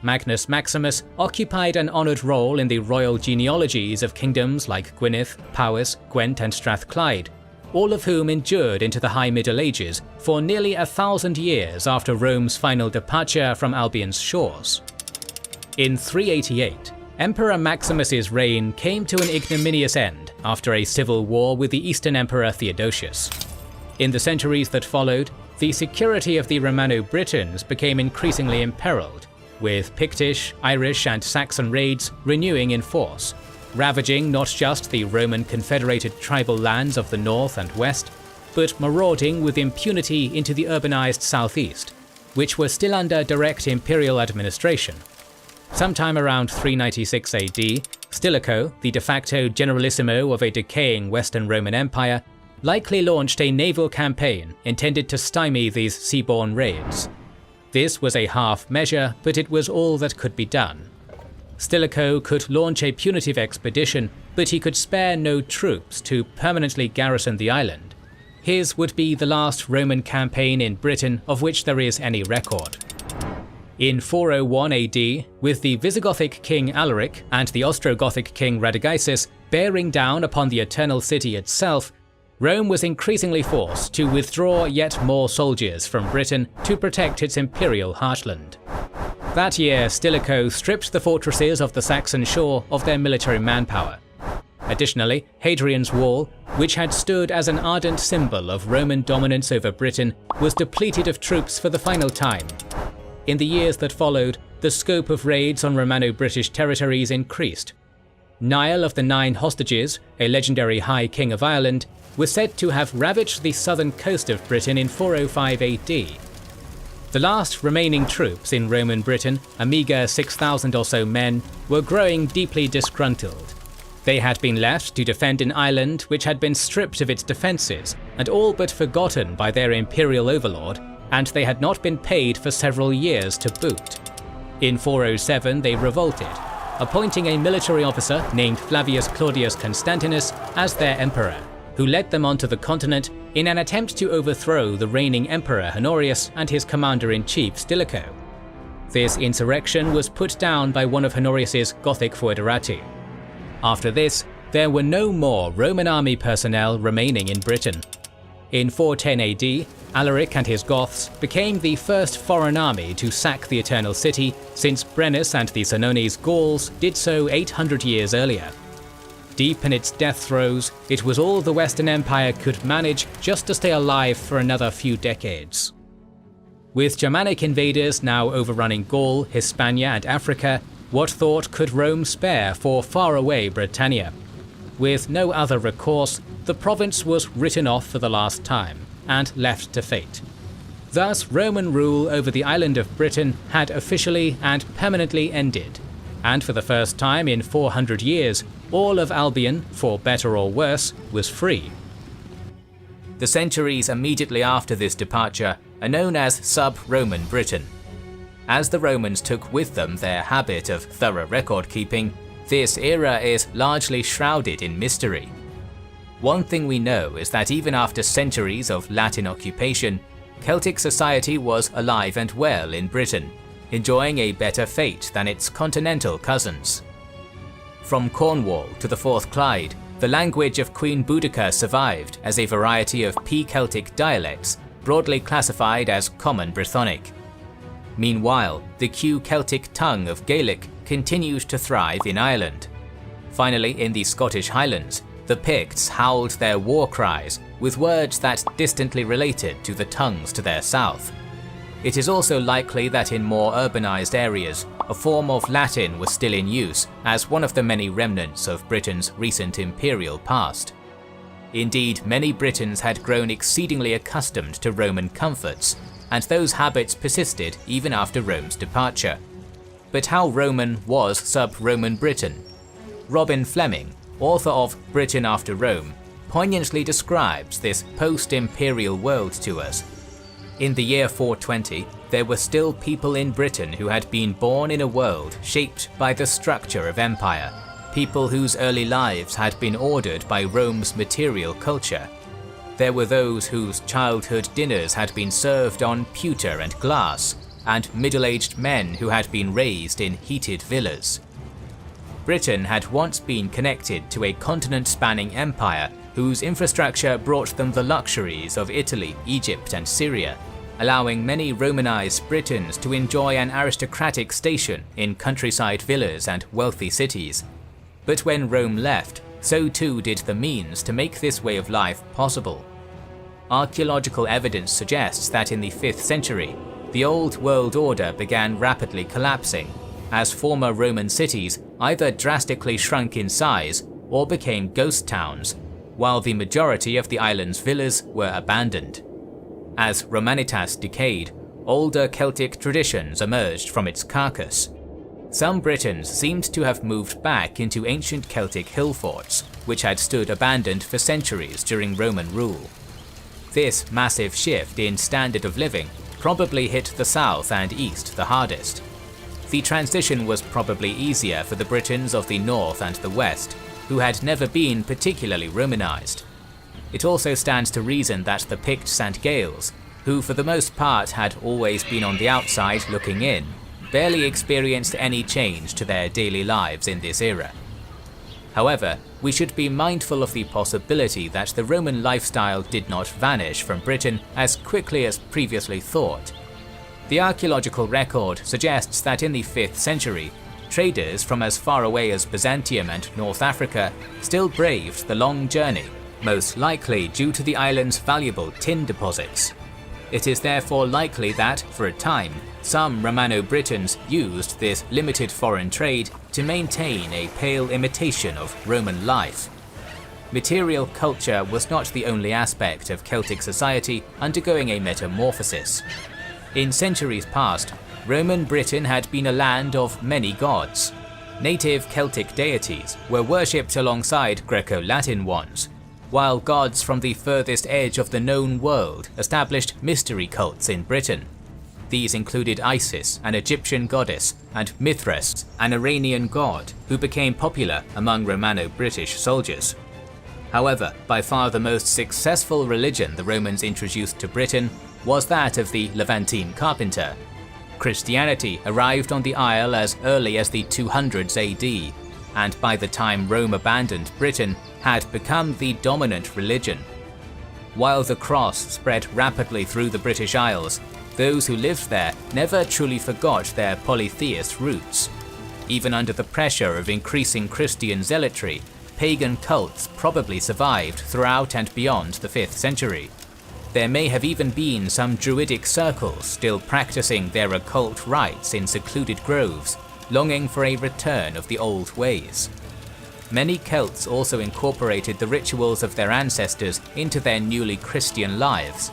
Magnus Maximus occupied an honoured role in the royal genealogies of kingdoms like Gwynedd, Powys, Gwent and Strathclyde, all of whom endured into the High Middle Ages for nearly 1,000 years after Rome's final departure from Albion's shores. In 388, Emperor Maximus's reign came to an ignominious end after a civil war with the Eastern Emperor Theodosius. In the centuries that followed, the security of the Romano-Britons became increasingly imperiled, with Pictish, Irish and Saxon raids renewing in force, ravaging not just the Roman confederated tribal lands of the north and west, but marauding with impunity into the urbanized southeast, which were still under direct imperial administration. Sometime around 396 AD, Stilicho, the de facto generalissimo of a decaying Western Roman Empire, likely launched a naval campaign intended to stymie these seaborne raids. This was a half measure, but it was all that could be done. Stilicho could launch a punitive expedition, but he could spare no troops to permanently garrison the island. His would be the last Roman campaign in Britain of which there is any record. In 401 AD, with the Visigothic king Alaric and the Ostrogothic king Radagaisus bearing down upon the Eternal City itself, Rome was increasingly forced to withdraw yet more soldiers from Britain to protect its imperial heartland. That year, Stilicho stripped the fortresses of the Saxon shore of their military manpower. Additionally, Hadrian's Wall, which had stood as an ardent symbol of Roman dominance over Britain, was depleted of troops for the final time. In the years that followed, the scope of raids on Romano-British territories increased. Niall of the Nine Hostages, a legendary High King of Ireland, was said to have ravaged the southern coast of Britain in 405 AD. The last remaining troops in Roman Britain, a meagre 6,000 or so men, were growing deeply disgruntled. They had been left to defend an island which had been stripped of its defences and all but forgotten by their imperial overlord, and they had not been paid for several years to boot. In 407 they revolted, appointing a military officer named Flavius Claudius Constantinus as their emperor, who led them onto the continent in an attempt to overthrow the reigning emperor Honorius and his commander-in-chief Stilicho. This insurrection was put down by one of Honorius's Gothic foederati. After this, there were no more Roman army personnel remaining in Britain. In 410 AD, Alaric and his Goths became the first foreign army to sack the Eternal City since Brennus and the Senones Gauls did so 800 years earlier. Deep in its death throes, it was all the Western Empire could manage just to stay alive for another few decades. With Germanic invaders now overrunning Gaul, Hispania and Africa, what thought could Rome spare for faraway Britannia? With no other recourse, the province was written off for the last time and left to fate. Thus, Roman rule over the island of Britain had officially and permanently ended, and for the first time in 400 years, all of Albion, for better or worse, was free. The centuries immediately after this departure are known as sub-Roman Britain. As the Romans took with them their habit of thorough record-keeping, this era is largely shrouded in mystery. One thing we know is that even after centuries of Latin occupation, Celtic society was alive and well in Britain, enjoying a better fate than its continental cousins. From Cornwall to the Forth Clyde, the language of Queen Boudica survived as a variety of P-Celtic dialects, broadly classified as Common Brythonic. Meanwhile, the Q-Celtic tongue of Gaelic continued to thrive in Ireland. Finally, in the Scottish Highlands, the Picts howled their war cries with words that distantly related to the tongues to their south. It is also likely that in more urbanized areas, a form of Latin was still in use as one of the many remnants of Britain's recent imperial past. Indeed, many Britons had grown exceedingly accustomed to Roman comforts, and those habits persisted even after Rome's departure. But how Roman was sub-Roman Britain? Robin Fleming, author of Britain After Rome, poignantly describes this post-imperial world to us. In the year 420, there were still people in Britain who had been born in a world shaped by the structure of empire, people whose early lives had been ordered by Rome's material culture. There were those whose childhood dinners had been served on pewter and glass, and middle-aged men who had been raised in heated villas. Britain had once been connected to a continent-spanning empire whose infrastructure brought them the luxuries of Italy, Egypt, and Syria, allowing many Romanized Britons to enjoy an aristocratic station in countryside villas and wealthy cities. But when Rome left, so too did the means to make this way of life possible. Archaeological evidence suggests that in the 5th century, the old world order began rapidly collapsing, as former Roman cities either drastically shrunk in size or became ghost towns, while the majority of the island's villas were abandoned. As Romanitas decayed, older Celtic traditions emerged from its carcass. Some Britons seemed to have moved back into ancient Celtic hill forts, which had stood abandoned for centuries during Roman rule. This massive shift in standard of living probably hit the south and east the hardest. The transition was probably easier for the Britons of the north and the west, who had never been particularly Romanized. It also stands to reason that the Picts and Gaels, who for the most part had always been on the outside looking in, barely experienced any change to their daily lives in this era. However, we should be mindful of the possibility that the Roman lifestyle did not vanish from Britain as quickly as previously thought. The archaeological record suggests that in the 5th century, traders from as far away as Byzantium and North Africa still braved the long journey, most likely due to the island's valuable tin deposits. It is therefore likely that, for a time, some Romano-Britons used this limited foreign trade to maintain a pale imitation of Roman life. Material culture was not the only aspect of Celtic society undergoing a metamorphosis. In centuries past, Roman Britain had been a land of many gods. Native Celtic deities were worshipped alongside Greco-Latin ones, while gods from the furthest edge of the known world established mystery cults in Britain. These included Isis, an Egyptian goddess, and Mithras, an Iranian god, who became popular among Romano-British soldiers. However, by far the most successful religion the Romans introduced to Britain was that of the Levantine carpenter. Christianity arrived on the Isle as early as the 200s AD, and by the time Rome abandoned Britain, had become the dominant religion. While the cross spread rapidly through the British Isles, those who lived there never truly forgot their polytheist roots. Even under the pressure of increasing Christian zealotry, pagan cults probably survived throughout and beyond the 5th century. There may have even been some druidic circles still practicing their occult rites in secluded groves, longing for a return of the old ways. Many Celts also incorporated the rituals of their ancestors into their newly Christian lives.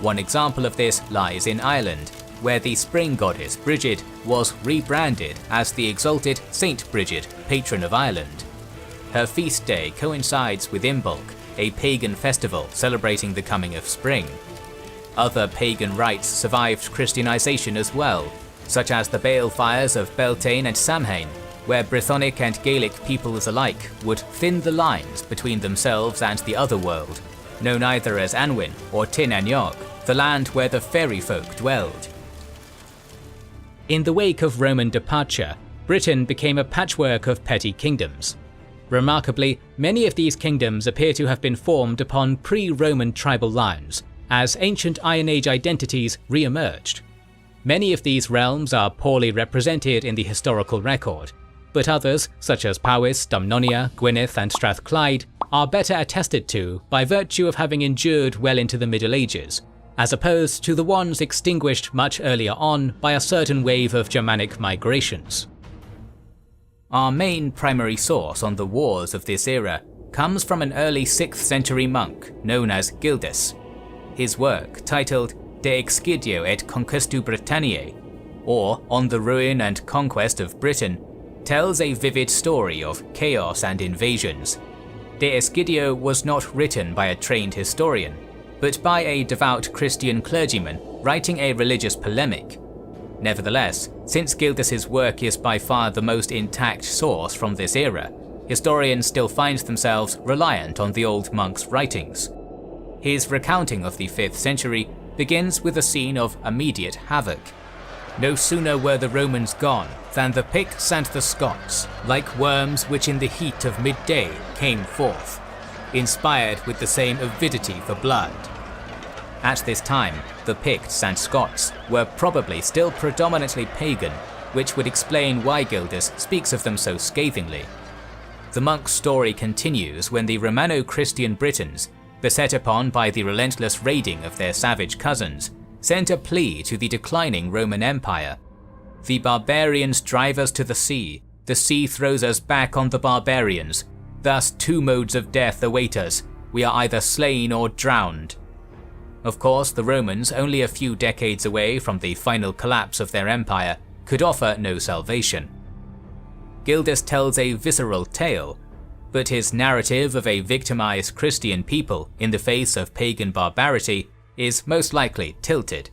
One example of this lies in Ireland, where the spring goddess Brigid was rebranded as the exalted Saint Brigid, patron of Ireland. Her feast day coincides with Imbolc, a pagan festival celebrating the coming of spring. Other pagan rites survived Christianization as well, such as the balefires of Beltane and Samhain, where Brythonic and Gaelic peoples alike would thin the lines between themselves and the other world, known either as Anwin or Tin Anyog, the land where the fairy folk dwelled. In the wake of Roman departure, Britain became a patchwork of petty kingdoms. Remarkably, many of these kingdoms appear to have been formed upon pre-Roman tribal lines, as ancient Iron Age identities re-emerged. Many of these realms are poorly represented in the historical record, but others, such as Powys, Dumnonia, Gwynedd and Strathclyde, are better attested to by virtue of having endured well into the Middle Ages, as opposed to the ones extinguished much earlier on by a certain wave of Germanic migrations. Our main primary source on the wars of this era comes from an early 6th century monk known as Gildas. His work, titled De Excidio et Conquestu Britanniae, or On the Ruin and Conquest of Britain, tells a vivid story of chaos and invasions. De Excidio was not written by a trained historian, but by a devout Christian clergyman writing a religious polemic. Nevertheless, since Gildas's work is by far the most intact source from this era, historians still find themselves reliant on the old monk's writings. His recounting of the 5th century begins with a scene of immediate havoc. No sooner were the Romans gone than the Picts and the Scots, like worms which in the heat of midday came forth, inspired with the same avidity for blood. At this time, the Picts and Scots were probably still predominantly pagan, which would explain why Gildas speaks of them so scathingly. The monk's story continues when the Romano-Christian Britons, beset upon by the relentless raiding of their savage cousins, sent a plea to the declining Roman Empire. The barbarians drive us to the sea throws us back on the barbarians, thus 2 modes of death await us, we are either slain or drowned. Of course, the Romans, only a few decades away from the final collapse of their empire, could offer no salvation. Gildas tells a visceral tale, but his narrative of a victimized Christian people in the face of pagan barbarity is most likely tilted.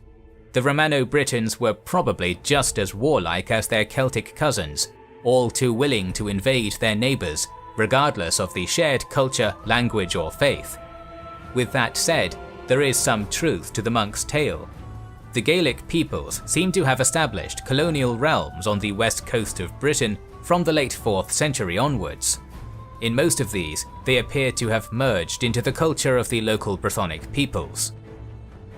The Romano-Britons were probably just as warlike as their Celtic cousins, all too willing to invade their neighbours, regardless of the shared culture, language or faith. With that said, there is some truth to the monk's tale. The Gaelic peoples seem to have established colonial realms on the west coast of Britain from the late 4th century onwards. In most of these, they appear to have merged into the culture of the local Brythonic peoples.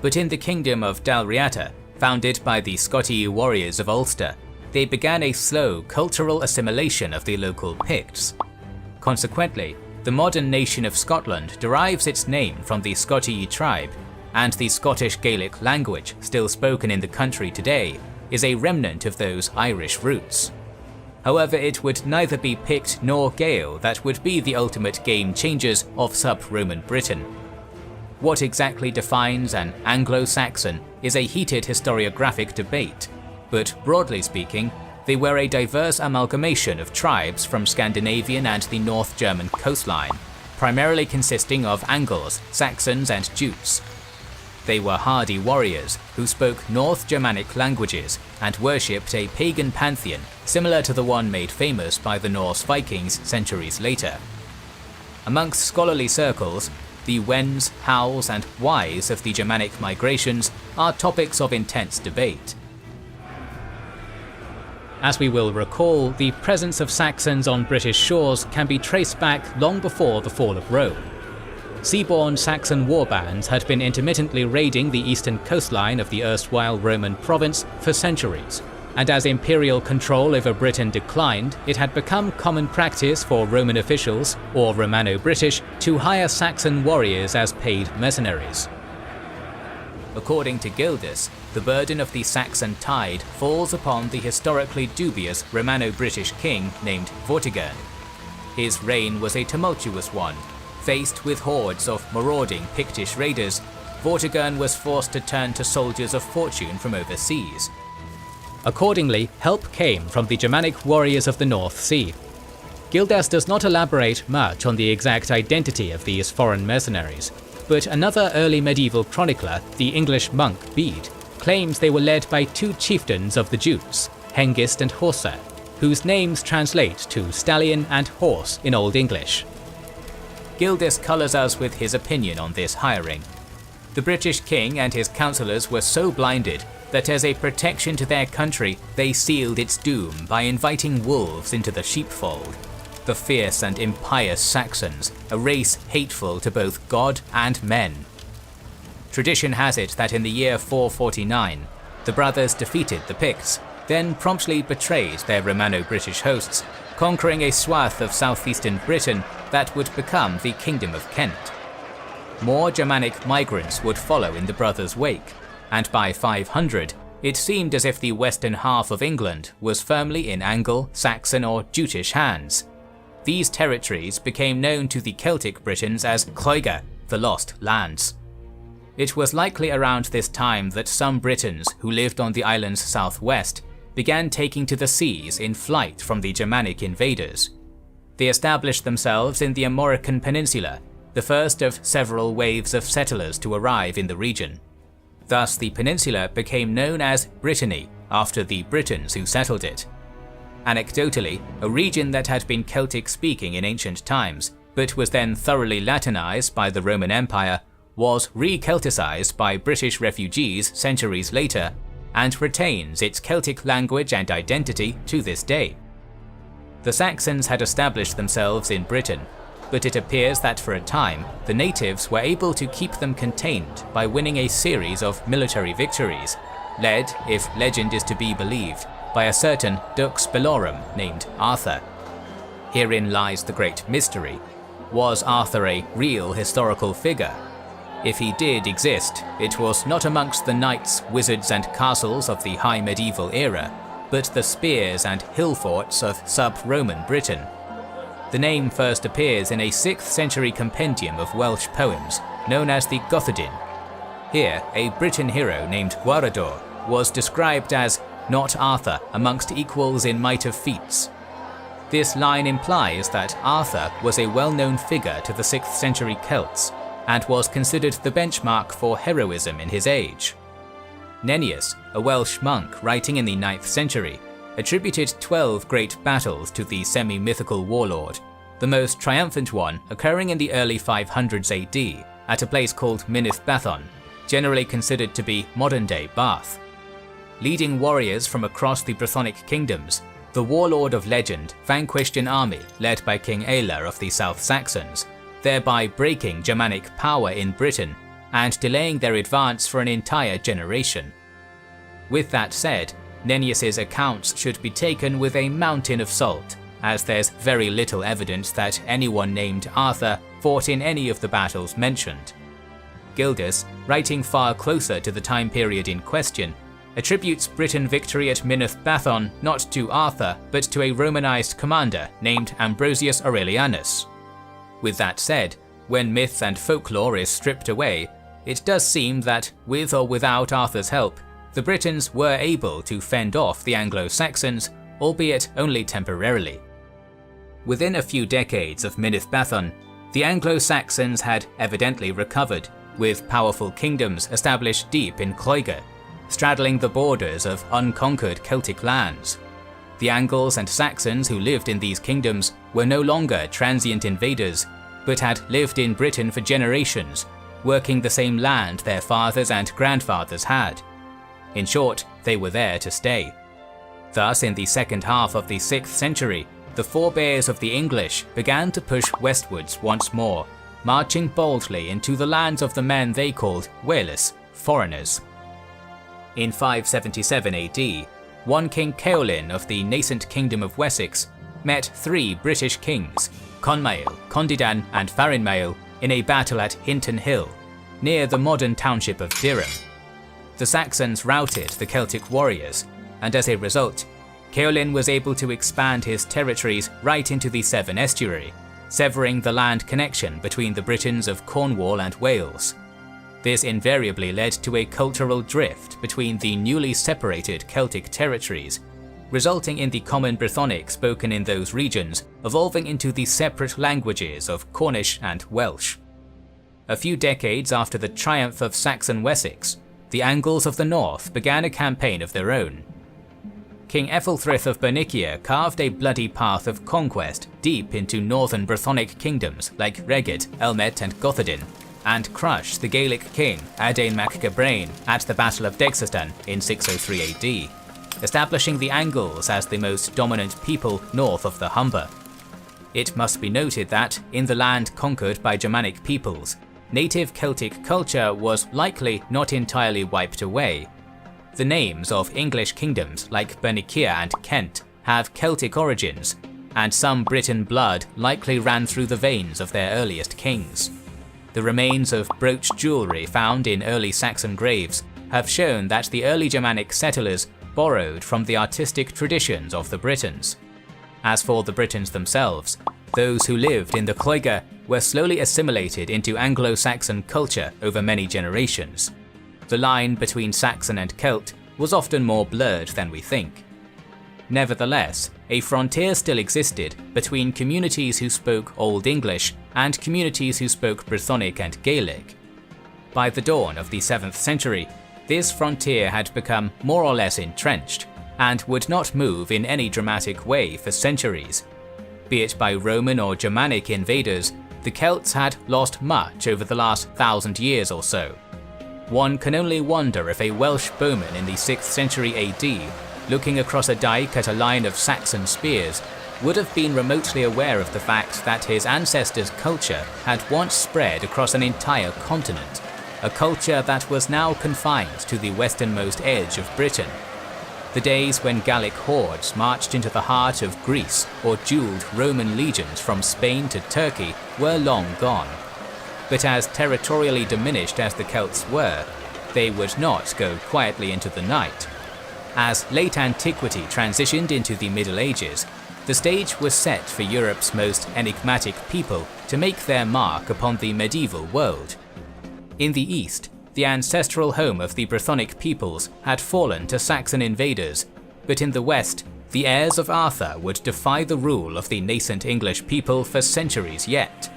But in the kingdom of Dalriata, founded by the Scotti warriors of Ulster, they began a slow cultural assimilation of the local Picts. Consequently, the modern nation of Scotland derives its name from the Scotti tribe, and the Scottish Gaelic language still spoken in the country today is a remnant of those Irish roots. However, it would neither be Pict nor Gael that would be the ultimate game changers of sub-Roman Britain. What exactly defines an Anglo-Saxon is a heated historiographic debate, but broadly speaking, they were a diverse amalgamation of tribes from Scandinavian and the North German coastline, primarily consisting of Angles, Saxons and Jutes. They were hardy warriors who spoke North Germanic languages and worshipped a pagan pantheon similar to the one made famous by the Norse Vikings centuries later. Amongst scholarly circles, the whens, hows and whys of the Germanic migrations are topics of intense debate. As we will recall, the presence of Saxons on British shores can be traced back long before the fall of Rome. Seaborne Saxon warbands had been intermittently raiding the eastern coastline of the erstwhile Roman province for centuries, and as imperial control over Britain declined, it had become common practice for Roman officials, or Romano-British, to hire Saxon warriors as paid mercenaries. According to Gildas, the burden of the Saxon tide falls upon the historically dubious Romano-British king named Vortigern. His reign was a tumultuous one. Faced with hordes of marauding Pictish raiders, Vortigern was forced to turn to soldiers of fortune from overseas. Accordingly, help came from the Germanic warriors of the North Sea. Gildas does not elaborate much on the exact identity of these foreign mercenaries, but another early medieval chronicler, the English monk Bede, claims they were led by 2 chieftains of the Jutes, Hengist and Horsa, whose names translate to stallion and horse in Old English. Gildas colours us with his opinion on this hiring. The British king and his councillors were so blinded that as a protection to their country, they sealed its doom by inviting wolves into the sheepfold. The fierce and impious Saxons, a race hateful to both God and men. Tradition has it that in the year 449, the brothers defeated the Picts, then promptly betrayed their Romano-British hosts, conquering a swath of southeastern Britain that would become the Kingdom of Kent. more Germanic migrants would follow in the brothers' wake, and by 500, it seemed as if the western half of England was firmly in Anglo, Saxon or Jutish hands. These territories became known to the Celtic Britons as Cloiga, the Lost Lands. It was likely around this time that some Britons who lived on the island's southwest began taking to the seas in flight from the Germanic invaders. They established themselves in the Armorican Peninsula, the first of several waves of settlers to arrive in the region. Thus the peninsula became known as Brittany, after the Britons who settled it. Anecdotally, a region that had been Celtic-speaking in ancient times, but was then thoroughly Latinized by the Roman Empire, was re-Celticized by British refugees centuries later, and retains its Celtic language and identity to this day. The Saxons had established themselves in Britain, but it appears that for a time, the natives were able to keep them contained by winning a series of military victories, led, if legend is to be believed, by a certain Dux Bellorum named Arthur. Herein lies the great mystery. Was Arthur a real historical figure? If he did exist, it was not amongst the knights, wizards and castles of the high medieval era, but the spears and hill forts of sub-Roman Britain. The name first appears in a 6th century compendium of Welsh poems known as the Gothardin. Here, a Briton hero named Gwarador was described as not Arthur amongst equals in might of feats. This line implies that Arthur was a well-known figure to the 6th century Celts, and was considered the benchmark for heroism in his age. Nennius, a Welsh monk writing in the 9th century, attributed 12 great battles to the semi-mythical warlord, the most triumphant one occurring in the early 500s AD at a place called Mynydd Bathon, generally considered to be modern-day Bath. Leading warriors from across the Brythonic kingdoms, the warlord of legend vanquished an army led by King Aella of the South Saxons, thereby breaking Germanic power in Britain and delaying their advance for an entire generation. With that said, Nennius's accounts should be taken with a mountain of salt, as there's very little evidence that anyone named Arthur fought in any of the battles mentioned. Gildas, writing far closer to the time period in question, attributes Britain victory at Mynydd Bathon not to Arthur but to a Romanized commander named Ambrosius Aurelianus. With that said, when myth and folklore is stripped away, it does seem that, with or without Arthur's help, the Britons were able to fend off the Anglo-Saxons, albeit only temporarily. Within a few decades of Mynydd Bathon, the Anglo-Saxons had evidently recovered, with powerful kingdoms established deep in Cloiga, straddling the borders of unconquered Celtic lands. The Angles and Saxons who lived in these kingdoms were no longer transient invaders, but had lived in Britain for generations, working the same land their fathers and grandfathers had. In short, they were there to stay. Thus, in the second half of the 6th century, the forebears of the English began to push westwards once more, marching boldly into the lands of the men they called Wales, foreigners. In 577 AD, one King Ceolin of the nascent Kingdom of Wessex met 3 British kings, Conmail, Condidan and Farinmail, in a battle at Hinton Hill, near the modern township of Durham. The Saxons routed the Celtic warriors, and as a result, Ceolin was able to expand his territories right into the Severn estuary, severing the land connection between the Britons of Cornwall and Wales. This invariably led to a cultural drift between the newly separated Celtic territories, resulting in the common Brythonic spoken in those regions evolving into the separate languages of Cornish and Welsh. A few decades after the triumph of Saxon Wessex, the Angles of the north began a campaign of their own. King Ethelthryth of Bernicia carved a bloody path of conquest deep into northern Brythonic kingdoms like Reged, Elmet and Gothardin, and crushed the Gaelic king Adain mac Gabrain at the Battle of Dexystan in 603 AD, establishing the Angles as the most dominant people north of the Humber. It must be noted that, in the land conquered by Germanic peoples, native Celtic culture was likely not entirely wiped away. The names of English kingdoms like Bernicia and Kent have Celtic origins, and some Briton blood likely ran through the veins of their earliest kings. The remains of brooch jewellery found in early Saxon graves have shown that the early Germanic settlers borrowed from the artistic traditions of the Britons. As for the Britons themselves, those who lived in the Cloiga were slowly assimilated into Anglo-Saxon culture over many generations. The line between Saxon and Celt was often more blurred than we think. Nevertheless, a frontier still existed between communities who spoke Old English and communities who spoke Brythonic and Gaelic. By the dawn of the 7th century, this frontier had become more or less entrenched, and would not move in any dramatic way for centuries. Be it by Roman or Germanic invaders, the Celts had lost much over the last 1,000 years or so. One can only wonder if a Welsh bowman in the 6th century AD, looking across a dike at a line of Saxon spears, would have been remotely aware of the fact that his ancestors' culture had once spread across an entire continent, a culture that was now confined to the westernmost edge of Britain. The days when Gallic hordes marched into the heart of Greece or duelled Roman legions from Spain to Turkey were long gone. But as territorially diminished as the Celts were, they would not go quietly into the night. As late antiquity transitioned into the Middle Ages, the stage was set for Europe's most enigmatic people to make their mark upon the medieval world. In the east, the ancestral home of the Brythonic peoples had fallen to Saxon invaders, but in the west, the heirs of Arthur would defy the rule of the nascent English people for centuries yet.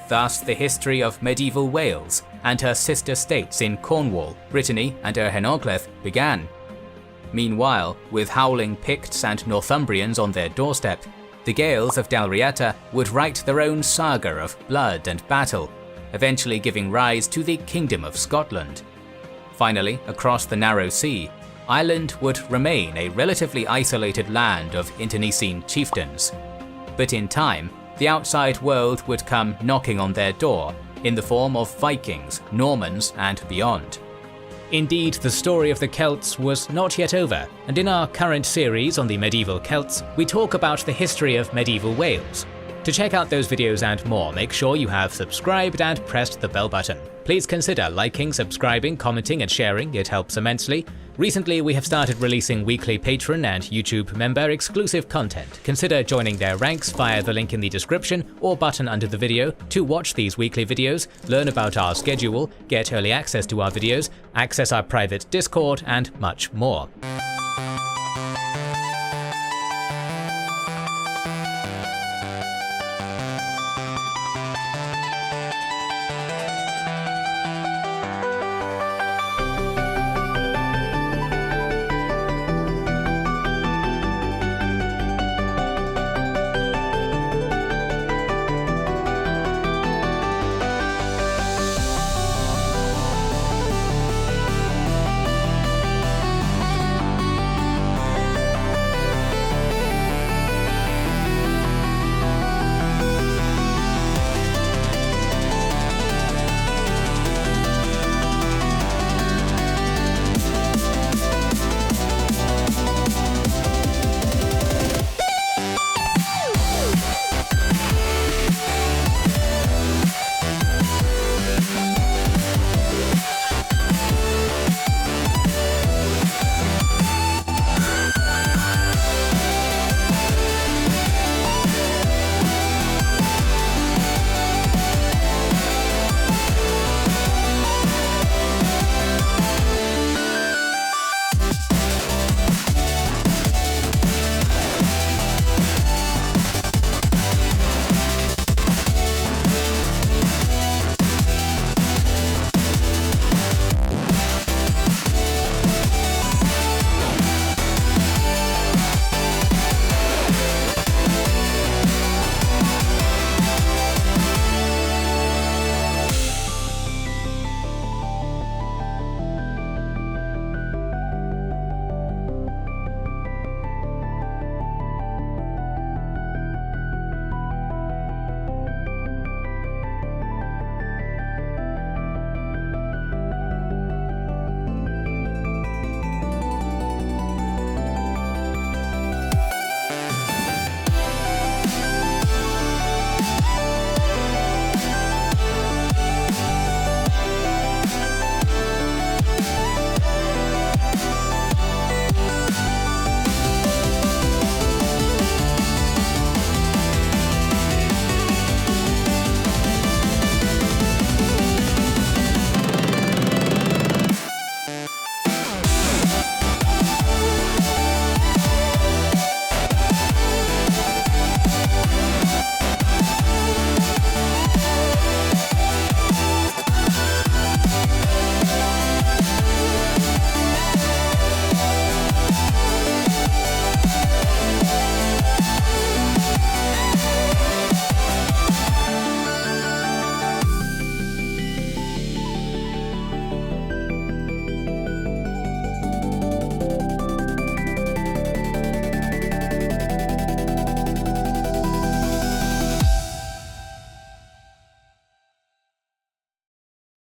Thus the history of medieval Wales and her sister states in Cornwall, Brittany and Erhenoglaeth began. Meanwhile, with howling Picts and Northumbrians on their doorstep, the Gaels of Dalriata would write their own saga of blood and battle, eventually giving rise to the Kingdom of Scotland. Finally, across the narrow sea, Ireland would remain a relatively isolated land of internecine chieftains. But in time, the outside world would come knocking on their door in the form of Vikings, Normans, and beyond. Indeed, the story of the Celts was not yet over, and in our current series on the medieval Celts, we talk about the history of medieval Wales. To check out those videos and more, make sure you have subscribed and pressed the bell button. Please consider liking, subscribing, commenting and sharing, it helps immensely. Recently we have started releasing weekly Patreon and YouTube member exclusive content. Consider joining their ranks via the link in the description or button under the video to watch these weekly videos, learn about our schedule, get early access to our videos, access our private Discord and much more.